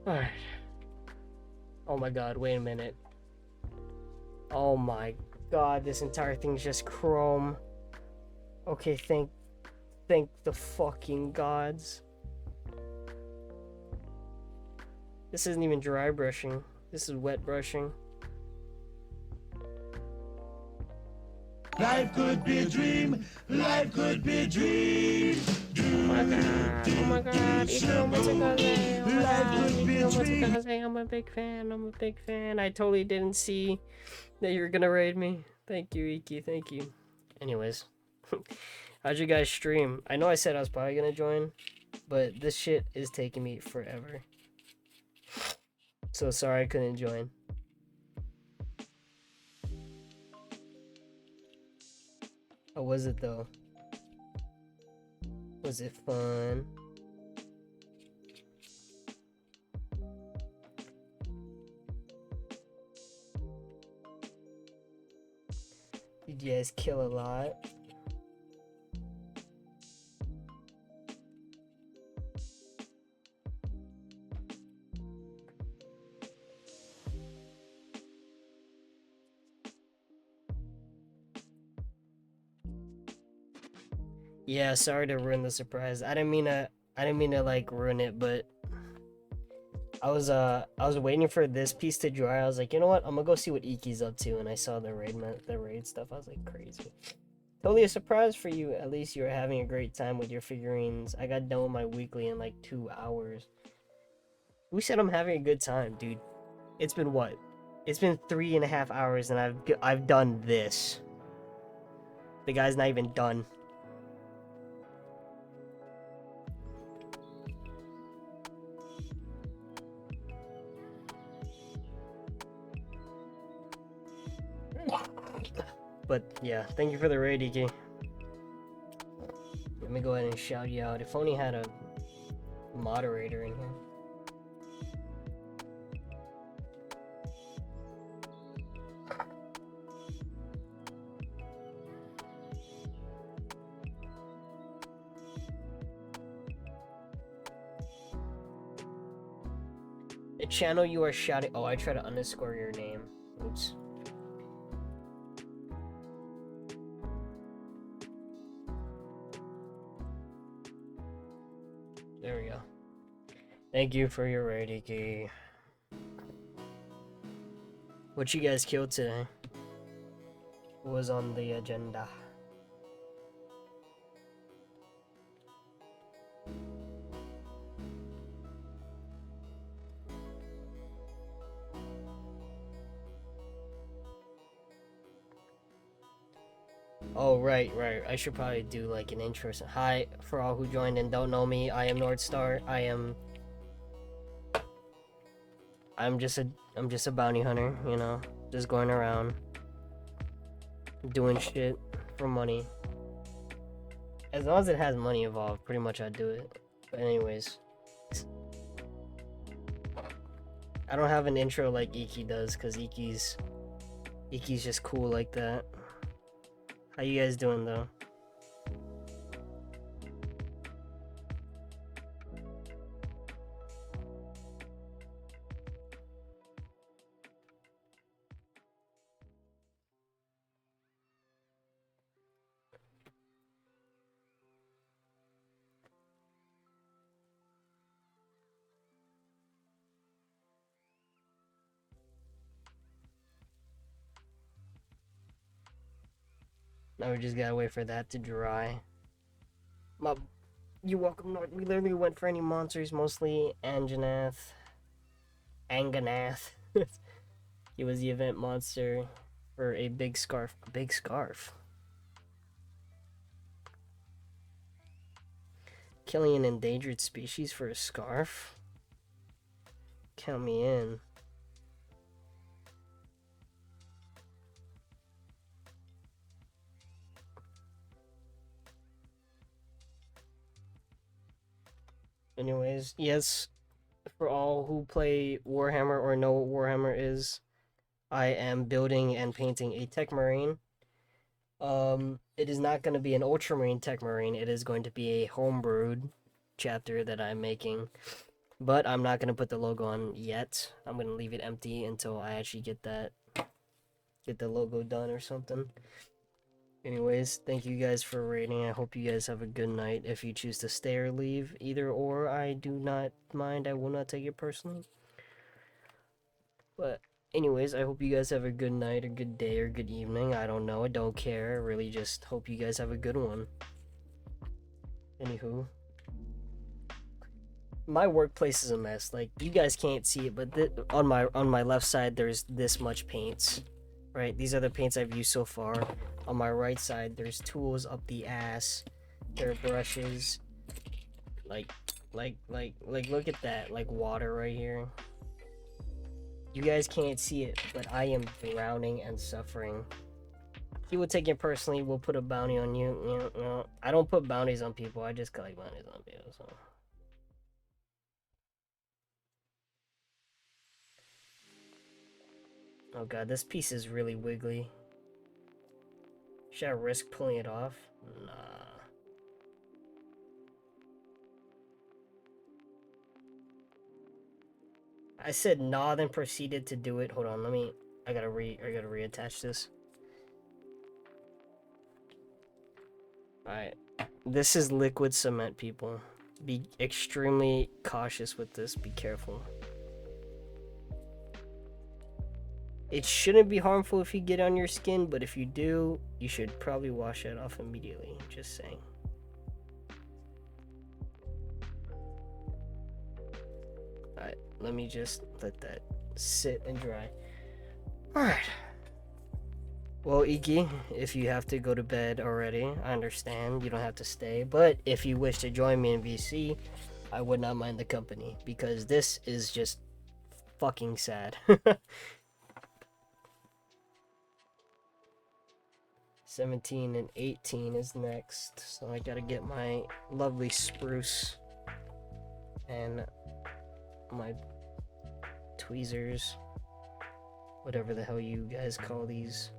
A: Alright. Oh my god, wait a minute. Oh my god, this entire thing's just chrome. Okay, thank the fucking gods. This isn't even dry brushing. This is wet brushing.
B: Life could be a dream. Life could be a dream.
A: Oh my god, Ichiro Matsukaze, I'm a big fan, I'm a big fan. I totally didn't see that you were gonna raid me. Thank you, Iki, thank you. Anyways, how'd you guys stream? I know I said I was probably gonna join, but this shit is taking me forever. So sorry I couldn't join. How was it though? Was it fun? Did you guys kill a lot? Yeah, sorry to ruin the surprise. I didn't mean to like ruin it, but I was waiting for this piece to dry. I was like, you know what? I'm gonna go see what Iki's up to, and I saw the raid stuff. I was like, crazy. Totally a surprise for you. At least you were having a great time with your figurines. I got done with my weekly in like 2 hours. Who said I'm having a good time, dude? It's been what? It's been 3.5 hours, and I've done this. The guy's not even done. But yeah, thank you for the raid, Iki. Let me go ahead and shout you out. If only had a moderator in here. The channel you are shouting. Oh, I try to underscore your name. Oops. There we go. Thank you for your raid, Iki. What you guys killed today? What was on the agenda? Oh, right. I should probably do like an intro. Hi, for all who joined and don't know me, I am Northstar. I'm just a bounty hunter, you know, just going around doing shit for money. As long as it has money involved, pretty much I do it. But anyways, I don't have an intro like Iki does, cause Iki's just cool like that. How you guys doing though? Now we just gotta wait for that to dry. You're welcome, North. We literally went for any monsters, mostly Anganath. He was the event monster for a big scarf. A big scarf. Killing an endangered species for a scarf? Count me in. Anyways, yes, for all who play Warhammer or know what Warhammer is, I am building and painting a Techmarine. It is not going to be an Ultramarine Techmarine. It is going to be a homebrewed chapter that I'm making. But I'm not going to put the logo on yet. I'm going to leave it empty until I actually get the logo done or something. Anyways, thank you guys for rating. I hope you guys have a good night. If you choose to stay or leave, either or, I do not mind. I will not take it personally. But anyways, I hope you guys have a good night or good day or good evening. I don't know. I don't care. I really just hope you guys have a good one. Anywho, my workplace is a mess. Like, you guys can't see it, but on my left side there's this much paints. Right? These are the paints I've used so far. On my right side there's tools up the ass. There are brushes. Like look at that. Like water right here. You guys can't see it, but I am drowning and suffering. He will take it personally. We'll put a bounty on you. No, I don't put bounties on people. I just collect bounties on people. So. Oh god, this piece is really wiggly. Should I risk pulling it off? Nah. I said nah, then proceeded to do it. Hold on, I gotta reattach this. Alright. This is liquid cement, people. Be extremely cautious with this. Be careful. It shouldn't be harmful if you get on your skin, but if you do, you should probably wash it off immediately. Just saying. Alright, let me just let that sit and dry. Alright. Well, Iki, if you have to go to bed already, I understand. You don't have to stay. But if you wish to join me in VC, I would not mind the company. Because this is just fucking sad. 17 and 18 is next. So I gotta get my lovely spruce and my tweezers. Whatever the hell you guys call these.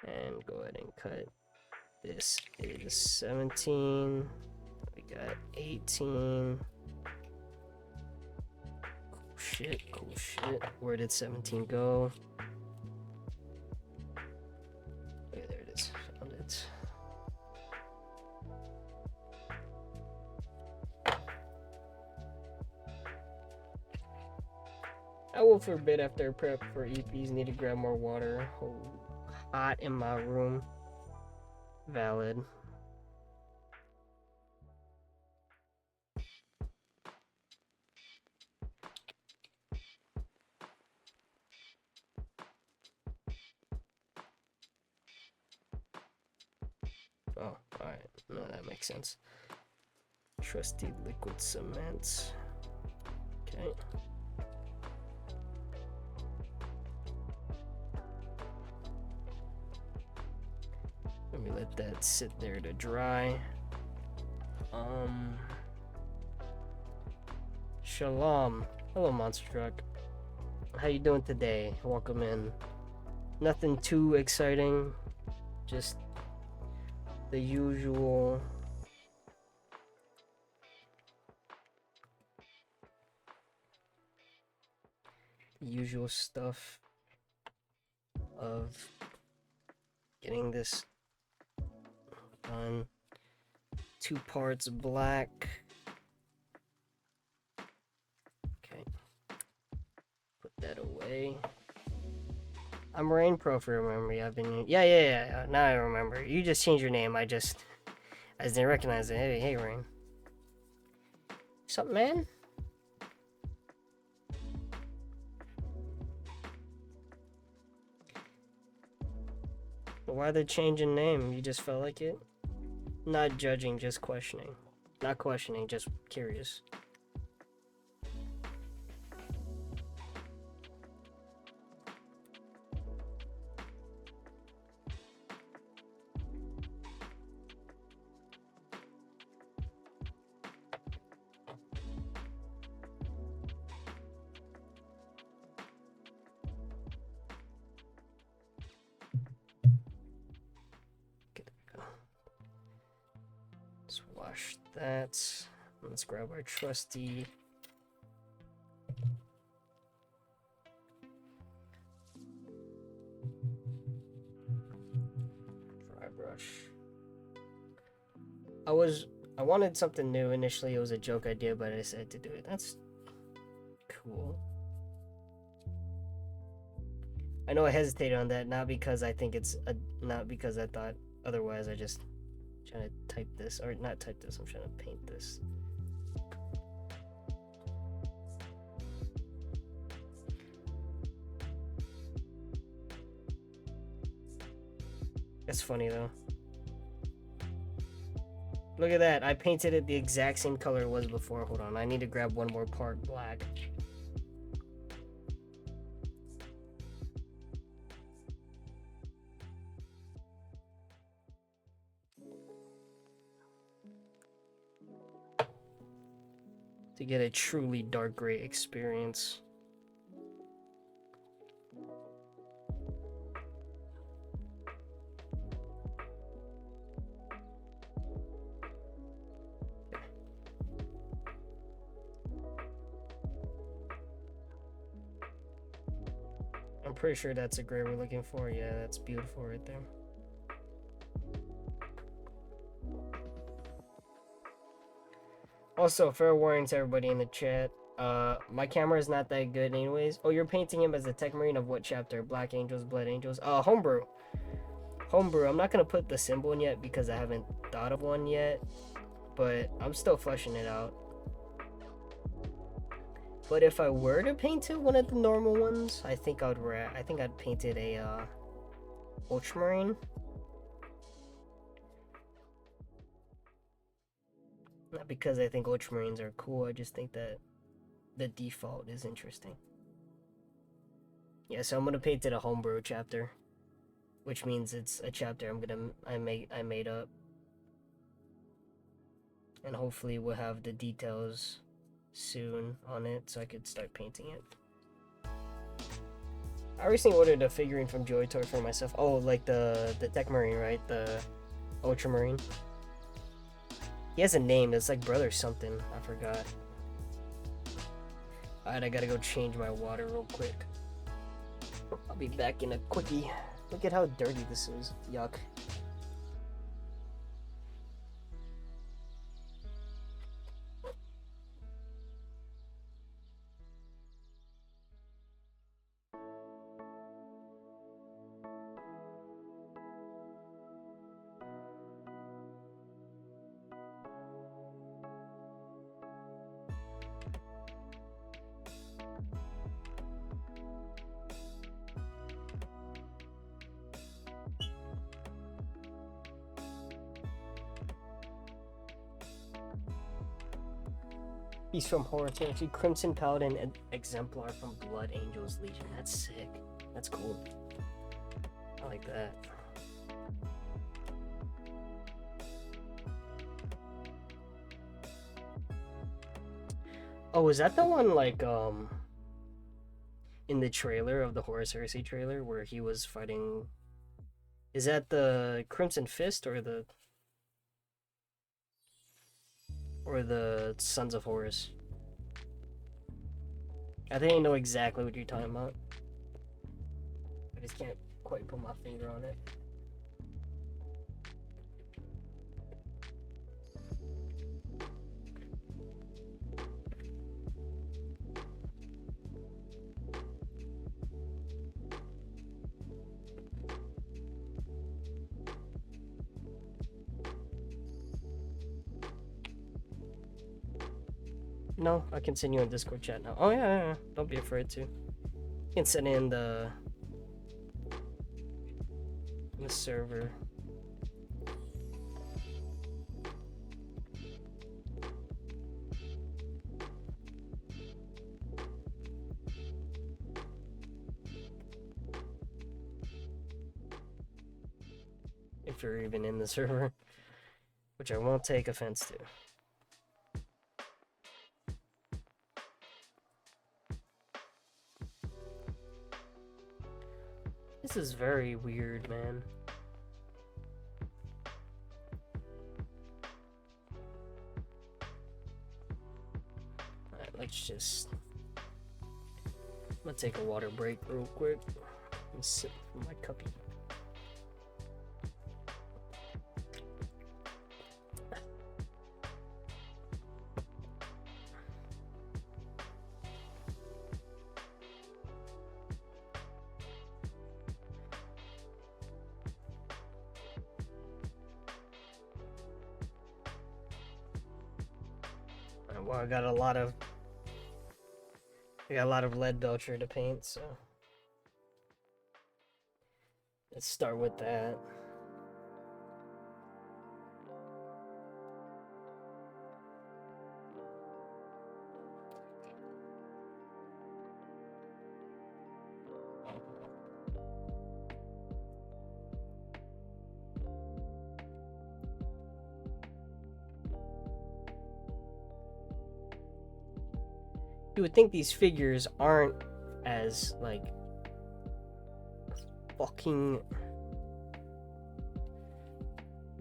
A: And go ahead and cut. This is 17. We got 18. Cool shit. Where did 17 go? Okay, there it is. Found it. I will forbid after prep for EPs. Need to grab more water. Oh, hot in my room. Valid. Oh, alright. No, that makes sense. Trusty liquid cement. Okay. Let me let that sit there to dry. Shalom. Hello, Monster Truck. How you doing today? Welcome in. Nothing too exciting. Just the usual. Usual stuff of getting this done. 2 parts black. Okay. Put that away. I'm Rain Pro for remember. I've been yeah. Now I remember. You just changed your name. I didn't recognize it. Hey Rain. What's up, man? Why the change in name? You just felt like it? Not judging, just questioning. Not questioning, just curious. Wash that. Let's grab our trusty dry brush. I wanted something new. Initially, it was a joke idea, but I decided to do it. That's cool. I know I hesitated on that, not because I think not because I thought otherwise. I just trying to type this, or not type this. I'm trying to paint this. That's funny though. Look at that. I painted it the exact same color it was before. Hold on. I need to grab one more part black. To get a truly dark gray experience. I'm pretty sure that's a gray we're looking for. Yeah, that's beautiful right there. Also, fair warning to everybody in the chat. My camera is not that good anyways. Oh, you're painting him as a Techmarine of what chapter? Black Angels, Blood Angels? Homebrew. Homebrew. I'm not gonna put the symbol in yet because I haven't thought of one yet. But I'm still fleshing it out. But if I were to paint it one of the normal ones, I think I'd paint it a ultramarine. Not because I think ultramarines are cool, I just think that the default is interesting. Yeah, so I'm gonna paint it a homebrew chapter, which means it's a chapter I made up, and hopefully we'll have the details soon on it so I could start painting it. I recently ordered a figurine from Joy Toy for myself. Oh, like the Techmarine, right? The ultramarine. He has a name. It's like Brother something. I forgot. Alright, I gotta go change my water real quick. I'll be back in a quickie. Look at how dirty this is. Yuck. He's from Horror Territory. Crimson Paladin and Exemplar from Blood Angels Legion. That's sick. That's cool. I like that. Oh, is that the one like in the trailer of the Horus Heresy trailer where he was fighting? Is that the Crimson Fist or the Sons of Horus? I think I know exactly what you're talking about. I just can't quite put my finger on it. No, I can send you in Discord chat now. Oh yeah. Don't be afraid to. You can send in the server. If you're even in the server, which I won't take offense to. This is very weird, man. Alright, let's just... I'm gonna take a water break real quick and sip from my cuppy. Well, I got a lot of lead belcher to paint, so let's start with that. You would think these figures aren't as like fucking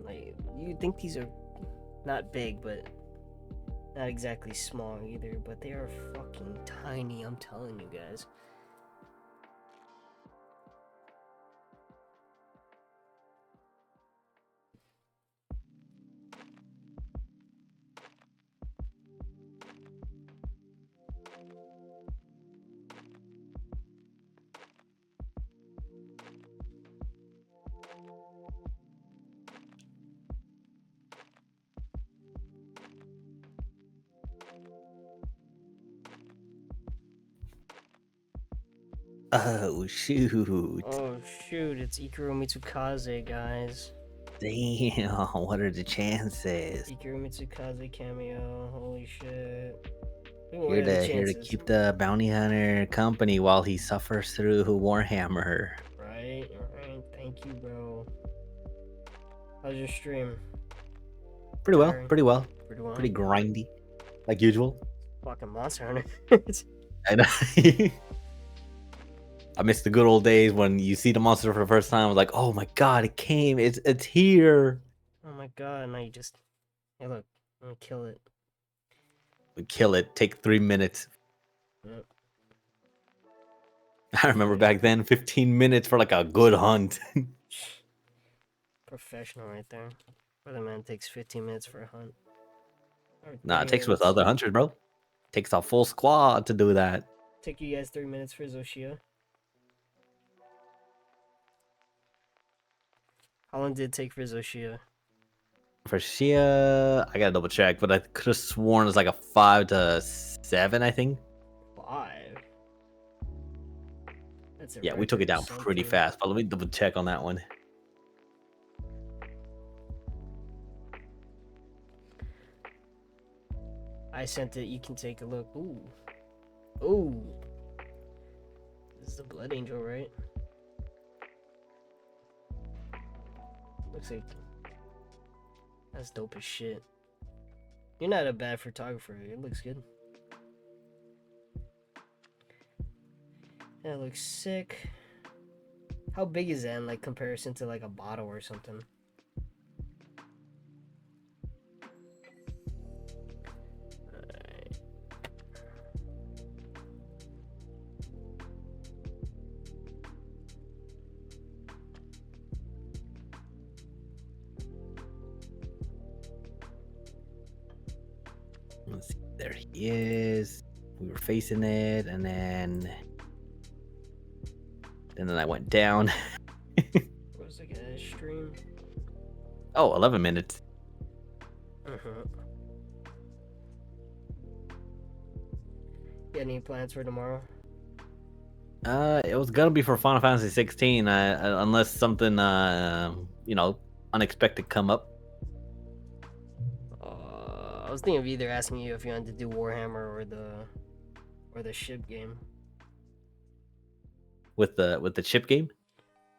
A: like, you'd think these are not big, but not exactly small either, but they are fucking tiny, I'm telling you guys.
C: Oh shoot!
A: Oh shoot, it's Ikuro Mitsukaze, guys.
C: Damn, what are the chances?
A: Ikuro Mitsukaze cameo, holy shit.
C: Here to keep the bounty hunter company while he suffers through Warhammer.
A: Right, thank you, bro. How's your stream?
C: Pretty well,
A: Tiring?
C: pretty well,
A: Pretty well.
C: pretty grindy, like usual.
A: Fucking Monster Hunter.
C: I know. I miss the good old days when you see the monster for the first time. I was like, oh my god, it came! It's here!
A: Oh my god! Now you just, hey, look, I'm gonna kill it.
C: We kill it. Take 3 minutes.
A: Yep.
C: I remember back then, 15 minutes for like a good hunt.
A: Professional right there. Brother man takes 15 minutes for a hunt.
C: Nah, it takes with other hunters, bro. Takes a full squad to do that.
A: Take you guys 3 minutes for Zoshia. How long did it take for Zoshia?
C: For Shia, I gotta double check, but I could have sworn it was like a 5 to 7, I think.
A: 5? That's a
C: Yeah, we took it
A: record or
C: down pretty
A: something.
C: fast, but let me double check on that one.
A: I sent it, you can take a look. Ooh. Ooh. This is the Blood Angel, right? Looks like... That's dope as shit. You're not a bad photographer. It looks good. That looks sick. How big is that in like comparison to like a bottle or something? Alright.
C: Let's see. There he is. We were facing it, and then I went down.
A: What was like a stream?
C: Oh, 11 minutes.
A: You got any plans for tomorrow?
C: It was gonna be for Final Fantasy 16, unless something you know, unexpected come up.
A: I was thinking of either asking you if you wanted to do Warhammer or the ship game.
C: With the chip game.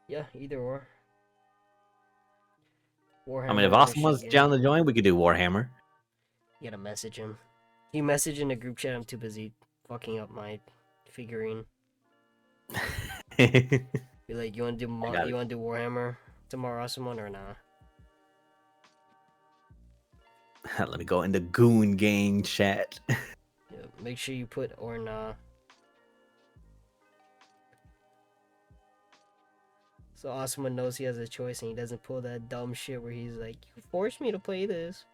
A: Yeah, either or. Warhammer.
C: I mean, if
A: or
C: Austin
A: ship
C: wants
A: game.
C: down to join, we could do Warhammer.
A: You gotta message him. You message in the group chat. I'm too busy fucking up my figurine. Be like, you wanna do Warhammer tomorrow, awesome one, or nah?
C: Let me go into Goon Gang chat.
A: Yeah, make sure you put or nah. So awesome one knows he has a choice and he doesn't pull that dumb shit where he's like, you forced me to play this.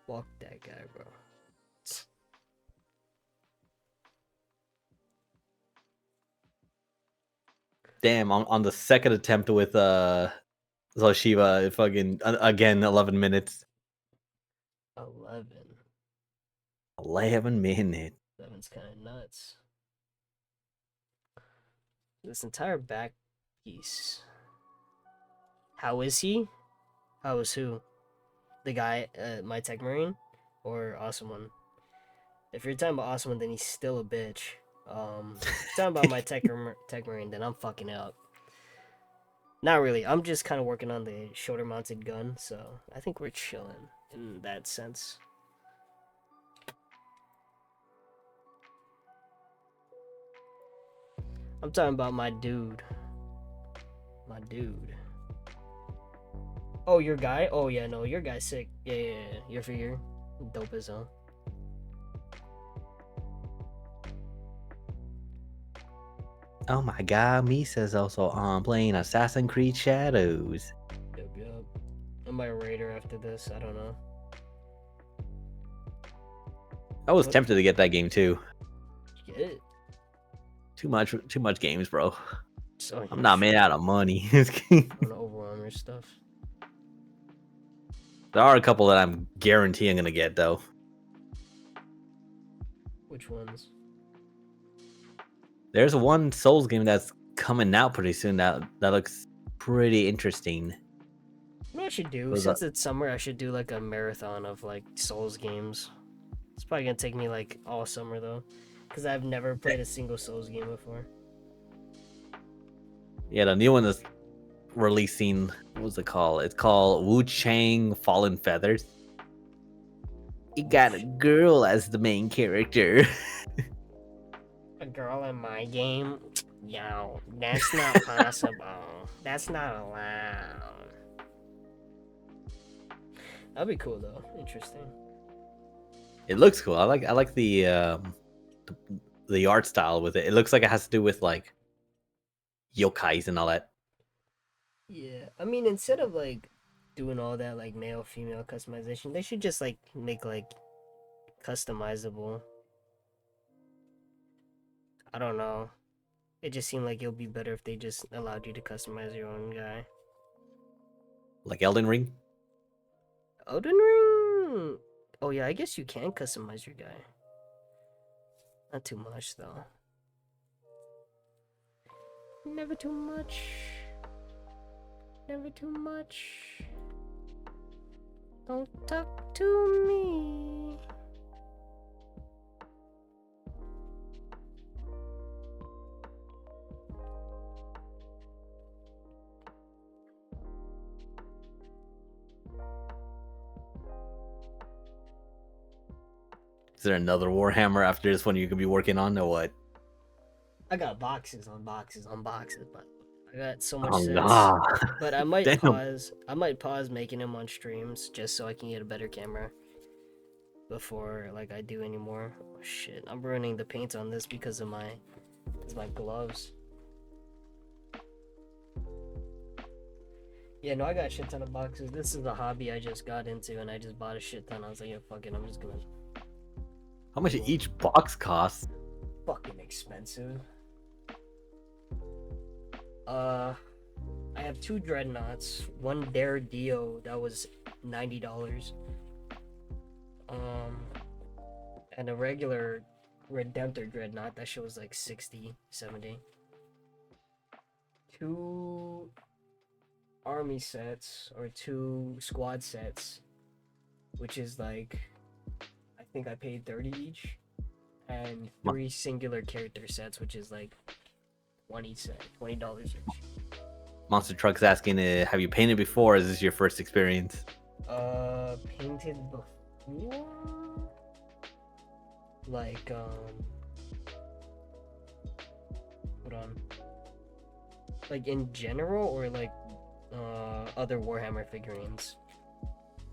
A: Fuck that guy, bro.
C: Damn, on the second attempt with Zoshiva, fucking again 11 minutes.
A: 11.
C: 11 minutes.
A: 11's kind of nuts. This entire back piece. How is he? How is who? The guy, my Techmarine, or Awesome One? If you're talking about Awesome One, then he's still a bitch. If you're talking about my Techmarine, then I'm fucking up. Not really. I'm just kind of working on the shoulder-mounted gun, so I think we're chilling in that sense. I'm talking about my dude. My dude. Oh, your guy? Oh, yeah, no, your guy's sick. Yeah. Your figure. Dope as hell.
C: Oh my god, Misa's also on playing Assassin's Creed Shadows.
A: Yep. I might raid her after this. I don't know.
C: I was tempted to get that game too.
A: Get it?
C: Too much games, bro.
A: So
C: I'm not made out of money.
A: on Overwhelmer stuff.
C: There are a couple that I'm guaranteeing gonna get though.
A: Which ones?
C: There's one Souls game that's coming out pretty soon that looks pretty interesting.
A: What I should do,
C: What is
A: since
C: that?
A: it's summer, I should do like a marathon of like Souls games. It's probably gonna take me like all summer though, because I've never played a single Souls game before.
C: Yeah, the new one is releasing. What's it called? It's called Wu Chang Fallen Feathers. It got a girl as the main character.
A: A girl in my game? Yo, that's not possible. That's not allowed. That'd be cool though. Interesting.
C: It looks cool. I like the art style with it. It looks like it has to do with like yokais and all that.
A: Yeah, I mean, instead of like doing all that like male female customization, they should just like make like customizable. I don't know. It just seemed like it would be better if they just allowed you to customize your own guy.
C: Like Elden Ring.
A: Elden Ring. Oh yeah, I guess you can customize your guy. Not too much though. Never too much. Never too much. Don't talk to me.
C: Is there another Warhammer after this one you could be working on or what?
A: I got boxes on boxes on boxes, but I got so much
C: Oh
A: sets.
C: nah.
A: But I might
C: Damn.
A: pause. I might pause making them on streams just so I can get a better camera before like I do anymore. Oh, shit, I'm ruining the paint on this because of my gloves. Yeah, no, I got a shit ton of boxes. This is a hobby I just got into, and I just bought a shit ton. I was like, yeah, fuck it, I'm just gonna.
C: How much each box costs?
A: Fucking expensive. I have 2 dreadnoughts, one Dare Dio that was $90. And a regular Redemptor dreadnought that shit was like 60, 70. 2 army sets or 2 squad sets, which is like I think I paid 30 each, and 3 singular character sets, which is like $20 each.
C: Monster Truck's asking, have you painted before? Or is this your first experience?
A: Painted before? Like, hold on. Like in general, or like, other Warhammer figurines?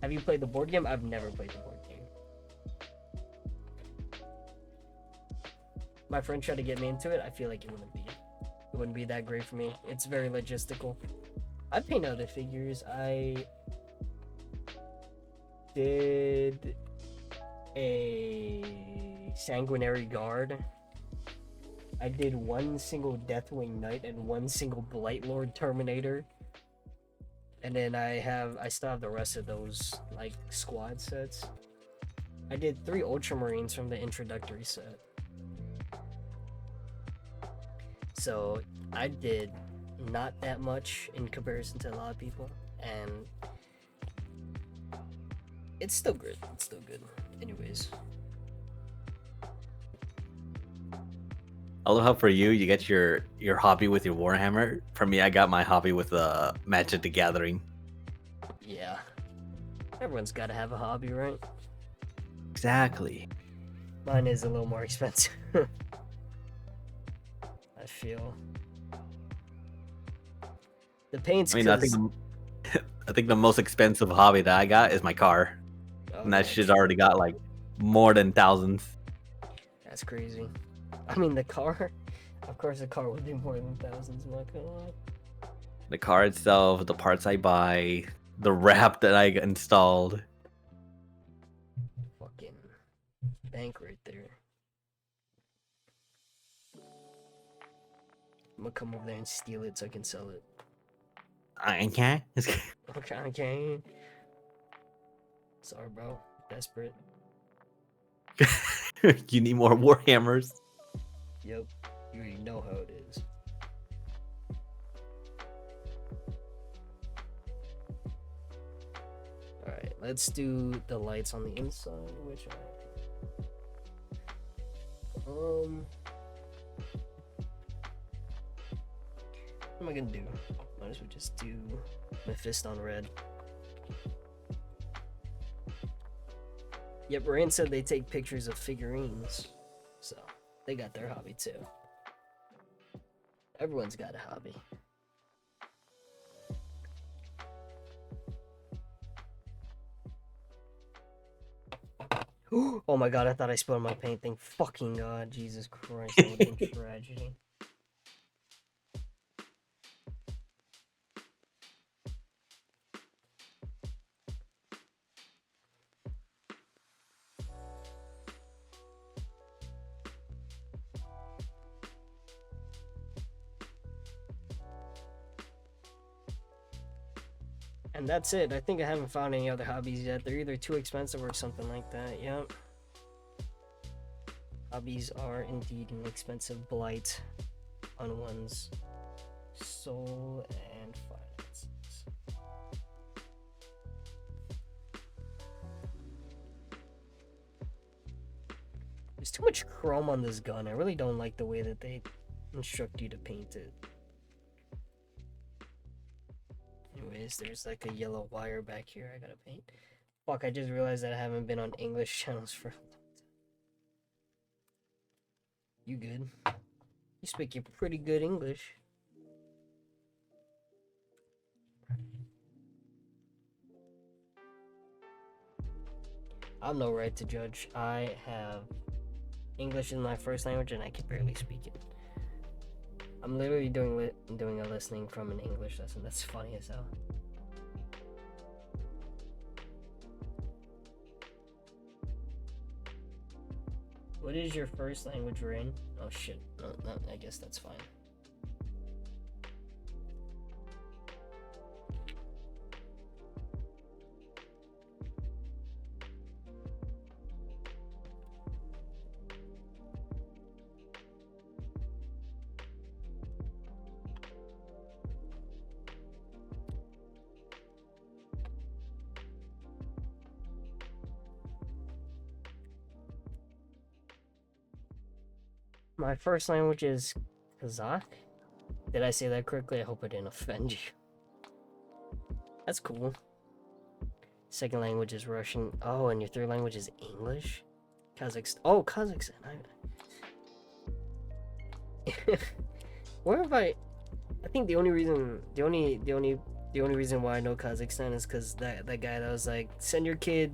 A: Have you played the board game? I've never played the board game. My friend tried to get me into it. I feel like it wouldn't be that great for me. It's very logistical. I paint other figures. I did a Sanguinary Guard. I did 1 single Deathwing Knight and 1 single Blightlord Terminator. And then I still have the rest of those like squad sets. I did 3 Ultramarines from the introductory set. So I did not that much in comparison to a lot of people, and it's still good. It's still good. Anyways.
C: I love how for you, you get your hobby with your Warhammer. For me, I got my hobby with Magic the Gathering.
A: Yeah. Everyone's got to have a hobby, right?
C: Exactly.
A: Mine is a little more expensive. I feel. The paint's
C: I mean, I think the most expensive hobby that I got is my car, and that shit already got like more than thousands.
A: That's crazy. I mean, the car. Of course, the car would be more than thousands. I'm not gonna lie.
C: The car itself, the parts I buy, the wrap that I installed.
A: Fucking bank right there. I'm gonna come over there and steal it so I can sell it.
C: I can't.
A: Okay. Sorry, bro. Desperate.
C: You need more Warhammers.
A: Yep. You already know how it is. Alright, let's do the lights on the inside, which what am I gonna do? Might as well just do my fist on red. Yep, Rain said they take pictures of figurines, so they got their hobby too. Everyone's got a hobby. Oh my god, I thought I spilled my paint thing. Fucking god, Jesus Christ, that would have been tragedy. And that's it. I think I haven't found any other hobbies yet. They're either too expensive or something like that. Yep. Hobbies are indeed an expensive blight on one's soul and finances. There's too much chrome on this gun. I really don't like the way that they instruct you to paint it. Anyways, there's like a yellow wire back here I gotta paint. Fuck, I just realized that I haven't been on English channels for a long time. You good? You speak your pretty good English. I'm no right to judge. I have English as my first language and I can barely speak it. I'm literally doing a listening from an English lesson. That's funny as hell. What is your first language, Rain? Oh shit. No, I guess that's fine. My first language is Kazakh. Did I say that correctly? I hope I didn't offend you. That's cool. Second language is Russian. Oh, and your third language is English? Kazakhstan. Oh, Kazakhstan. Where have I think the only reason why I know Kazakhstan is because that guy that was like, send your kid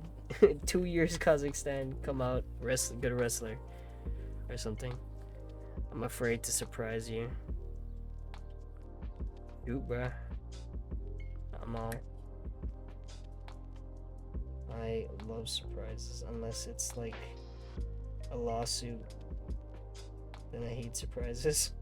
A: 2 years Kazakhstan, come out, good wrestler or something. I'm afraid to surprise you. Shoot, bruh. I'm out. I love surprises, unless it's like a lawsuit. Then I hate surprises.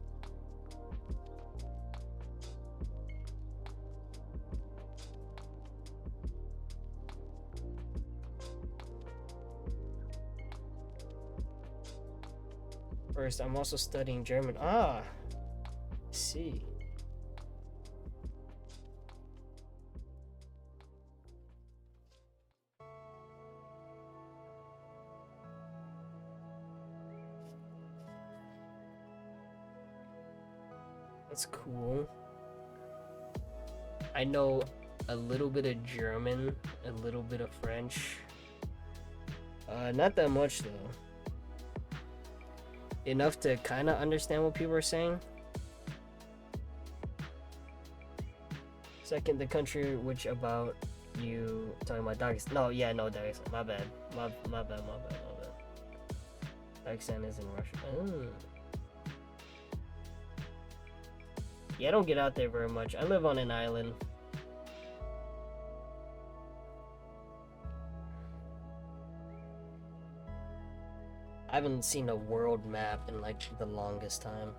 A: First, I'm also studying German. Ah, see. That's cool. I know a little bit of German, a little bit of French. Not that much though. Enough to kind of understand what people are saying. Second, the country which about you talking about Dagestan. No, yeah, no Dagestan. My bad. My bad. Dagestan is in Russia. Oh. Yeah, I don't get out there very much. I live on an island. I haven't seen a world map in like the longest time.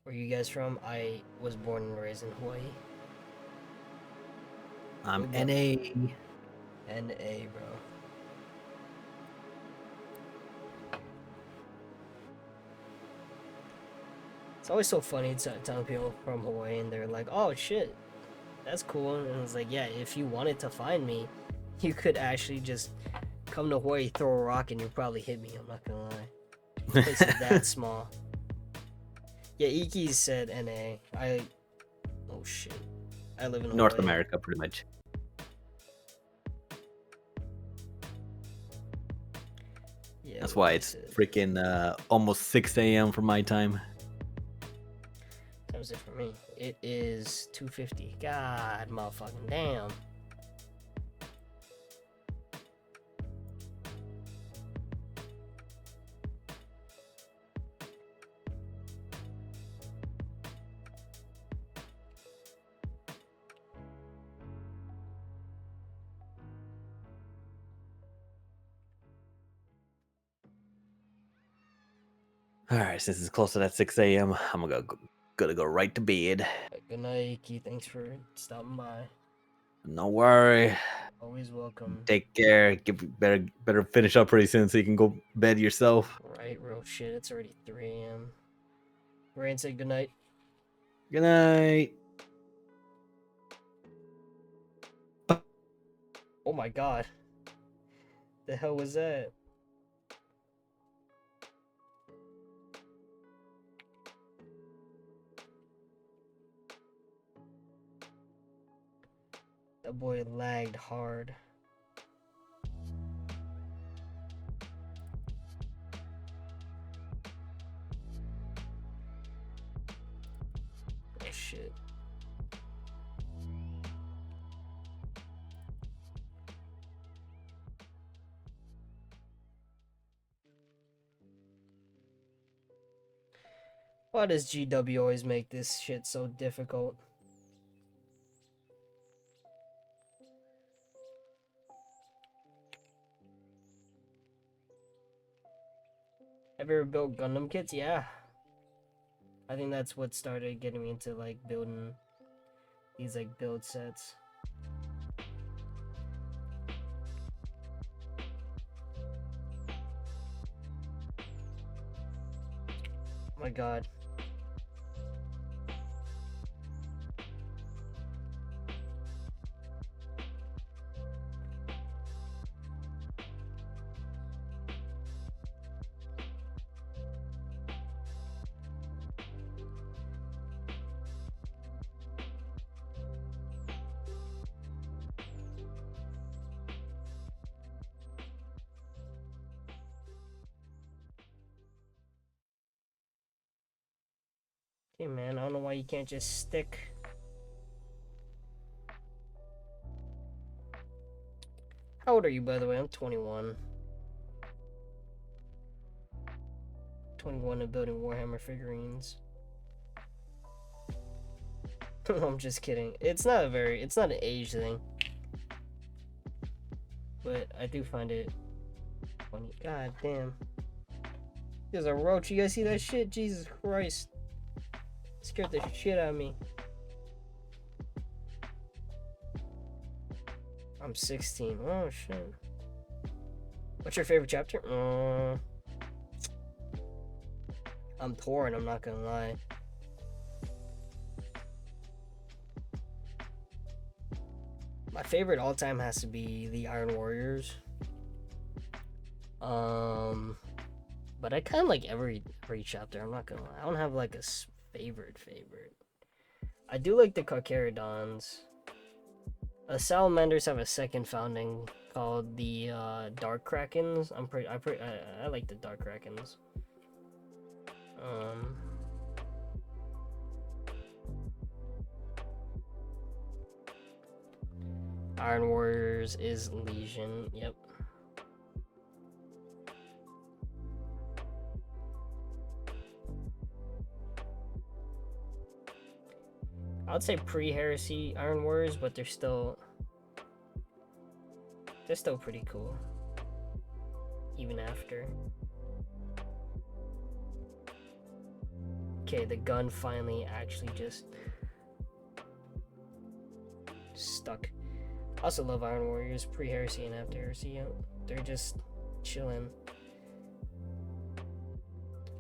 A: Where are you guys from? I was born and raised in Hawaii.
C: I'm
A: What about-
C: NA.
A: NA, bro. It's always so funny telling people from Hawaii and they're like, oh shit, that's cool. And it's like, yeah, if you wanted to find me, you could actually just come to Hawaii, throw a rock, and you'd probably hit me. I'm not gonna lie. The place is that small. Yeah, Iki said NA. Oh shit. I live in
C: North
A: Hawaii.
C: America, pretty much.
A: Yeah,
C: That's
A: what
C: why
A: he
C: it's
A: said.
C: freaking almost 6 a.m. for my time.
A: That was it for me. It is 2:50. God, motherfucking damn.
C: All right, since it's close to that 6 a.m., I'm gonna go right to bed.
A: Good night, Iki. Thanks for stopping by.
C: No worry.
A: Always welcome.
C: Take care. Better finish up pretty soon so you can go bed yourself.
A: Right, real shit. It's already 3 a.m. Rain said good night.
C: Good night.
A: Oh my god. The hell was that? That boy lagged hard. Oh shit. Why does GW always make this shit so difficult? Have you ever built Gundam kits? Yeah. I think that's what started getting me into like building these like build sets. Oh my god. Hey man, I don't know why you can't just stick. How old are you, by the way? I'm 21. 21 and building Warhammer figurines. I'm just kidding. It's not an age thing. But I do find it funny. God damn. There's a roach. You guys see that shit? Jesus Christ. Scared the shit out of me. I'm 16. Oh shit. What's your favorite chapter? I'm torn, I'm not gonna lie. My favorite all time has to be the Iron Warriors. But I kind of like every chapter. I'm not gonna lie. I don't have like a favorite. I do like the Carcharodons. Salamanders have a second founding called the Dark Krakens. I like the Dark Krakens. Iron Warriors is Legion. Yep. I would say pre-heresy Iron Warriors, but they're still pretty cool. Even after. Okay, the gun finally actually just stuck. I also love Iron Warriors, pre-heresy and after heresy. Yeah, they're just chilling.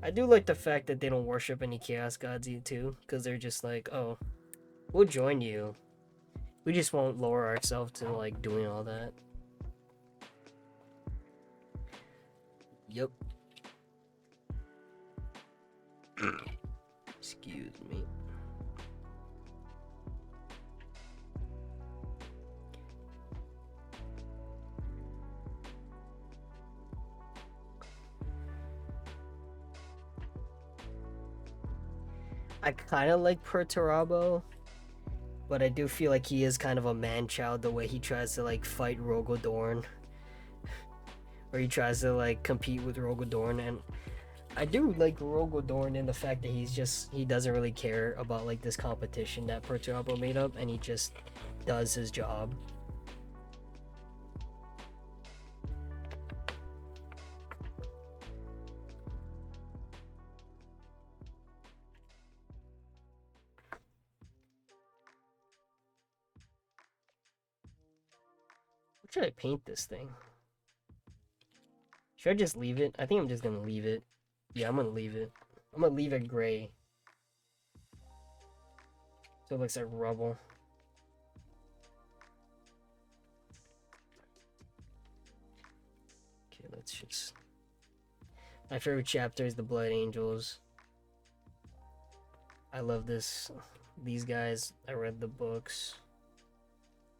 A: I do like the fact that they don't worship any chaos gods too, because they're just like, oh, we'll join you. We just won't lower ourselves to like doing all that. Yep. Excuse me. I kind of like Perturabo, but I do feel like he is kind of a man-child the way he tries to like fight Rogodorn, or he tries to like compete with Rogodorn. And I do like Rogodorn in the fact that he doesn't really care about like this competition that Perturabo made up, and he just does his job. What should I paint this thing? Should I just leave it? I think I'm just gonna leave it. Yeah, I'm gonna leave it. I'm gonna leave it gray, so it looks like rubble. Okay, let's just... My favorite chapter is the Blood Angels. I love these guys. I read the books.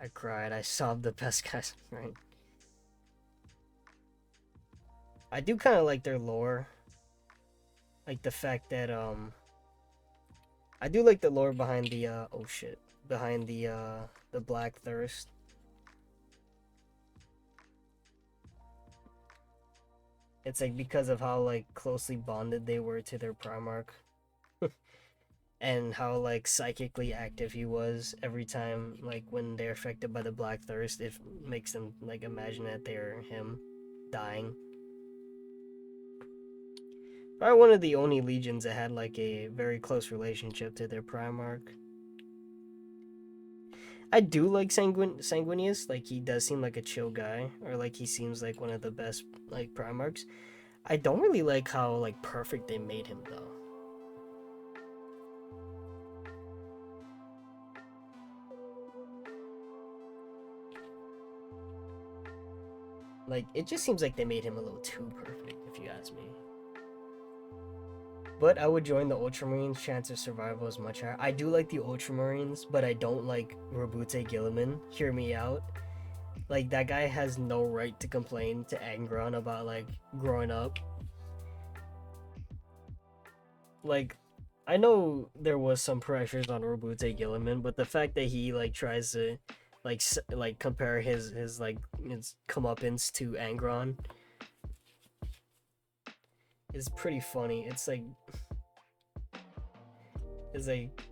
A: I cried. I sobbed the best guys, right? I do kind of like their lore. Like the fact that, I do like the lore behind the, oh shit. Behind the Black Thirst. It's like because of how, like, closely bonded they were to their Primarch. And how like psychically active he was every time, like when they're affected by the Black Thirst, it makes them like imagine that they're him dying. Probably one of the only legions that had like a very close relationship to their Primarch. I do like Sanguinius, like he does seem like a chill guy, or like he seems like one of the best like Primarchs. I don't really like how like perfect they made him though. Like, it just seems like they made him a little too perfect, if you ask me. But I would join the Ultramarines. Chance of survival is much higher. I do like the Ultramarines, but I don't like Rabute Gilliman. Hear me out. Like, that guy has no right to complain to Angron about, like, growing up. Like, I know there was some pressures on Rabute Gilliman, but the fact that he, like, tries to... like compare his comeuppance to Angron is pretty funny. It's like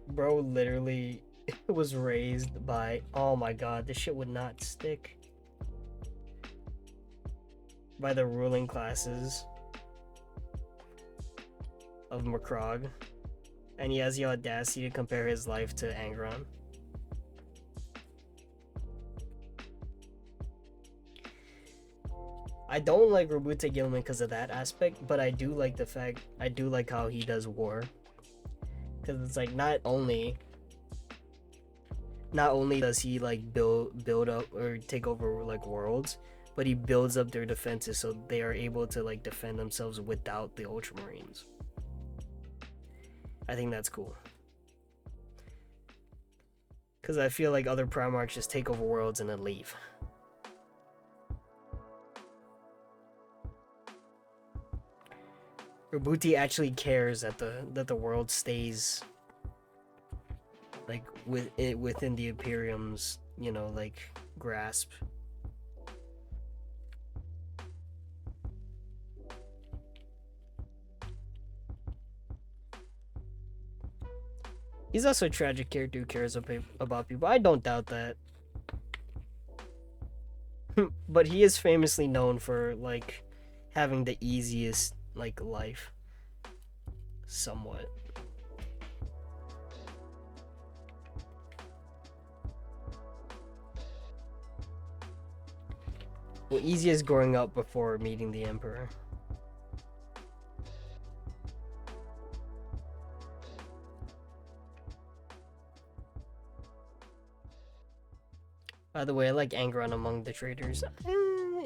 A: bro literally was raised by, oh my god, this shit would not stick, by the ruling classes of Macrog, and he has the audacity to compare his life to Angron. I don't like Robute Gilman because of that aspect, but I do like the fact I do like how he does war. Because it's like not only does he like build up or take over like worlds, but he builds up their defenses so they are able to like defend themselves without the Ultramarines. I think that's cool. Because I feel like other Primarchs just take over worlds and then leave. Robuti actually cares that the world stays like within the Imperium's, you know, like grasp. He's also a tragic character who cares about people. I don't doubt that. But he is famously known for like having the easiest like life. Somewhat. Well, easy as growing up before meeting the Emperor. By the way, I like Angron among the traitors.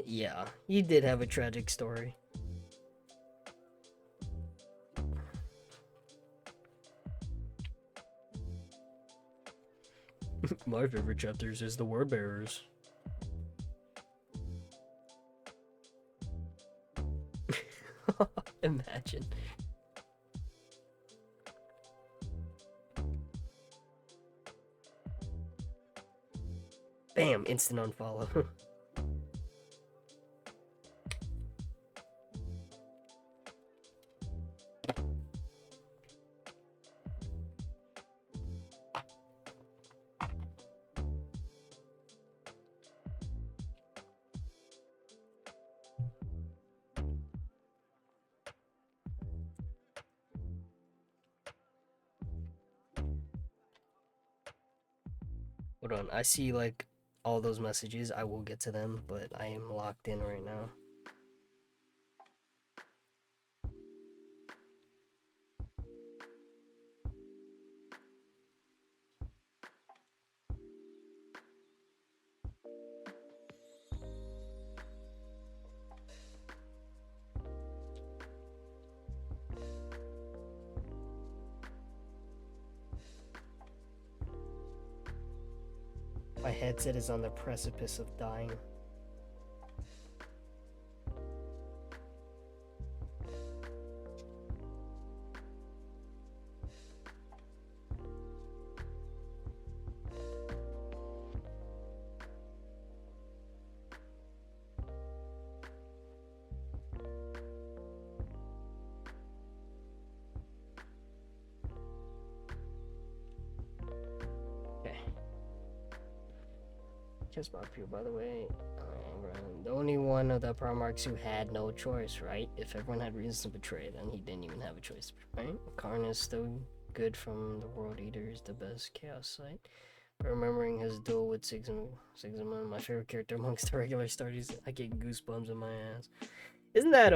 A: Yeah, he did have a tragic story. My favorite chapters is the Word Bearers. Imagine. Bam, instant unfollow. Hold on, I see like all those messages. I will get to them, but I am locked in right now. My headset is on the precipice of dying. Just about you, by the way. The only one of the Primarchs who had no choice, right? If everyone had reasons to betray, then he didn't even have a choice, right? Karn is still good from the World Eater, is the best Chaos Sight. But remembering his duel with Sigma, my favorite character amongst the regular starters, I get goosebumps in my ass. Isn't that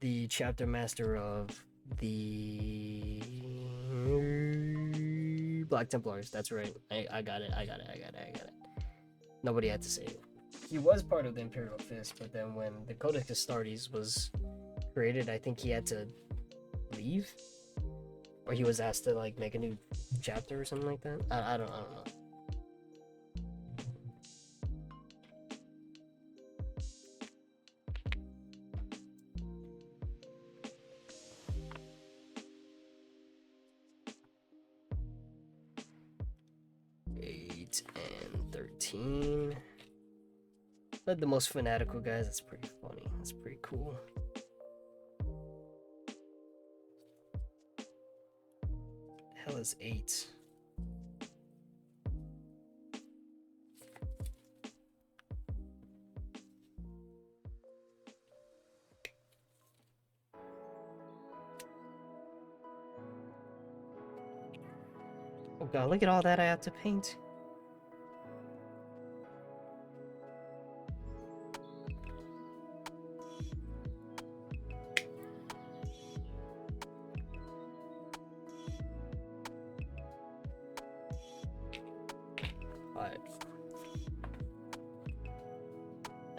A: the chapter master of the Black Templars? That's right. I got it. Nobody had to say it. He was part of the Imperial Fist, but then when the Codex Astartes was created, I think he had to leave, or he was asked to like make a new chapter or something like that. I don't know. And 13. Like the most fanatical guys. That's pretty funny. That's pretty cool. The hell is 8? Oh god, look at all that I have to paint.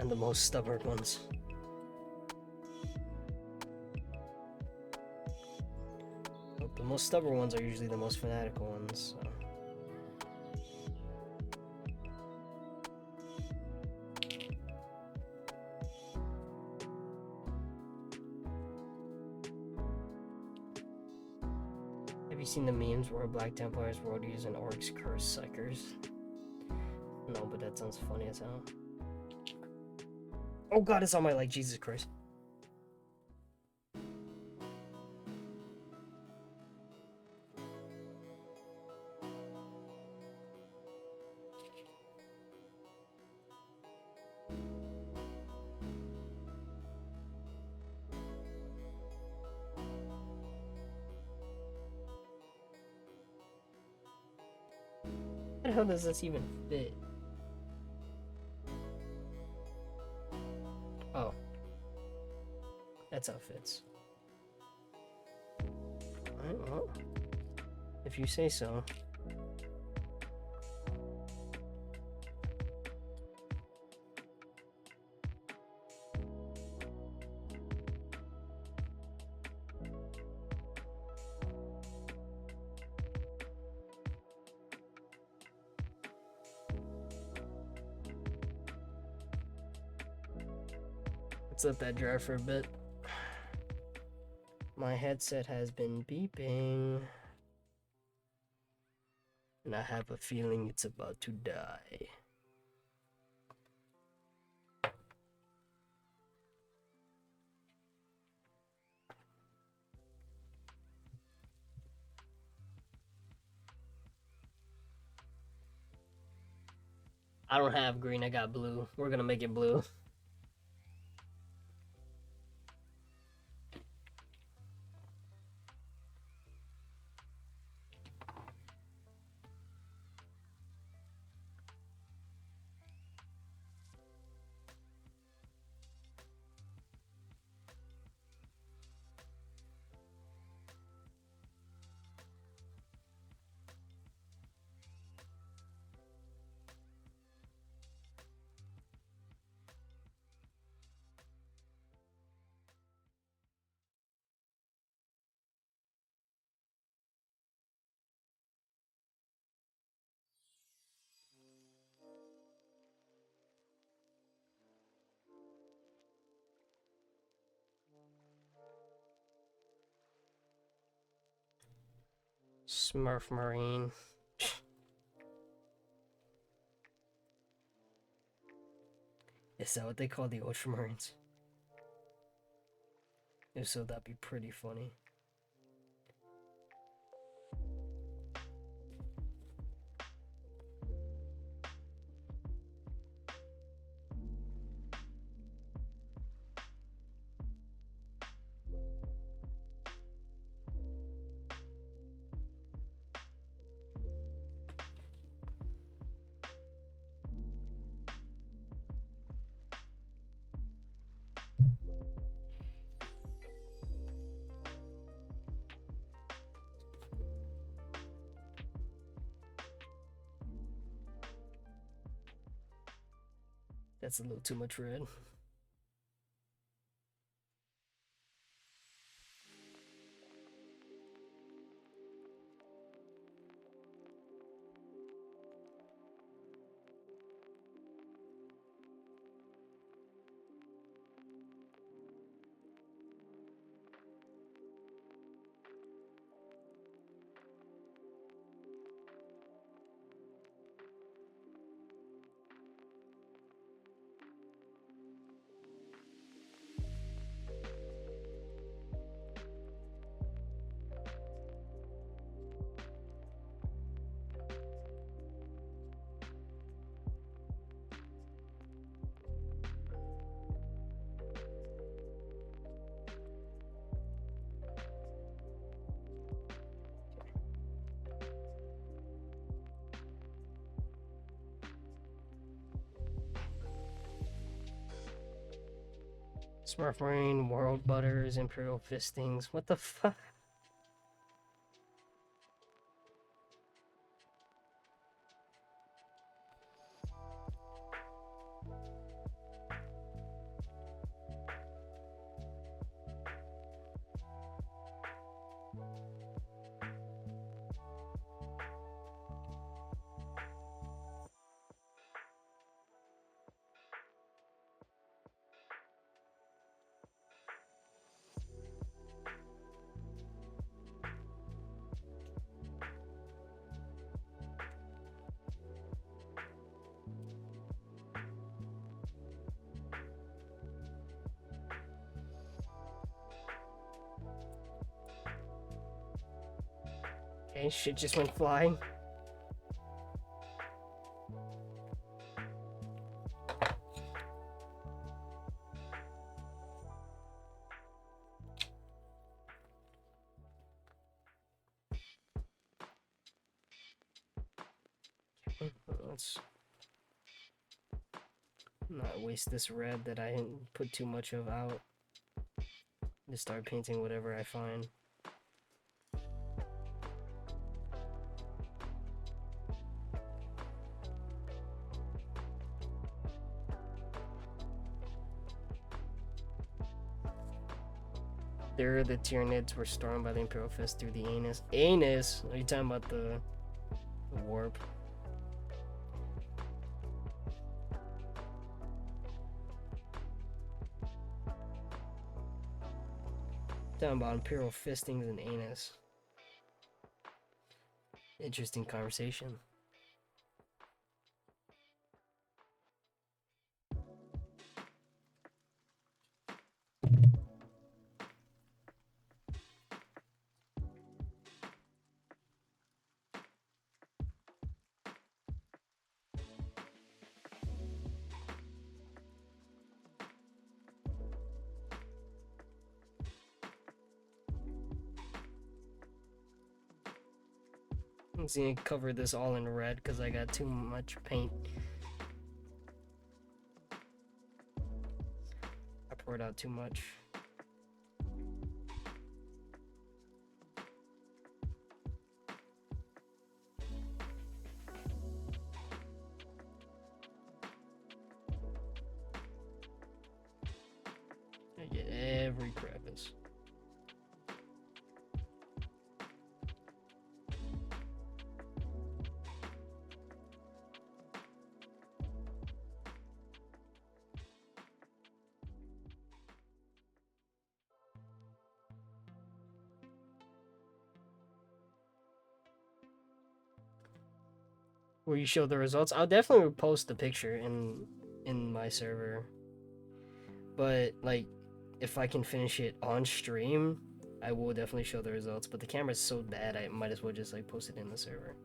A: and the most stubborn ones. But the most stubborn ones are usually the most fanatical ones. So. Have you seen the memes where Black Templars, roadies, and orcs curse psychers? No, but that sounds funny as hell. Oh god, it's on my leg, Jesus Christ. How the hell does this even fit? Oh. That's how it fits. Alright, well. If you say so. Let's let that dry for a bit. My headset has been beeping. And I have a feeling it's about to die. I don't have green, I got blue. We're gonna make it blue. Smurf Marine. Is that what they call the Ultramarines? If so, that'd be pretty funny. That's a little too much red. Smurf Marine, World Butters, Imperial Fistings. What the fuck? Okay, shit just went flying. Let's not waste this red that I didn't put too much of out. Just start painting whatever I find. There, the Tyranids were stormed by the Imperial Fist through the anus. Anus? Are you talking about the warp? Talking about Imperial Fistings and anus. Interesting conversation. I'm just gonna cover this all in red because I got too much paint. I poured out too much. I get every crevice. Will you show the results? I'll definitely post the picture in my server. But like, if I can finish it on stream, I will definitely show the results. But the camera's so bad, I might as well just like post it in the server.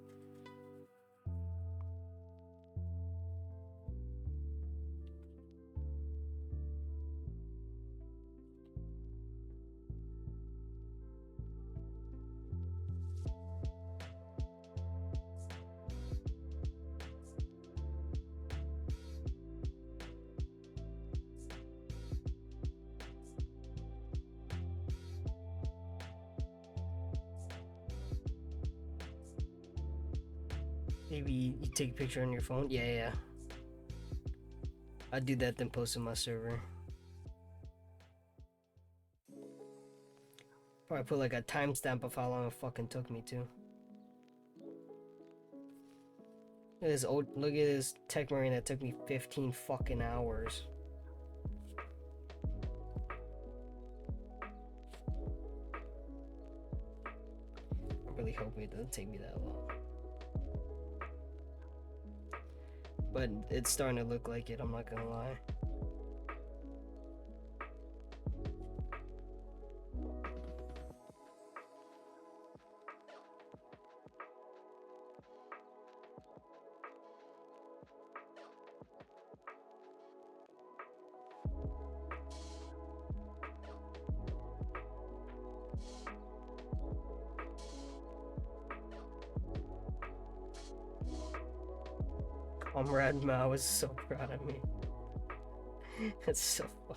A: Maybe you take a picture on your phone? Yeah. I'll do that, then post in my server. Probably put like a timestamp of how long it fucking took me to. Look at this Techmarine that took me 15 fucking hours. I'm really hoping it doesn't take me that long. But it's starting to look like it, I'm not gonna lie. Comrade Mao is so proud of me. That's so fun.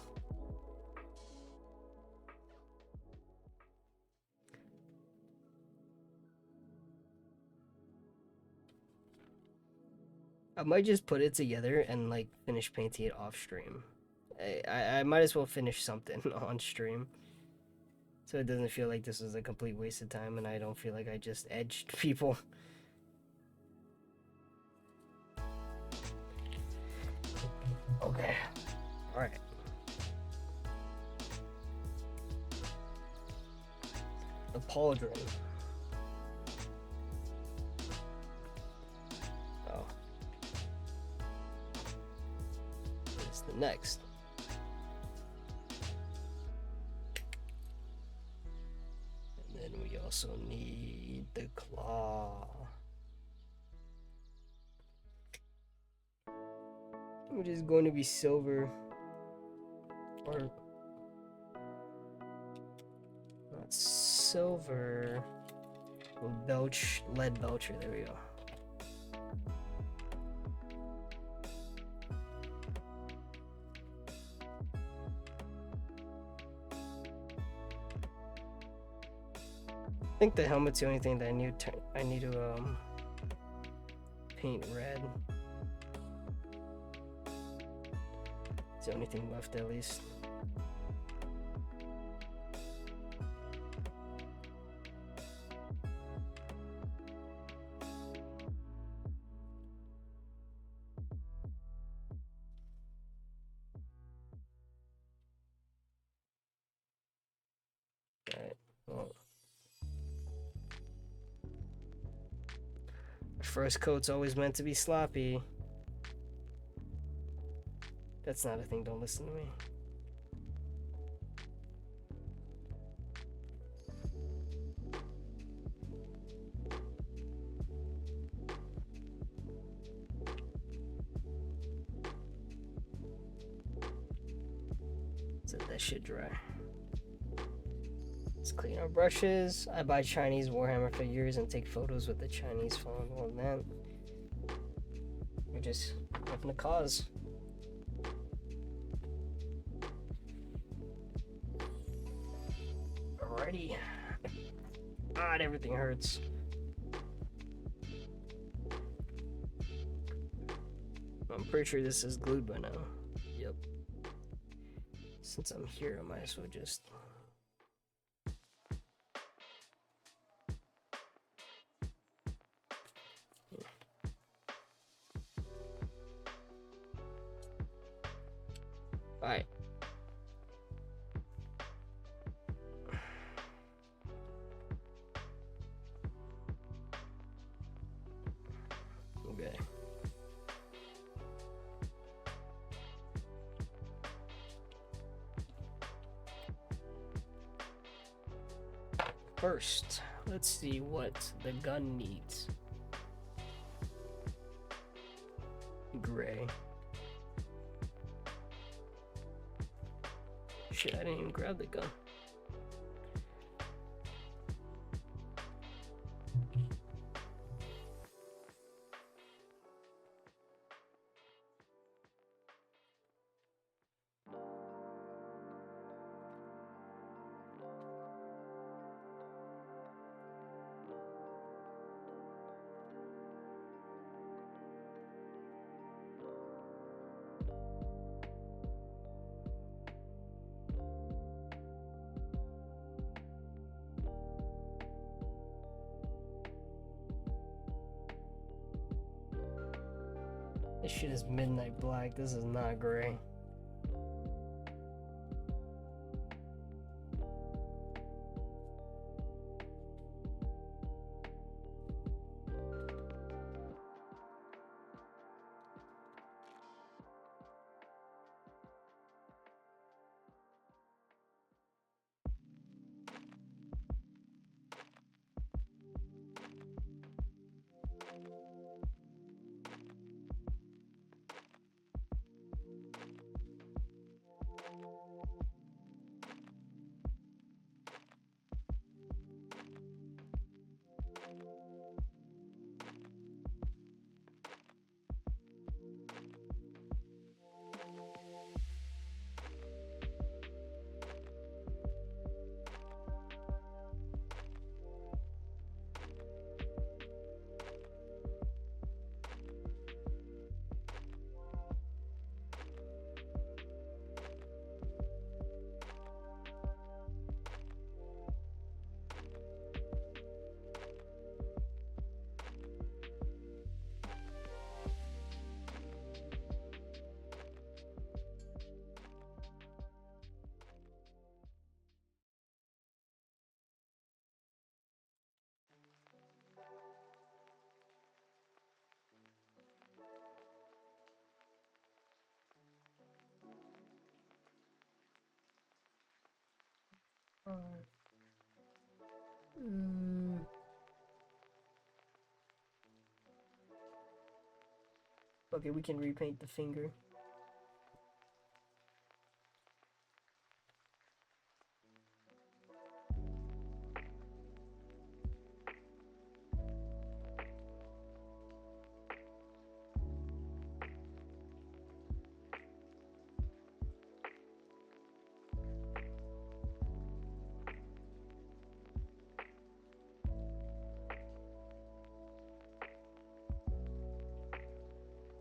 A: I might just put it together and like finish painting it off stream. I might as well finish something on stream, so it doesn't feel like this is a complete waste of time and I don't feel like I just edged people. Okay. Alright. The pauldron. Oh. What's the next? And then we also need the claw. Which is going to be silver. Or not silver. Lead belcher, there we go. I think the helmet's the only thing that I need to paint red. It's the only thing left, at least. Alright, well. First coat's always meant to be sloppy. That's not a thing, don't listen to me. Let that shit dry. Let's clean our brushes. I buy Chinese Warhammer figures and take photos with the Chinese font. Well, man, we're just having a cause. Alrighty. God, everything hurts. I'm pretty sure this is glued by now. Yep. Since I'm here, I might as well just... Alright. Okay. First, let's see what the gun needs. Gray. Shit, I didn't even grab the gun. This shit is midnight black. This is not gray. Okay, we can repaint the finger.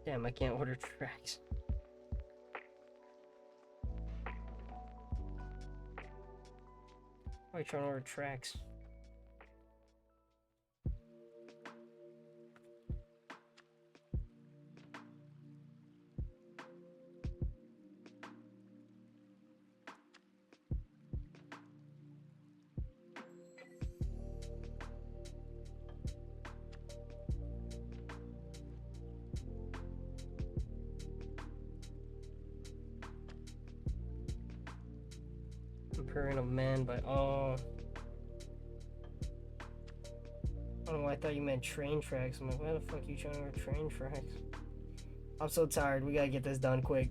A: Damn, I can't order tracks. Why are you trying to order tracks? Comparing a man by I don't know why I thought you meant train tracks. I'm like, why the fuck you trying to order train tracks? I'm so tired. We gotta get this done quick.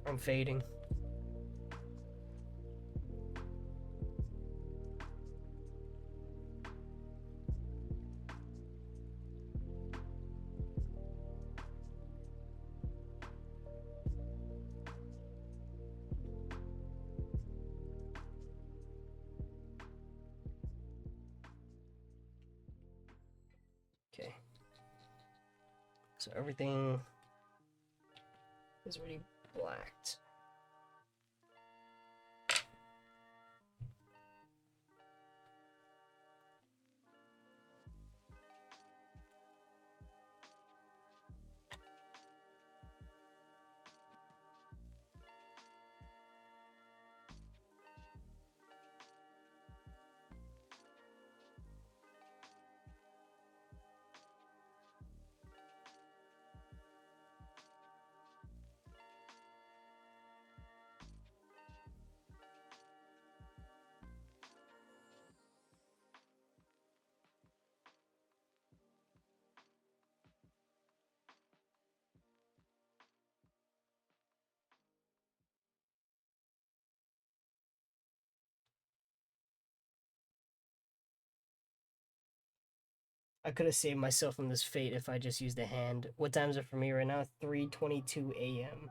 A: I'm fading. Okay. So everything is already blacked. I could have saved myself from this fate if I just used a hand. What time is it for me right now? 3:22 a.m.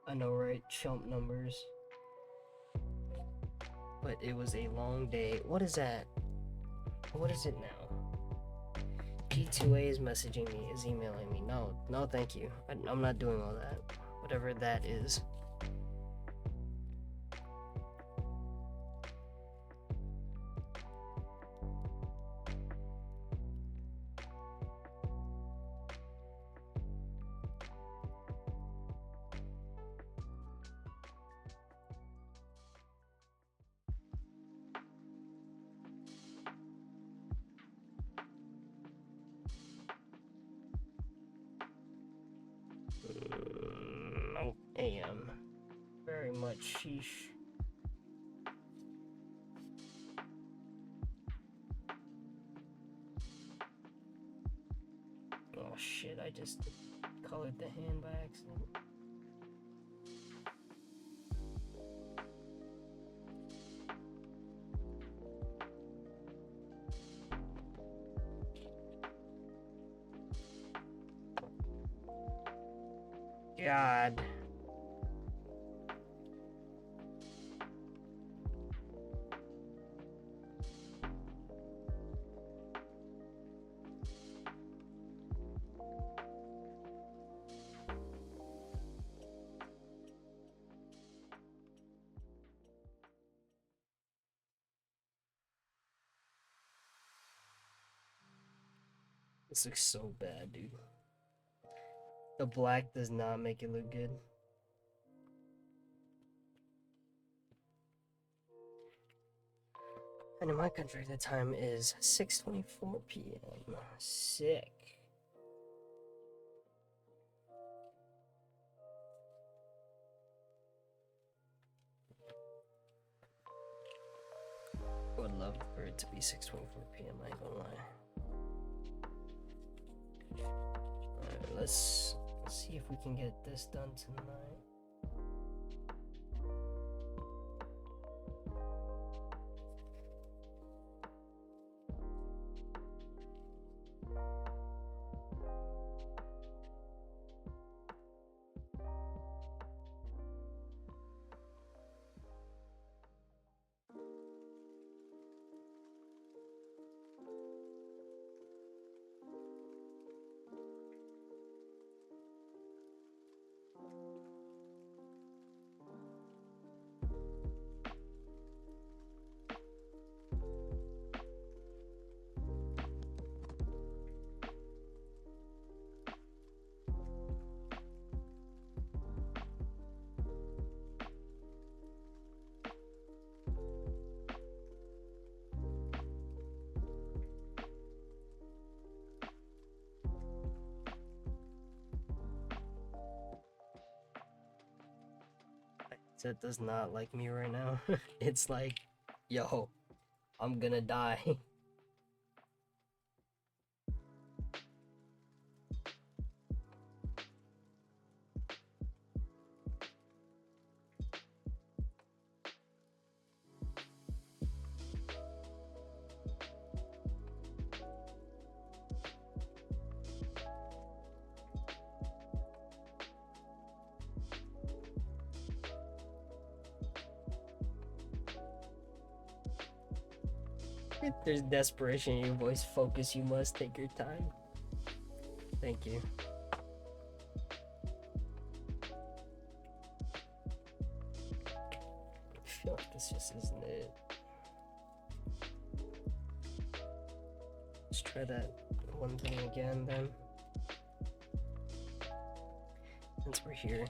A: I know, right? Chump numbers. But it was a long day. What is that? What is it now? P2A is messaging me, is emailing me. No, thank you. I'm not doing all that. Whatever that is. No, AM. Very much sheesh. Oh shit, I just colored the hand by accident. God. This looks so bad, dude. The black does not make it look good. And in my country, the time is 6:24 p.m. Sick. I would love for it to be 6:24 p.m. I ain't gonna lie. Alright, let's see if we can get this done tonight. It does not like me right now. It's like, yo, I'm gonna die. If there's desperation in your voice, focus, you must take your time. Thank you. I feel like this just isn't it. Let's try that one thing again then. Since we're here.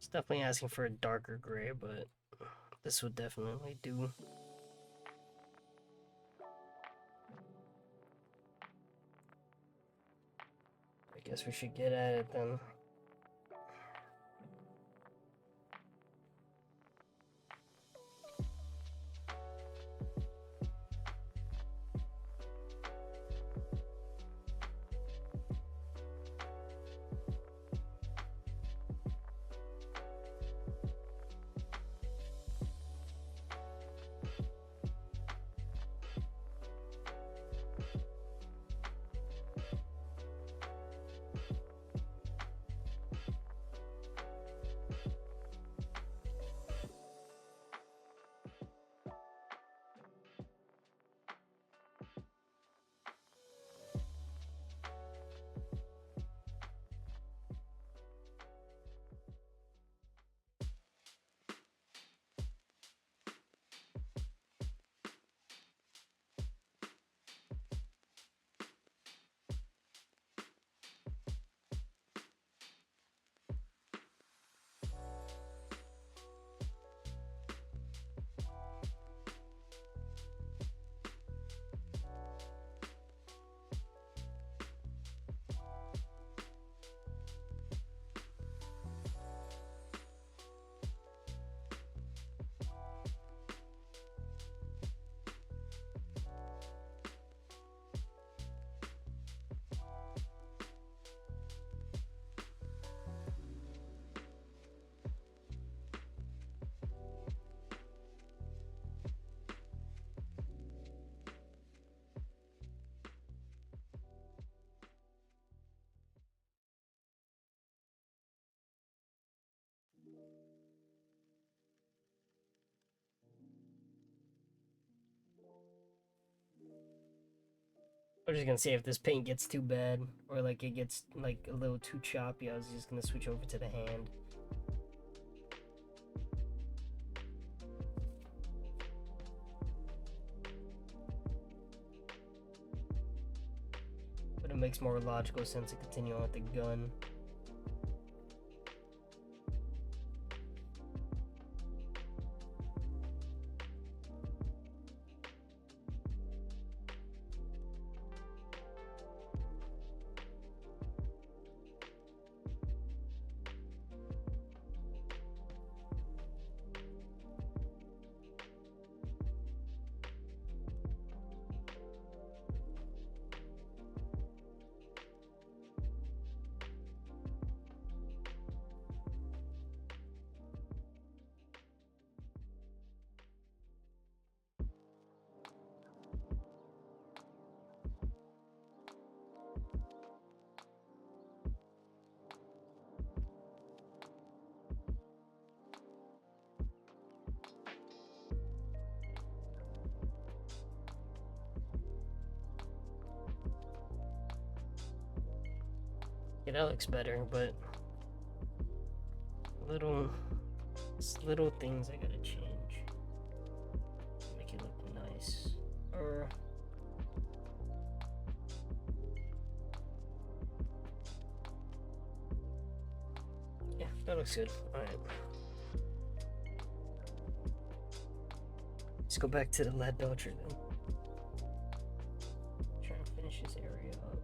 A: It's definitely asking for a darker gray, but this would definitely do. I guess we should get at it then. I'm just gonna say if this paint gets too bad or like it gets like a little too choppy, I was just gonna switch over to the hand. But it makes more logical sense to continue on with the gun. Yeah, that looks better, but little things I gotta change. Make it look nice. Or yeah, that looks good. Alright. Let's go back to the lead belcher then. Try and finish this area up.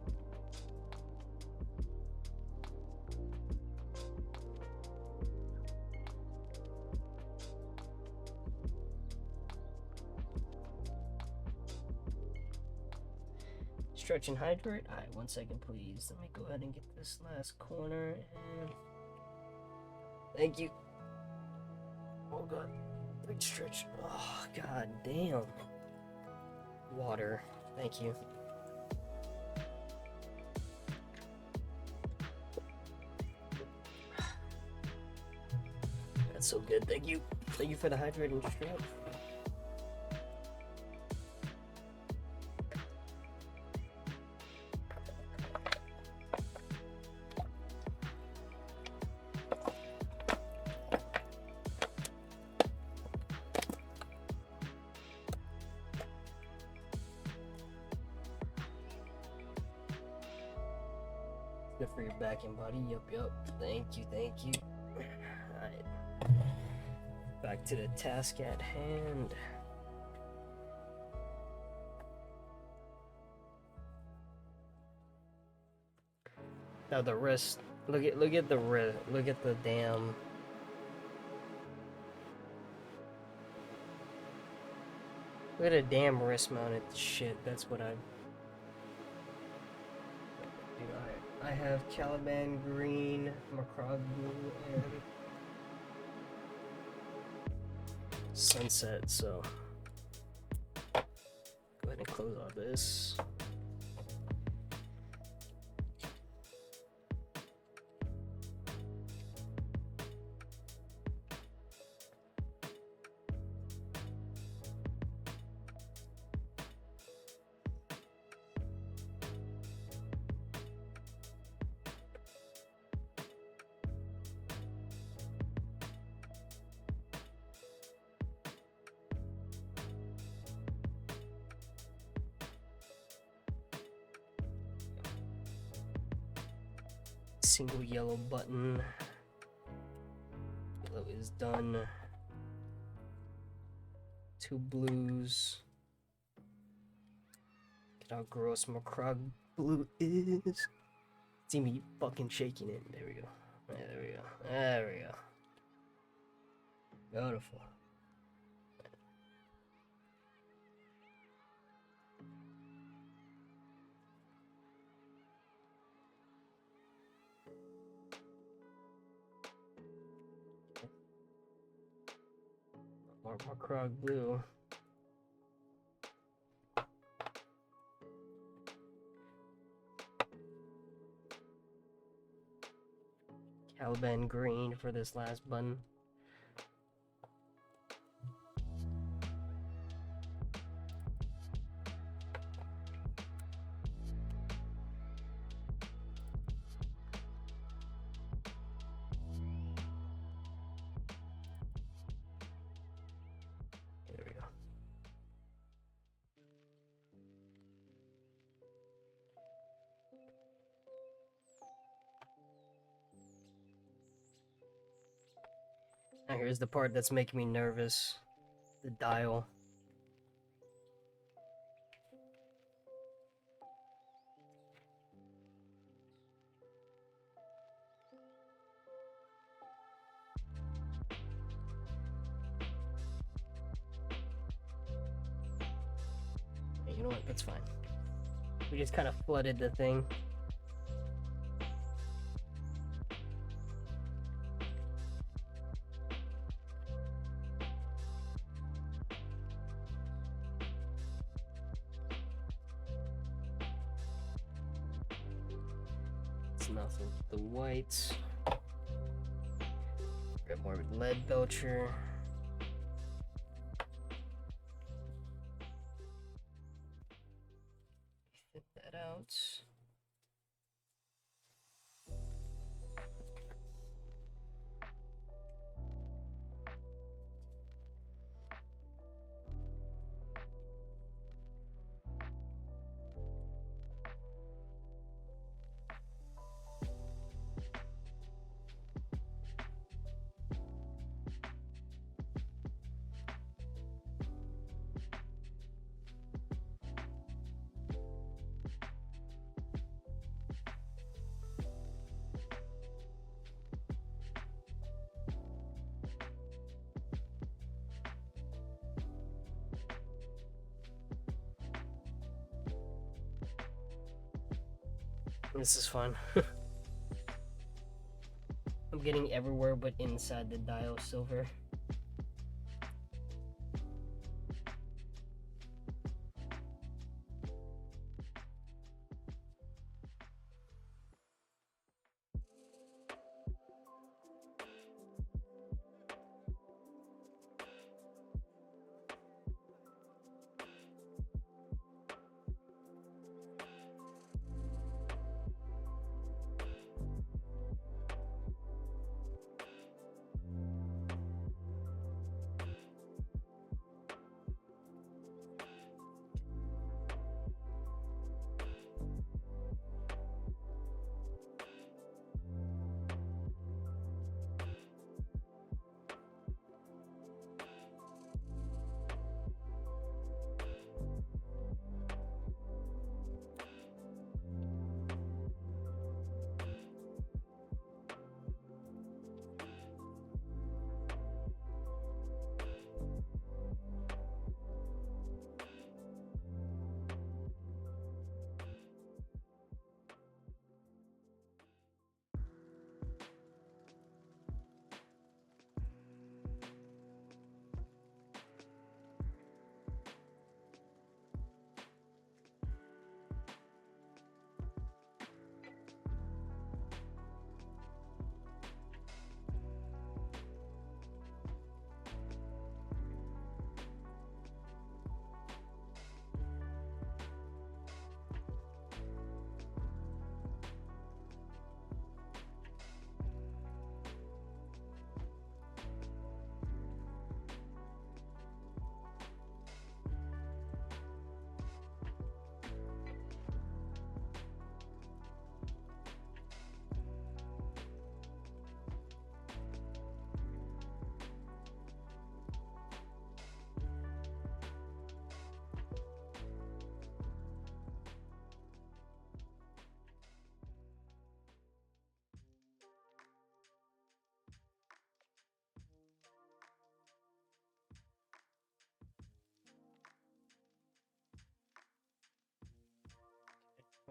A: Stretch and hydrate. Alright, 1 second please. Let me go ahead and get this last corner and thank you. Oh god. Big stretch. Oh god damn. Water. Thank you. That's so good. Thank you. Thank you for the hydrating strip. Good for your back and body. Yup. Thank you. Alright. Back to the task at hand. Now the wrist. Look at the wrist. Look at the damn. Look at a damn wrist mounted shit. That's what I. I have Caliban green, Macrog blue, and sunset. So go ahead and close all this. Single yellow button. Yellow is done. 2 blues. Look at how gross Macrog blue is. See me fucking shaking it. There we go. There we go. Beautiful. More Macrog blue. Caliban green for this last button. Now here's the part that's making me nervous. The dial. You know what? That's fine. We just kind of flooded the thing. It's nothing. The whites. Grab more lead belcher. Fit that out. This is fun. I'm getting everywhere but inside the dial silver.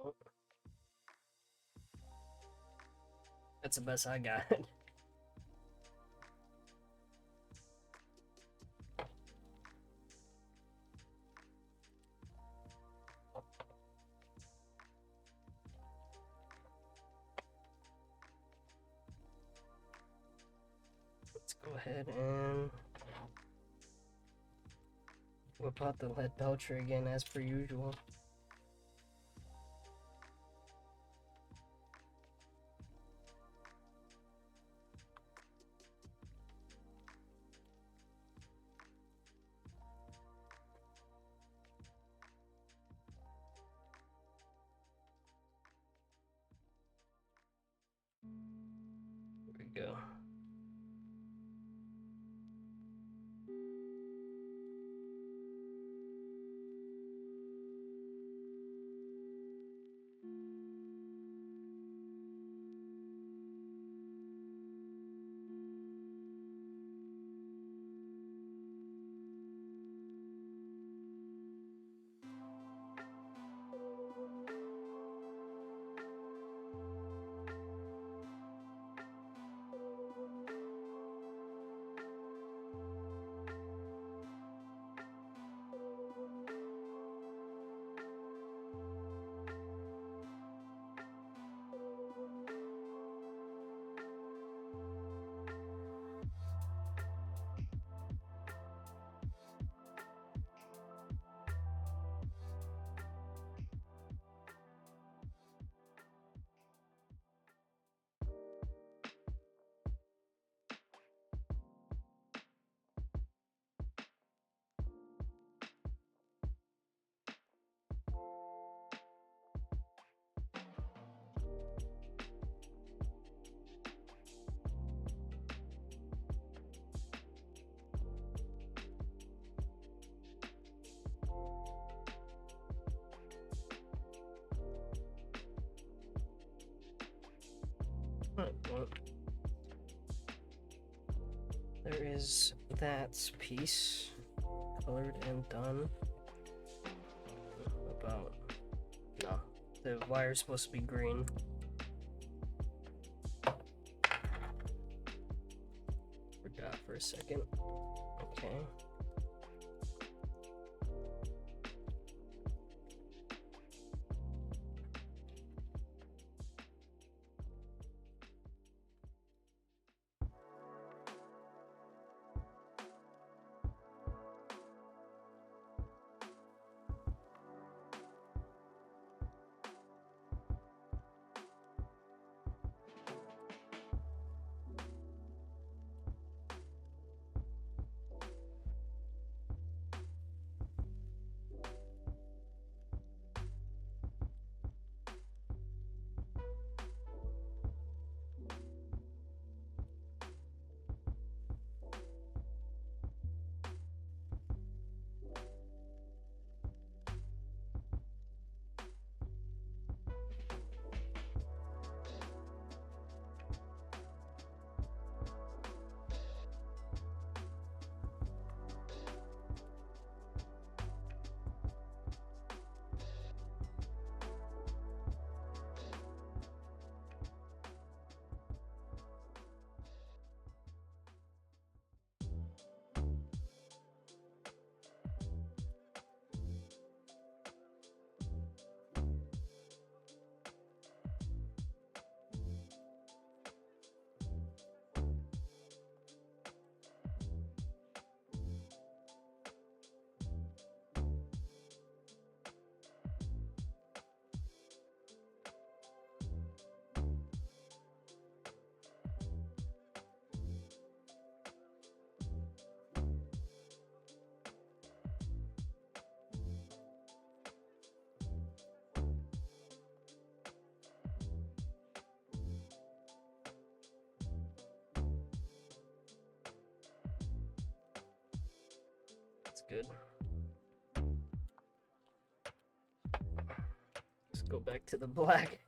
A: Oh. That's the best I got. Let's go ahead and whip out the lead belcher again as per usual. There we go. there is that piece colored and done. About no, the wire's supposed to be green. Forgot for a second. Okay. That's good. Let's go back to the black.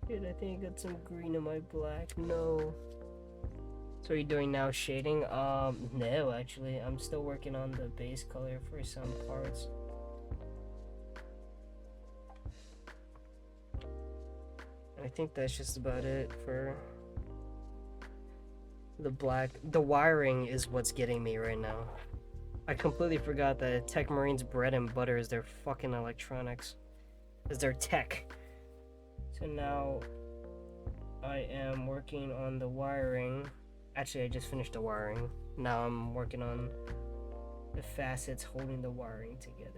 A: Dude, I think I got some green in my black. No. So are you doing now shading? No, actually. I'm still working on the base color for some parts. I think that's just about it for the black. The wiring is what's getting me right now. I completely forgot that Techmarine's bread and butter is their fucking electronics. Is their tech. So now I am working on the wiring. Actually, I just finished the wiring. Now I'm working on the facets holding the wiring together.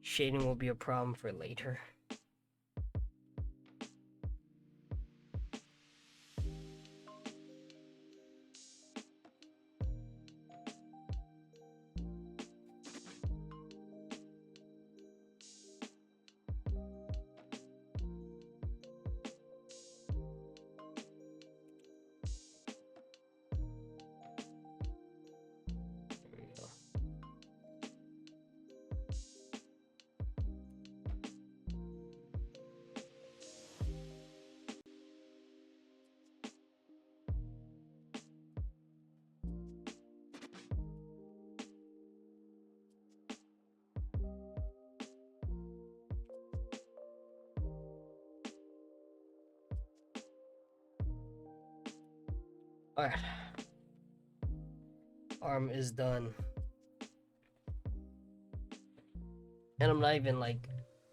A: Shading will be a problem for later. There we go. Alright. Arm is done. And I'm not even like,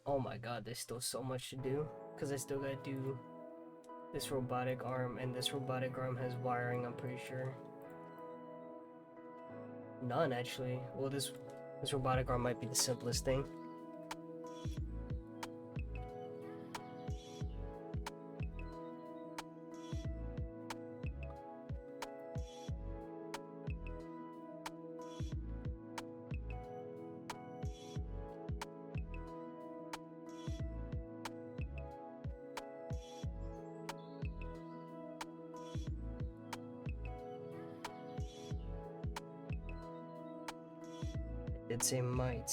A: oh my god, there's still so much to do. Because I still gotta do this robotic arm, and this robotic arm has wiring, I'm pretty sure. None, actually. Well, this robotic arm might be the simplest thing. Did say might.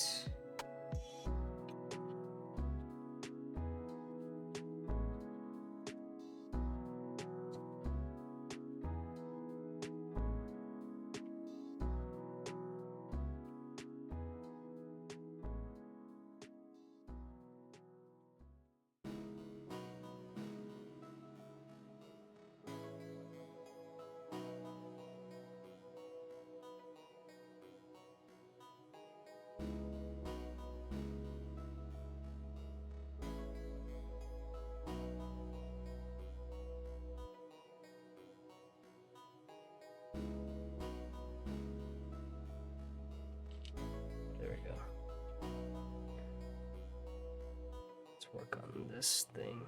A: There we go. Let's work on this thing.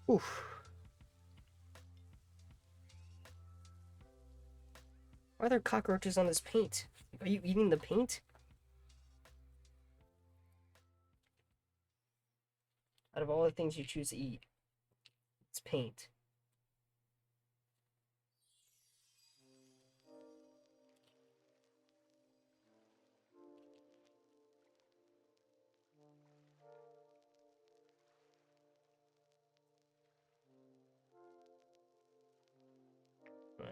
A: Oof. Why are there cockroaches on this paint? Are you eating the paint? Out of all the things you choose to eat, it's paint. Right.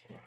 A: Okay.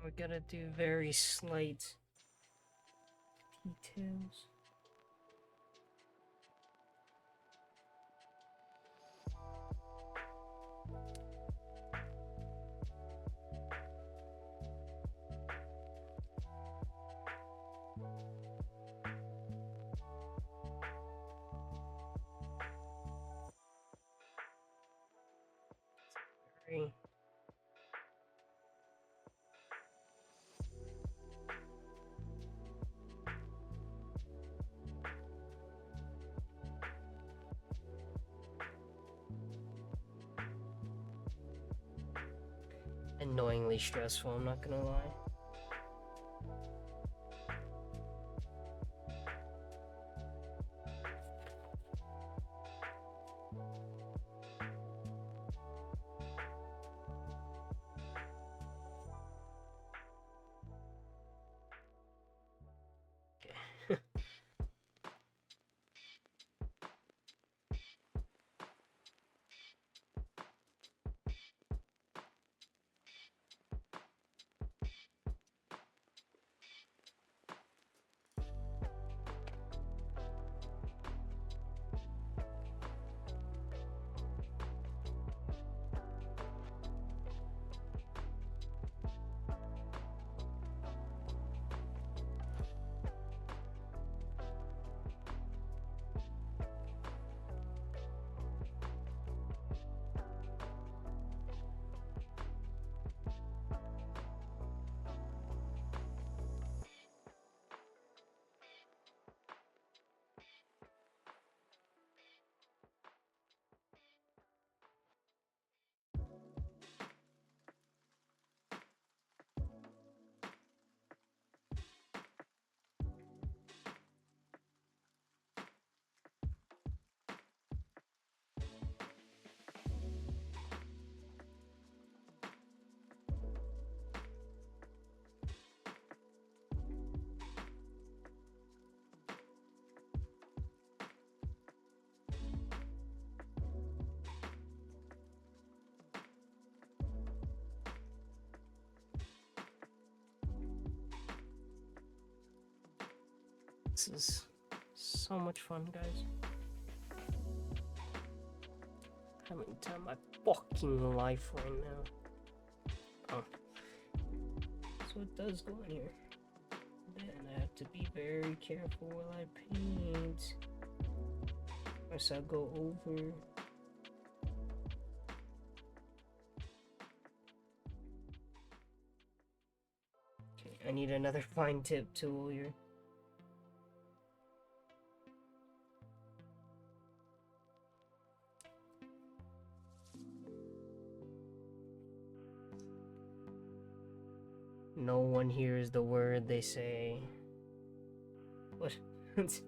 A: We gotta do very slight details. Very annoyingly stressful, I'm not gonna lie. This is so much fun, guys. Having time of my fucking life right now. Oh. So it does go in here. Then I have to be very careful while I paint. Or else I'll go over. Okay, I need another fine tip tool here. No one hears the word they say. What? What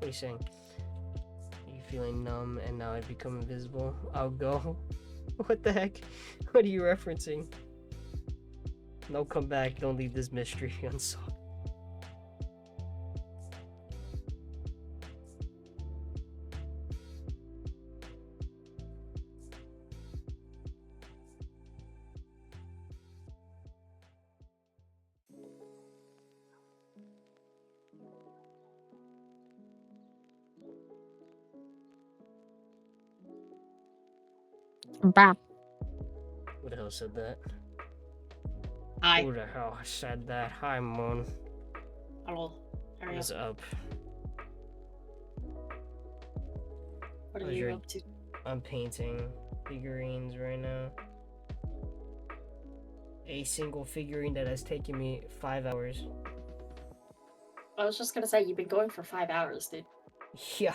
A: are you saying? Are you feeling numb and now I've become invisible? I'll go. What the heck? What are you referencing? No, come back. Don't leave this mystery unsolved.
D: Bah.
A: Who the hell said that?
D: Hi.
A: Who the hell said that? Hi, Moon.
D: Hello. Hurry up.
A: What's up?
D: What are
A: How's
D: you
A: your-
D: up to?
A: I'm painting figurines right now. A single figurine that has taken me 5 hours.
D: I was just gonna say, you've been going for 5 hours, dude.
A: Yeah,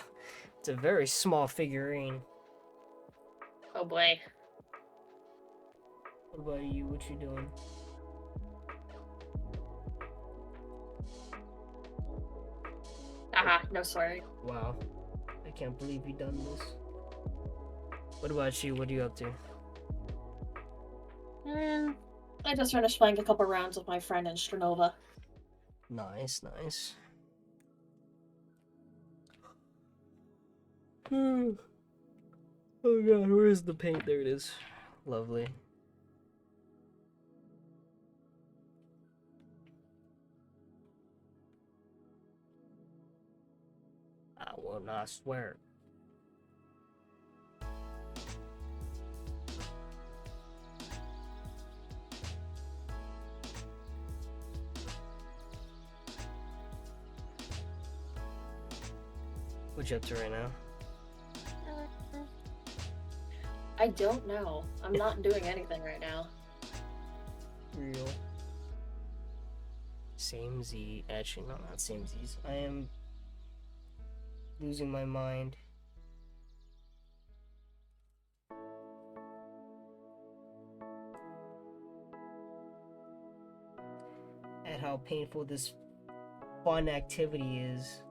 A: it's a very small figurine.
D: Oh boy.
A: What about you? What you doing?
D: Haha, no sorry.
A: Wow, I can't believe you done this. What about you? What are you up to?
D: I just finished playing a couple rounds with my friend in Stranova.
A: Nice, nice. Oh god, where is the paint? There it is. Lovely. I will not swear. What you up to right now?
D: I don't know. I'm not doing anything right now.
A: Real. Same Z. Actually, no, not same Z's. I am losing my mind. At how painful this fun activity is.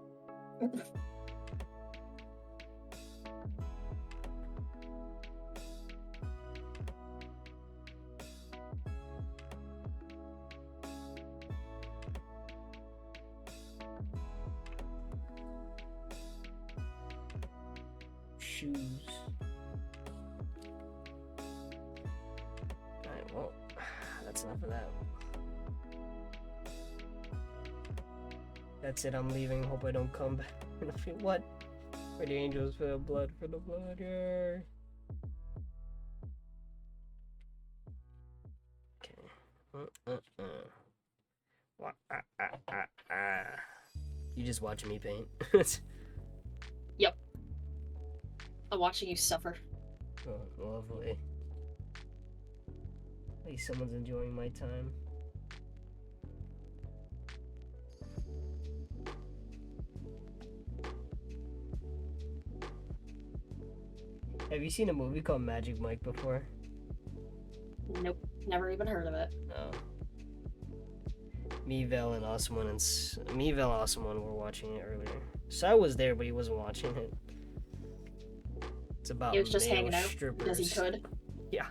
A: Shoes. Alright, well, that's enough of that. That's it, I'm leaving. Hope I don't come back. What? For the angels, for the blood, yeah. Okay. What? You just watching me paint.
D: Yep. I'm watching you suffer.
A: Oh, lovely. At least someone's enjoying my time. Have you seen a movie called Magic Mike before?
D: Nope. Never even heard of it.
A: No. Me, Vel, and Awesome One were watching it earlier. So I was there, but he wasn't watching it. It's about
D: He was just
A: male
D: hanging out
A: strippers.
D: because he could.
A: Yeah.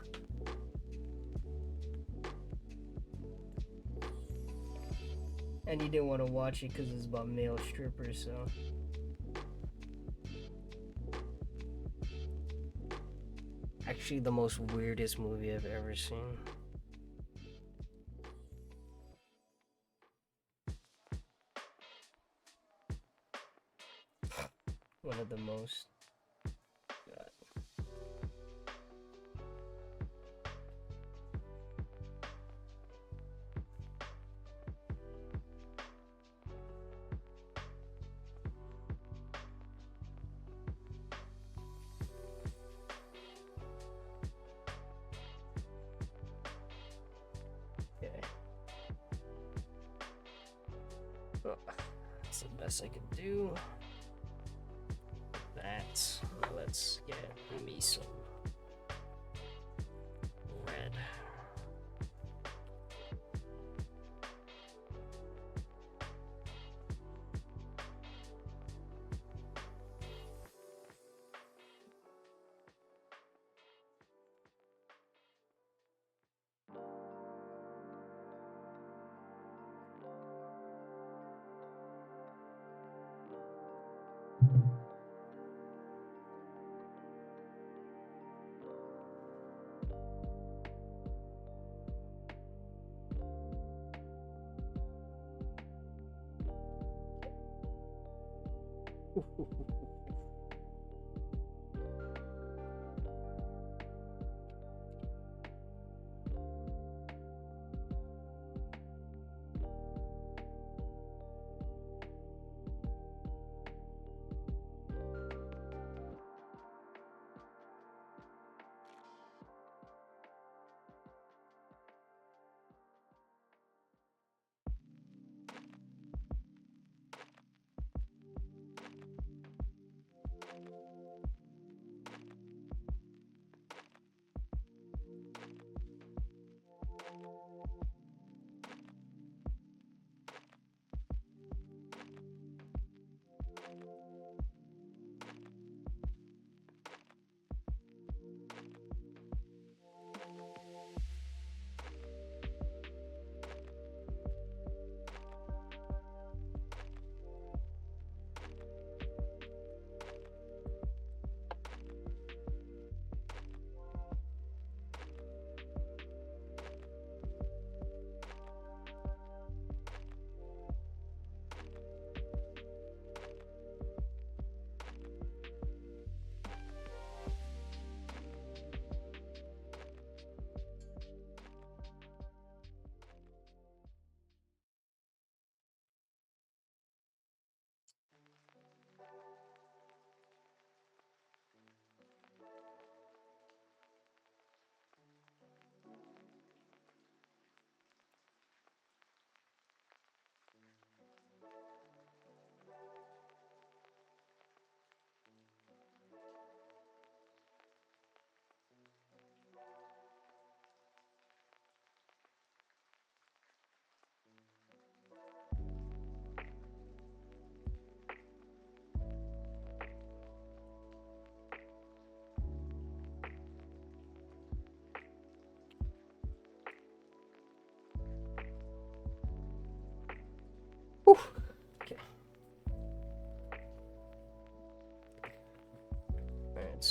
A: And he didn't want to watch it because it's about male strippers, so. Actually, the most weirdest movie I've ever seen. One of the most. God. Okay. Well, that's the best I can do. That. Let's get me some red.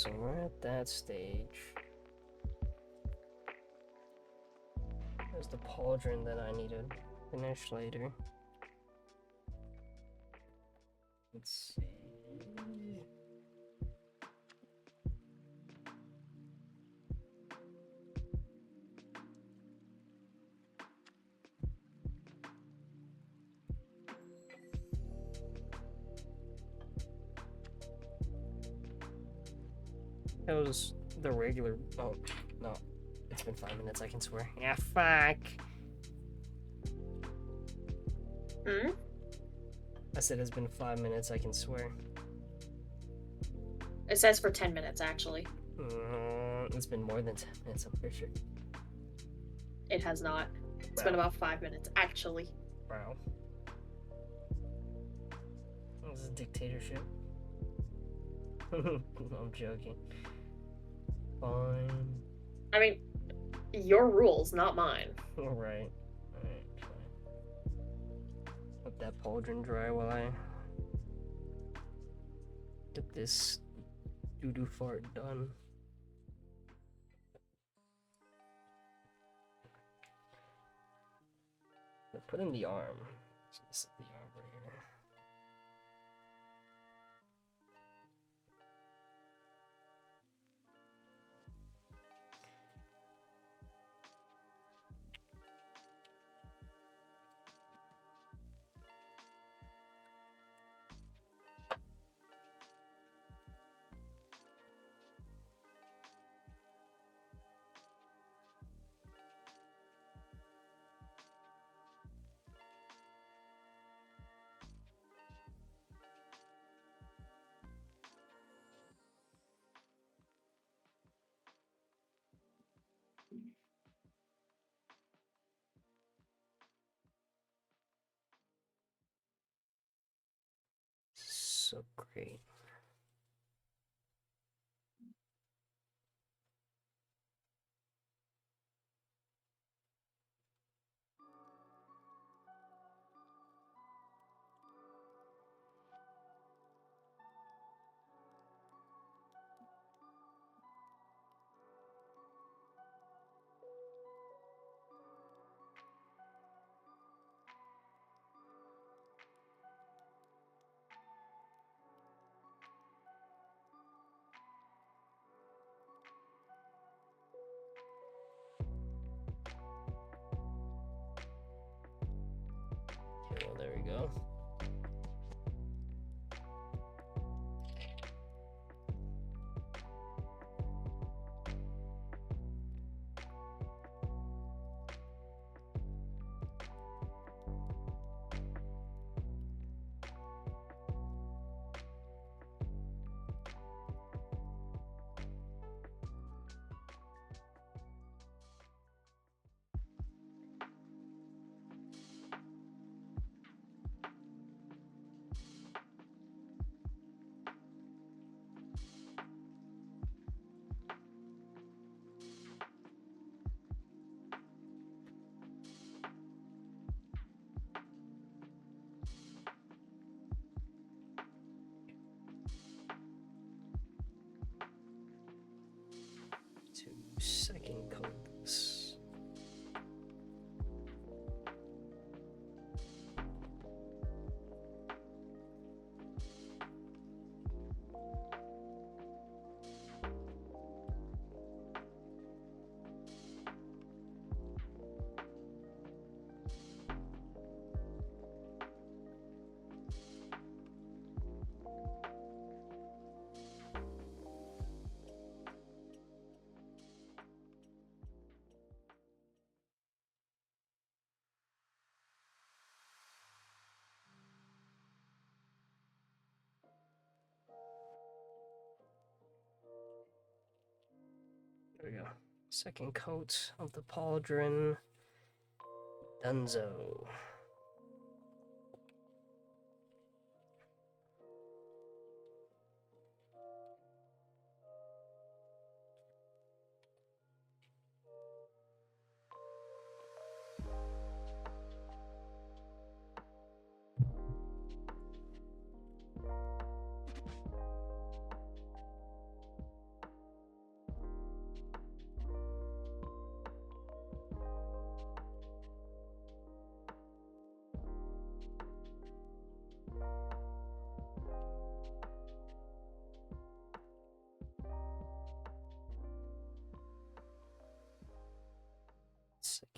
A: so we're at that stage. There's the pauldron that I need to finish later. Let's see. That was the regular. Oh, no. It's been 5 minutes, I can swear. Yeah, fuck.
D: Hmm?
A: I said it's been 5 minutes, I can swear.
D: It says for 10 minutes, actually.
A: It's been more than 10 minutes, I'm pretty sure.
D: It has not. It's been about 5 minutes, actually.
A: Wow. This is dictatorship. I'm joking. Fine.
D: I mean, your rules, not mine.
A: Alright. Alright, fine. Let that pauldron dry while I get this doo-doo fart done. Put in the arm. So this is the arm right here. So great. Okay, well, there we go. To second coat this. There we go. Second coat of the pauldron. Dunzo.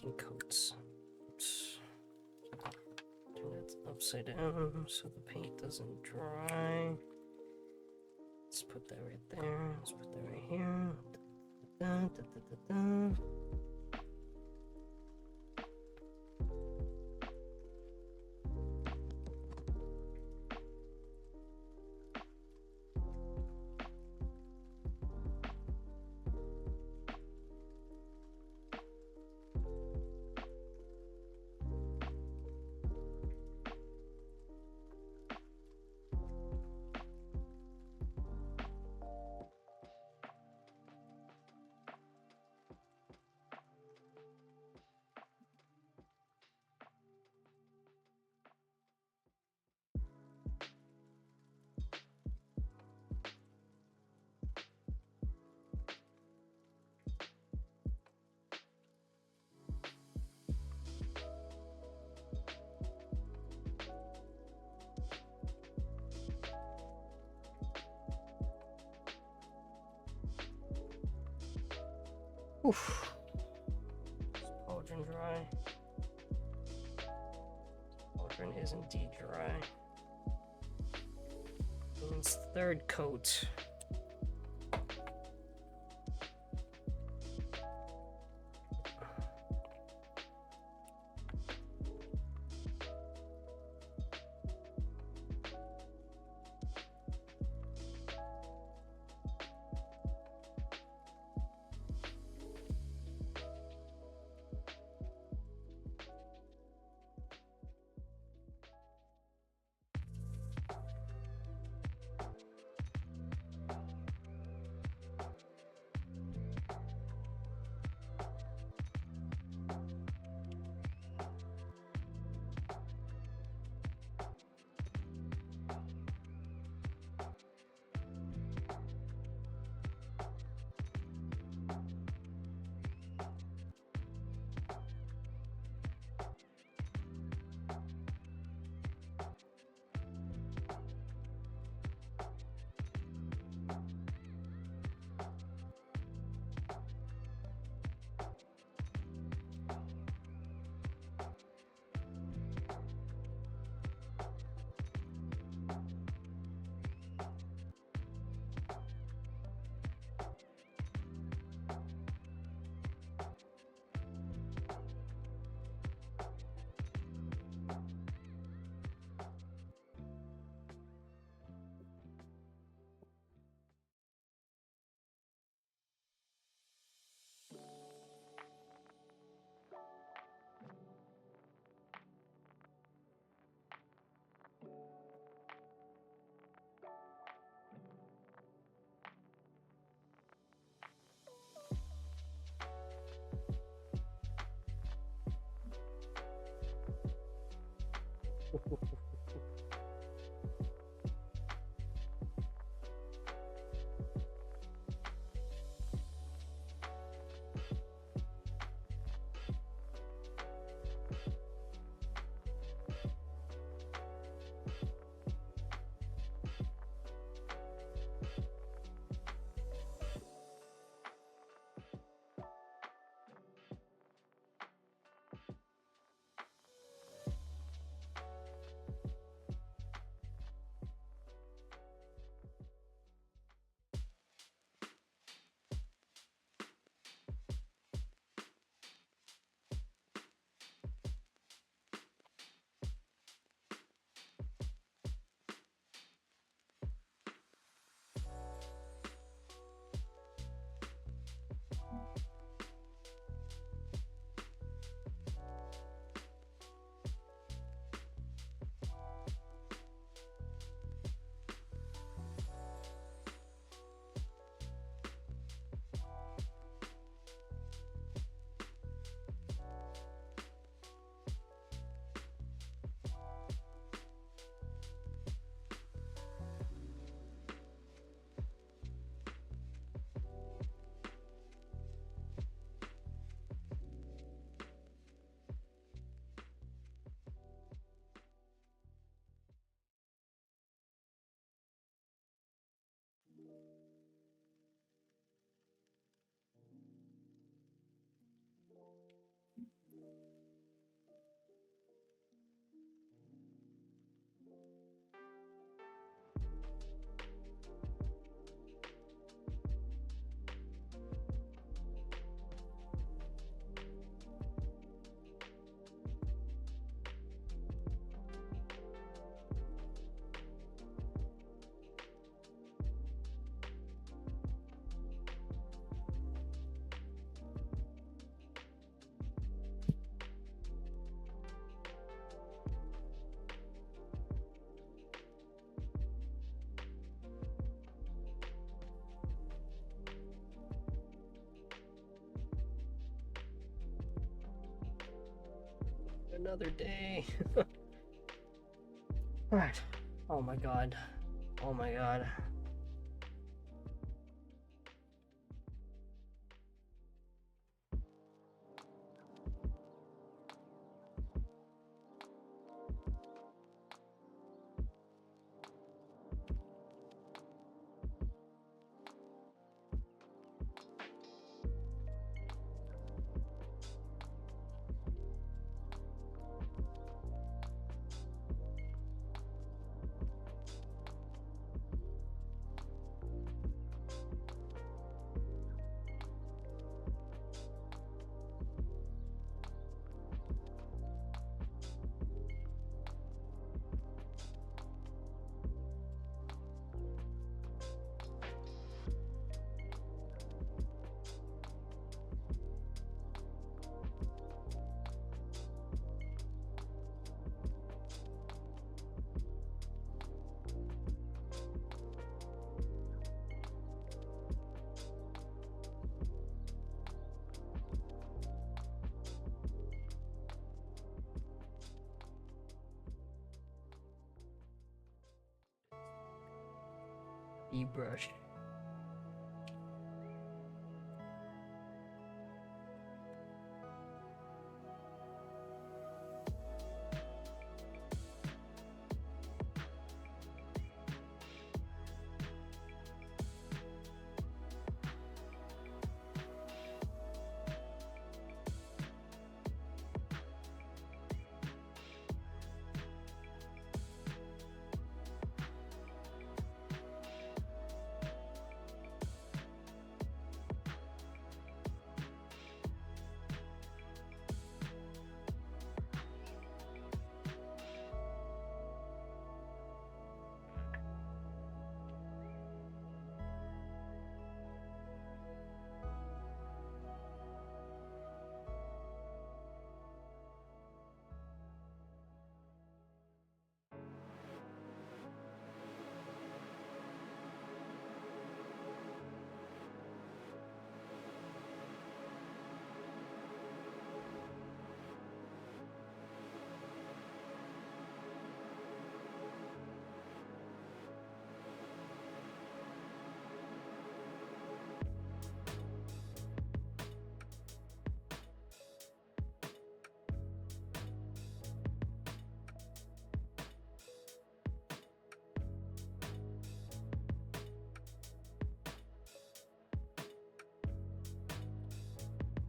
A: fucking coats. Oops. Turn it upside down so the paint doesn't dry. Let's put that right there. Let's put that right here. Da, da, da, da, da. Oof. Is pauldron dry? Pauldron is indeed dry. Means third coat. another day. Alright. Oh my god. Oh my god. E-brush.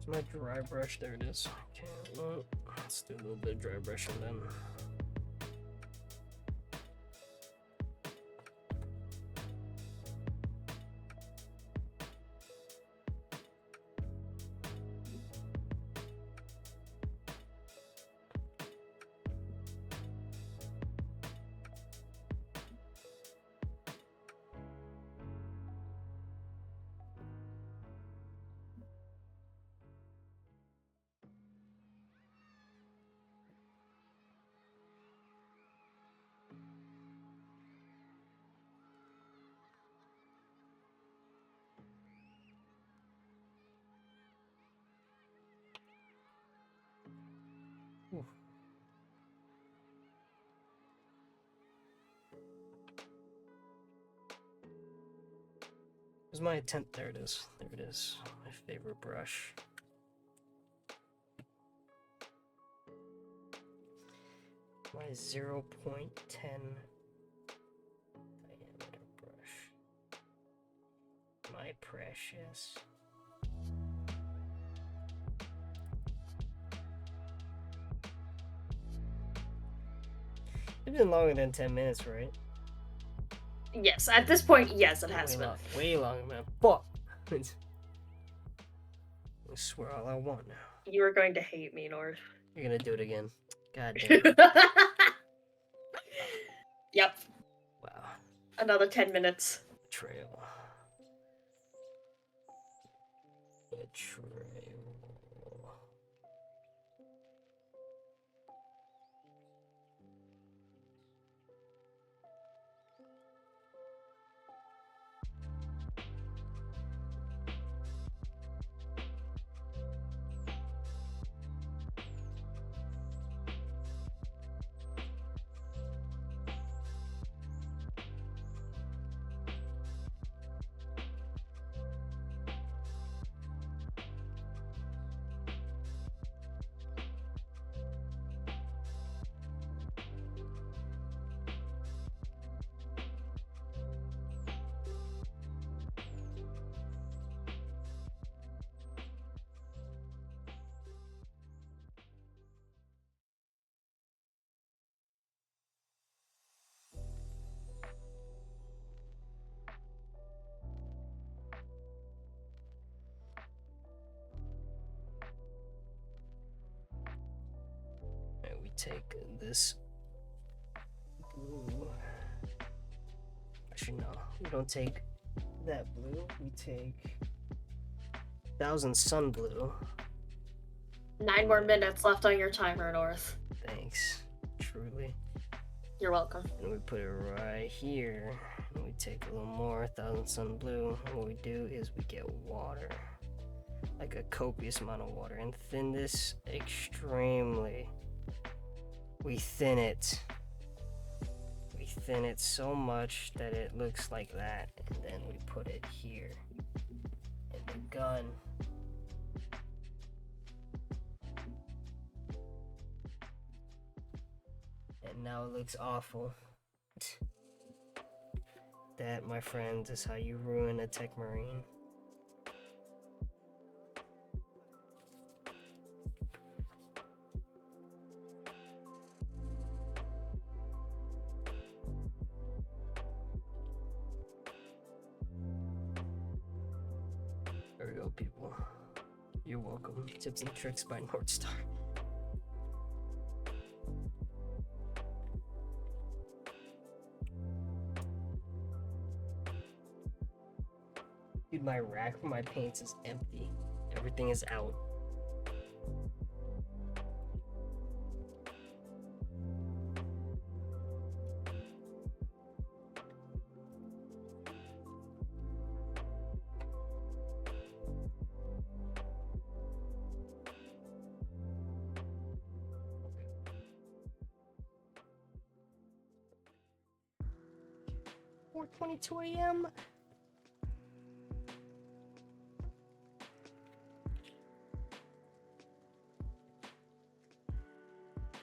A: My dry brush, there it is. Okay, well, let's do a little bit of dry brushing then. Oof. Where's my attempt? There it is. There it is. My favorite brush. My 0.10 diameter brush. My precious. It's been longer than 10 minutes, right?
D: Yes, at this point, yes, it has been.
A: Way longer, man. Fuck. I swear all I want now.
D: You are going to hate me, Nord.
A: You're gonna do it again. God damn.
D: Yep.
A: Wow.
D: Another 10 minutes.
A: Betrayal. Betrayal. take this blue. Actually, no, we don't take that blue. We take 1000 Sun Blue.
D: 9 more minutes left on your timer, North.
A: Thanks, truly.
D: You're welcome.
A: And we put it right here. And we take a little more 1000 Sun Blue. And what we do is we get water, like a copious amount of water, and thin this extremely. We thin it. We thin it so much that it looks like that, and then we put it here in the gun. And now it looks awful. That, my friends, is how you ruin a Techmarine. There we go, people. You're welcome. Tips and tricks by Northstar. Dude, my rack for my paints is empty. Everything is out. Or 22 a.m.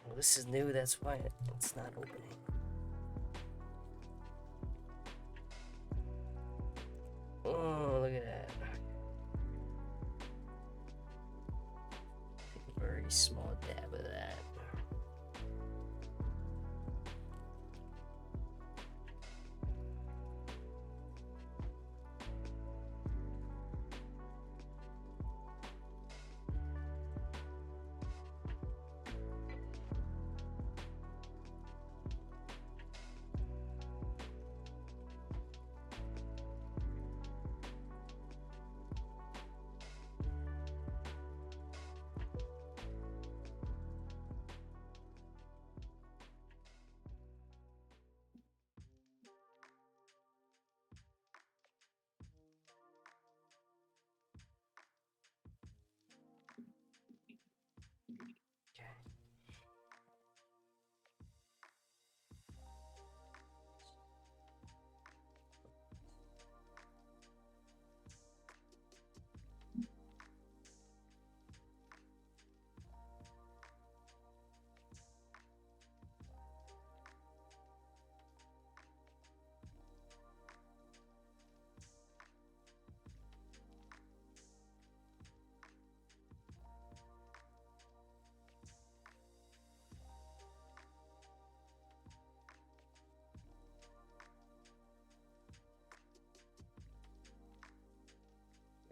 A: Well, this is new, that's why it's not opening. Oh, look at that. Take a very small dab of that.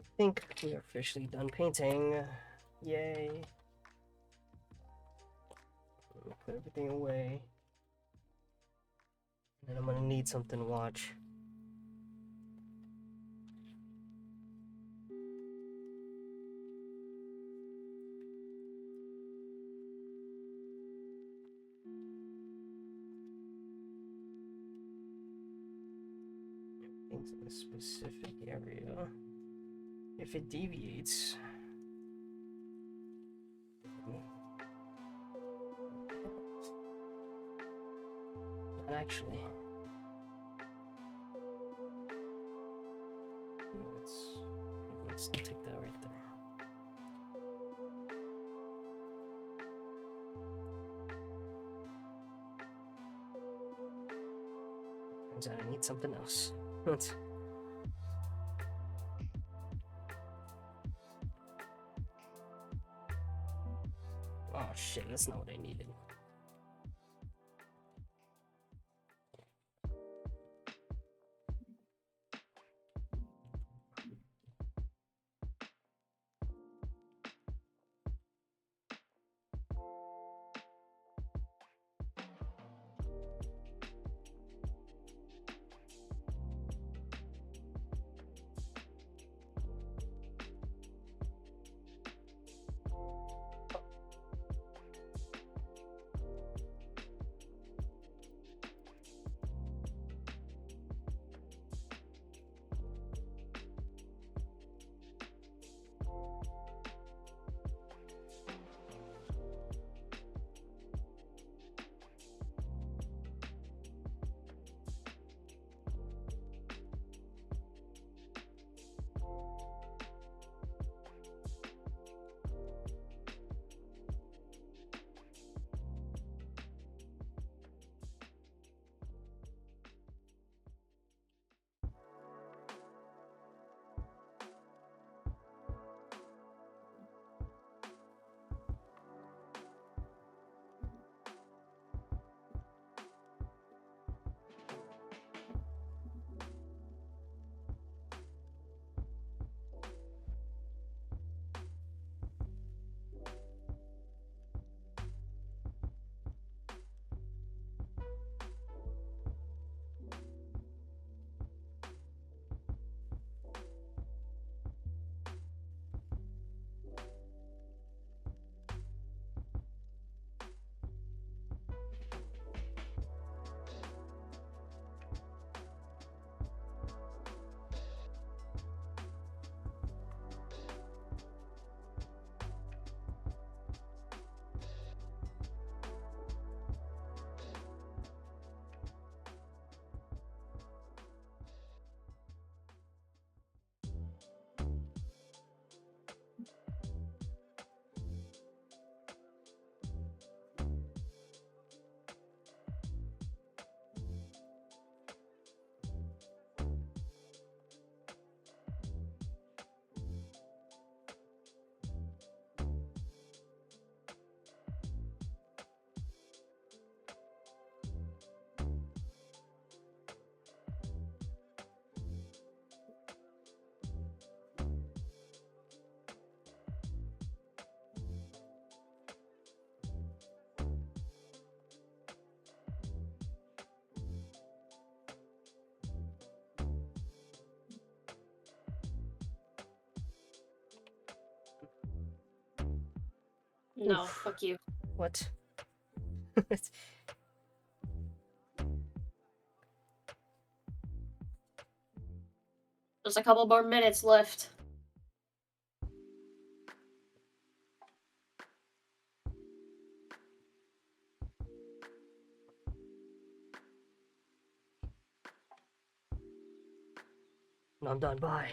A: I think we are officially done painting. Yay. Put everything away. And then I'm gonna need something to watch. Into a specific area. If it deviates, not actually. Let's take that right there. Turns out I need something else. Let's. Oh shit, that's not what I needed.
D: No,
A: Oof.
D: fuck you.
A: What?
D: There's a couple more minutes left.
A: No, I'm done. Bye.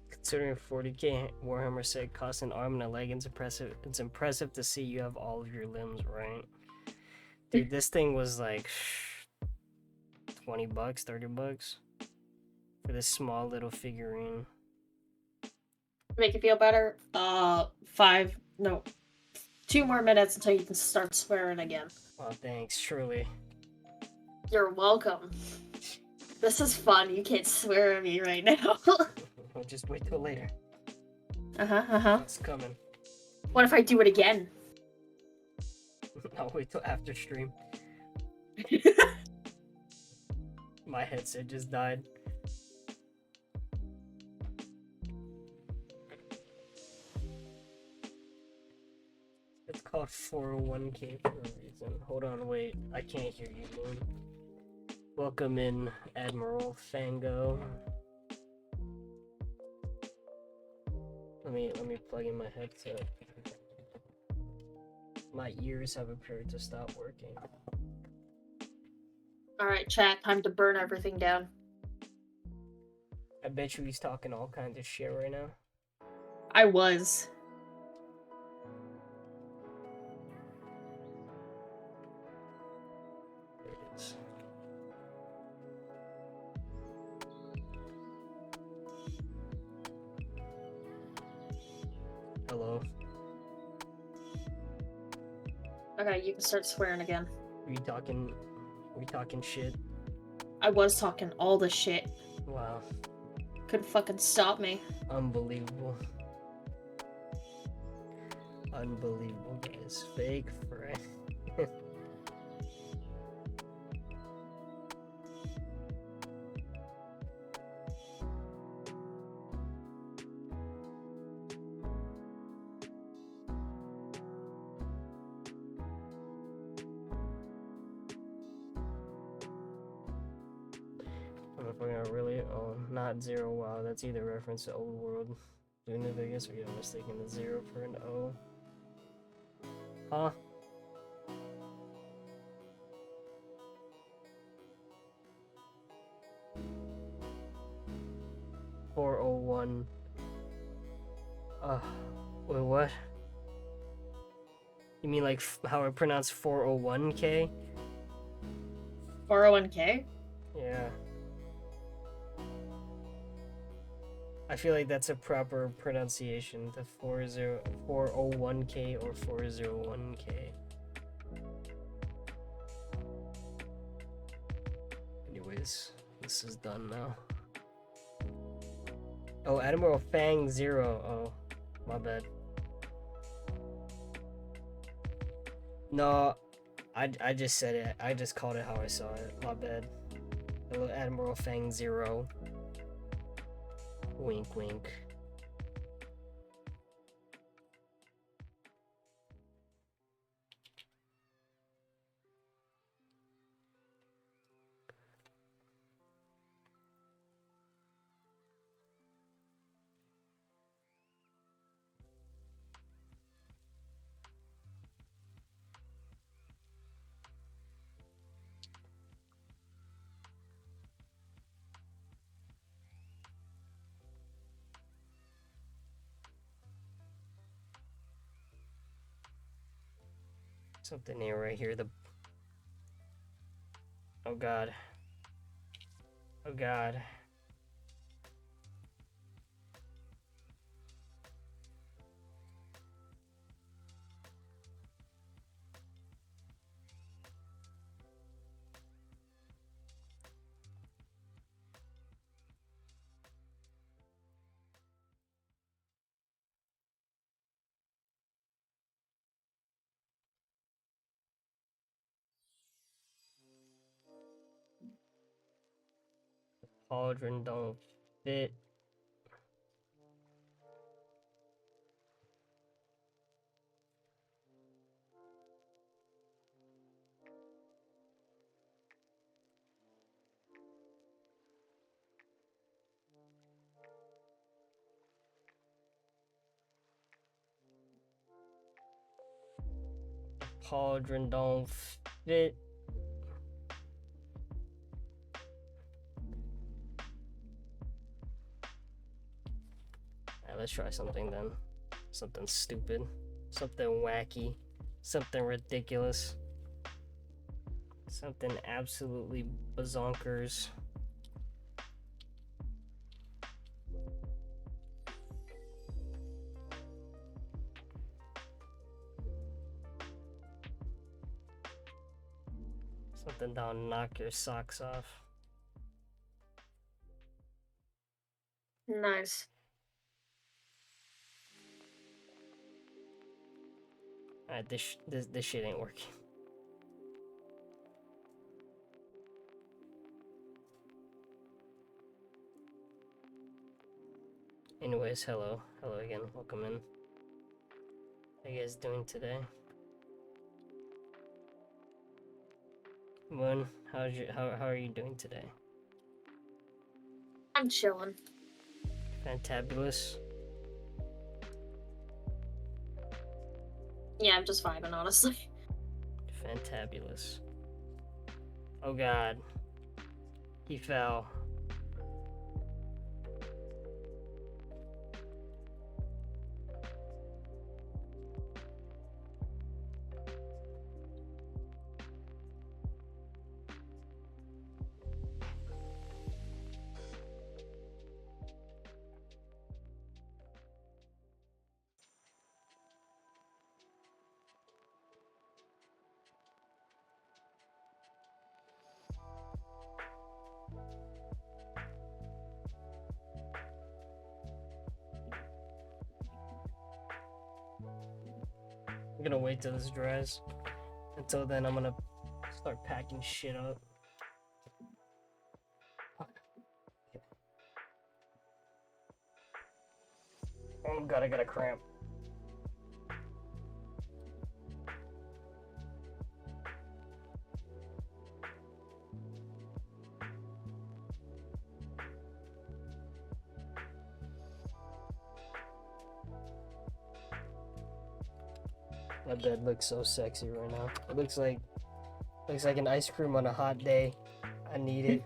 A: Considering 40k Warhammer set costs an arm and a leg, it's impressive to see you have all of your limbs, right? Dude, this thing was like 20 bucks, 30 bucks for this small little figurine.
D: Make you feel better? 2 more minutes until you can start swearing again.
A: Oh, thanks, surely.
D: You're welcome. This is fun. You can't swear at me right now.
A: I'll just wait till later.
D: Uh-huh.
A: It's coming.
D: What if I do it again?
A: I'll wait till after stream. My headset just died. It's called 401k for a reason. Hold on, wait. I can't hear you, Moon. Welcome in, Admiral Fango. Let me plug in my headset. My ears have appeared to stop working.
D: Alright, chat. Time to burn everything down.
A: I bet you he's talking all kinds of shit right now.
D: I was.
A: There it is. Hello.
D: Okay, you can start swearing again.
A: We talking shit?
D: I was talking all the shit.
A: Wow.
D: Couldn't fucking stop me.
A: Unbelievable. Unbelievable, guys. Fake friend. Really? Oh, not zero. Wow, that's either reference to old world. Doing the biggest, or you're mistaking the zero for an O. Huh? $401. Wait, what? You mean like how I pronounce 401k?
D: 401k?
A: Yeah. I feel like that's a proper pronunciation, the 401k or 401k. Anyways, this is done now. Oh, Admiral Fang Zero. Oh, my bad. No, I just said it. I just called it how I saw it. My bad. Hello, Admiral Fang Zero. Wink, wink. Something ain't right here. Oh god. Oh god. Pauldron don't fit. Pauldron don't fit. Alright, let's try something then. Something stupid. Something wacky. Something ridiculous. Something absolutely bazonkers. Something that'll knock your socks off.
D: Nice.
A: Alright, this shit ain't working. Anyways, hello again. Welcome in. How you guys doing today? Moon, how are you doing today?
D: I'm chilling.
A: Fantabulous.
D: Yeah, I'm just vibing, honestly.
A: Fantabulous. Oh god. He fell. I'm gonna wait till this dries. Until then, I'm gonna start packing shit up. Oh god, I got a cramp. My bed looks so sexy right now. It looks like an ice cream on a hot day. I need it.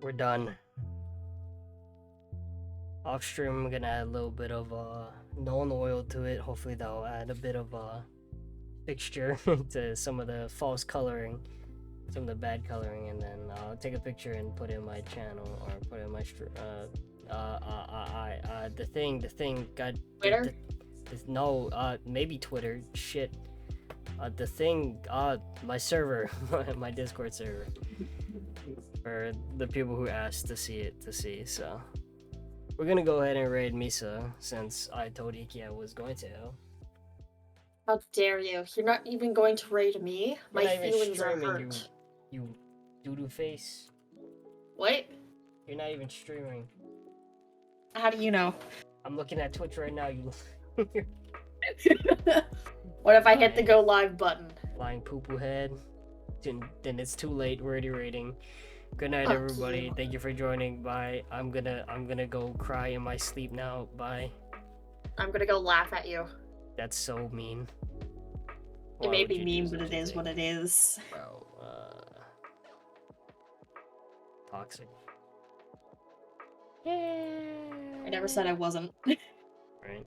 A: We're done. Off stream, I'm gonna add a little bit of known oil to it. Hopefully that'll add a bit of fixture to some of the false coloring, some of the bad coloring, and then I'll take a picture and put it in my channel or put it in my the thing. God,
D: Twitter?
A: no, maybe Twitter. Shit. The thing, my server, my Discord server, for the people who asked to see it, so. We're gonna go ahead and raid Misa, since I told Iki I was going to.
D: How dare you? You're not even going to raid me?
A: You're
D: My
A: not even
D: feelings are
A: streaming,
D: hurt.
A: you doo-doo face.
D: What?
A: You're not even streaming.
D: How do you know?
A: I'm looking at Twitch right now, you
D: What if I hit the go live button?
A: lying poo-poo head. Then it's too late, we're already raiding. Good night,
D: Fuck
A: everybody.
D: you.
A: Thank you for joining. Bye. I'm gonna go cry in my sleep now. Bye.
D: I'm gonna go laugh at you.
A: That's so mean.
D: It
A: Why
D: may
A: would
D: be
A: you do
D: mean, but
A: such
D: it
A: a
D: is
A: thing?
D: what it is.
A: Bro, toxic.
D: I never said I wasn't.
A: Right?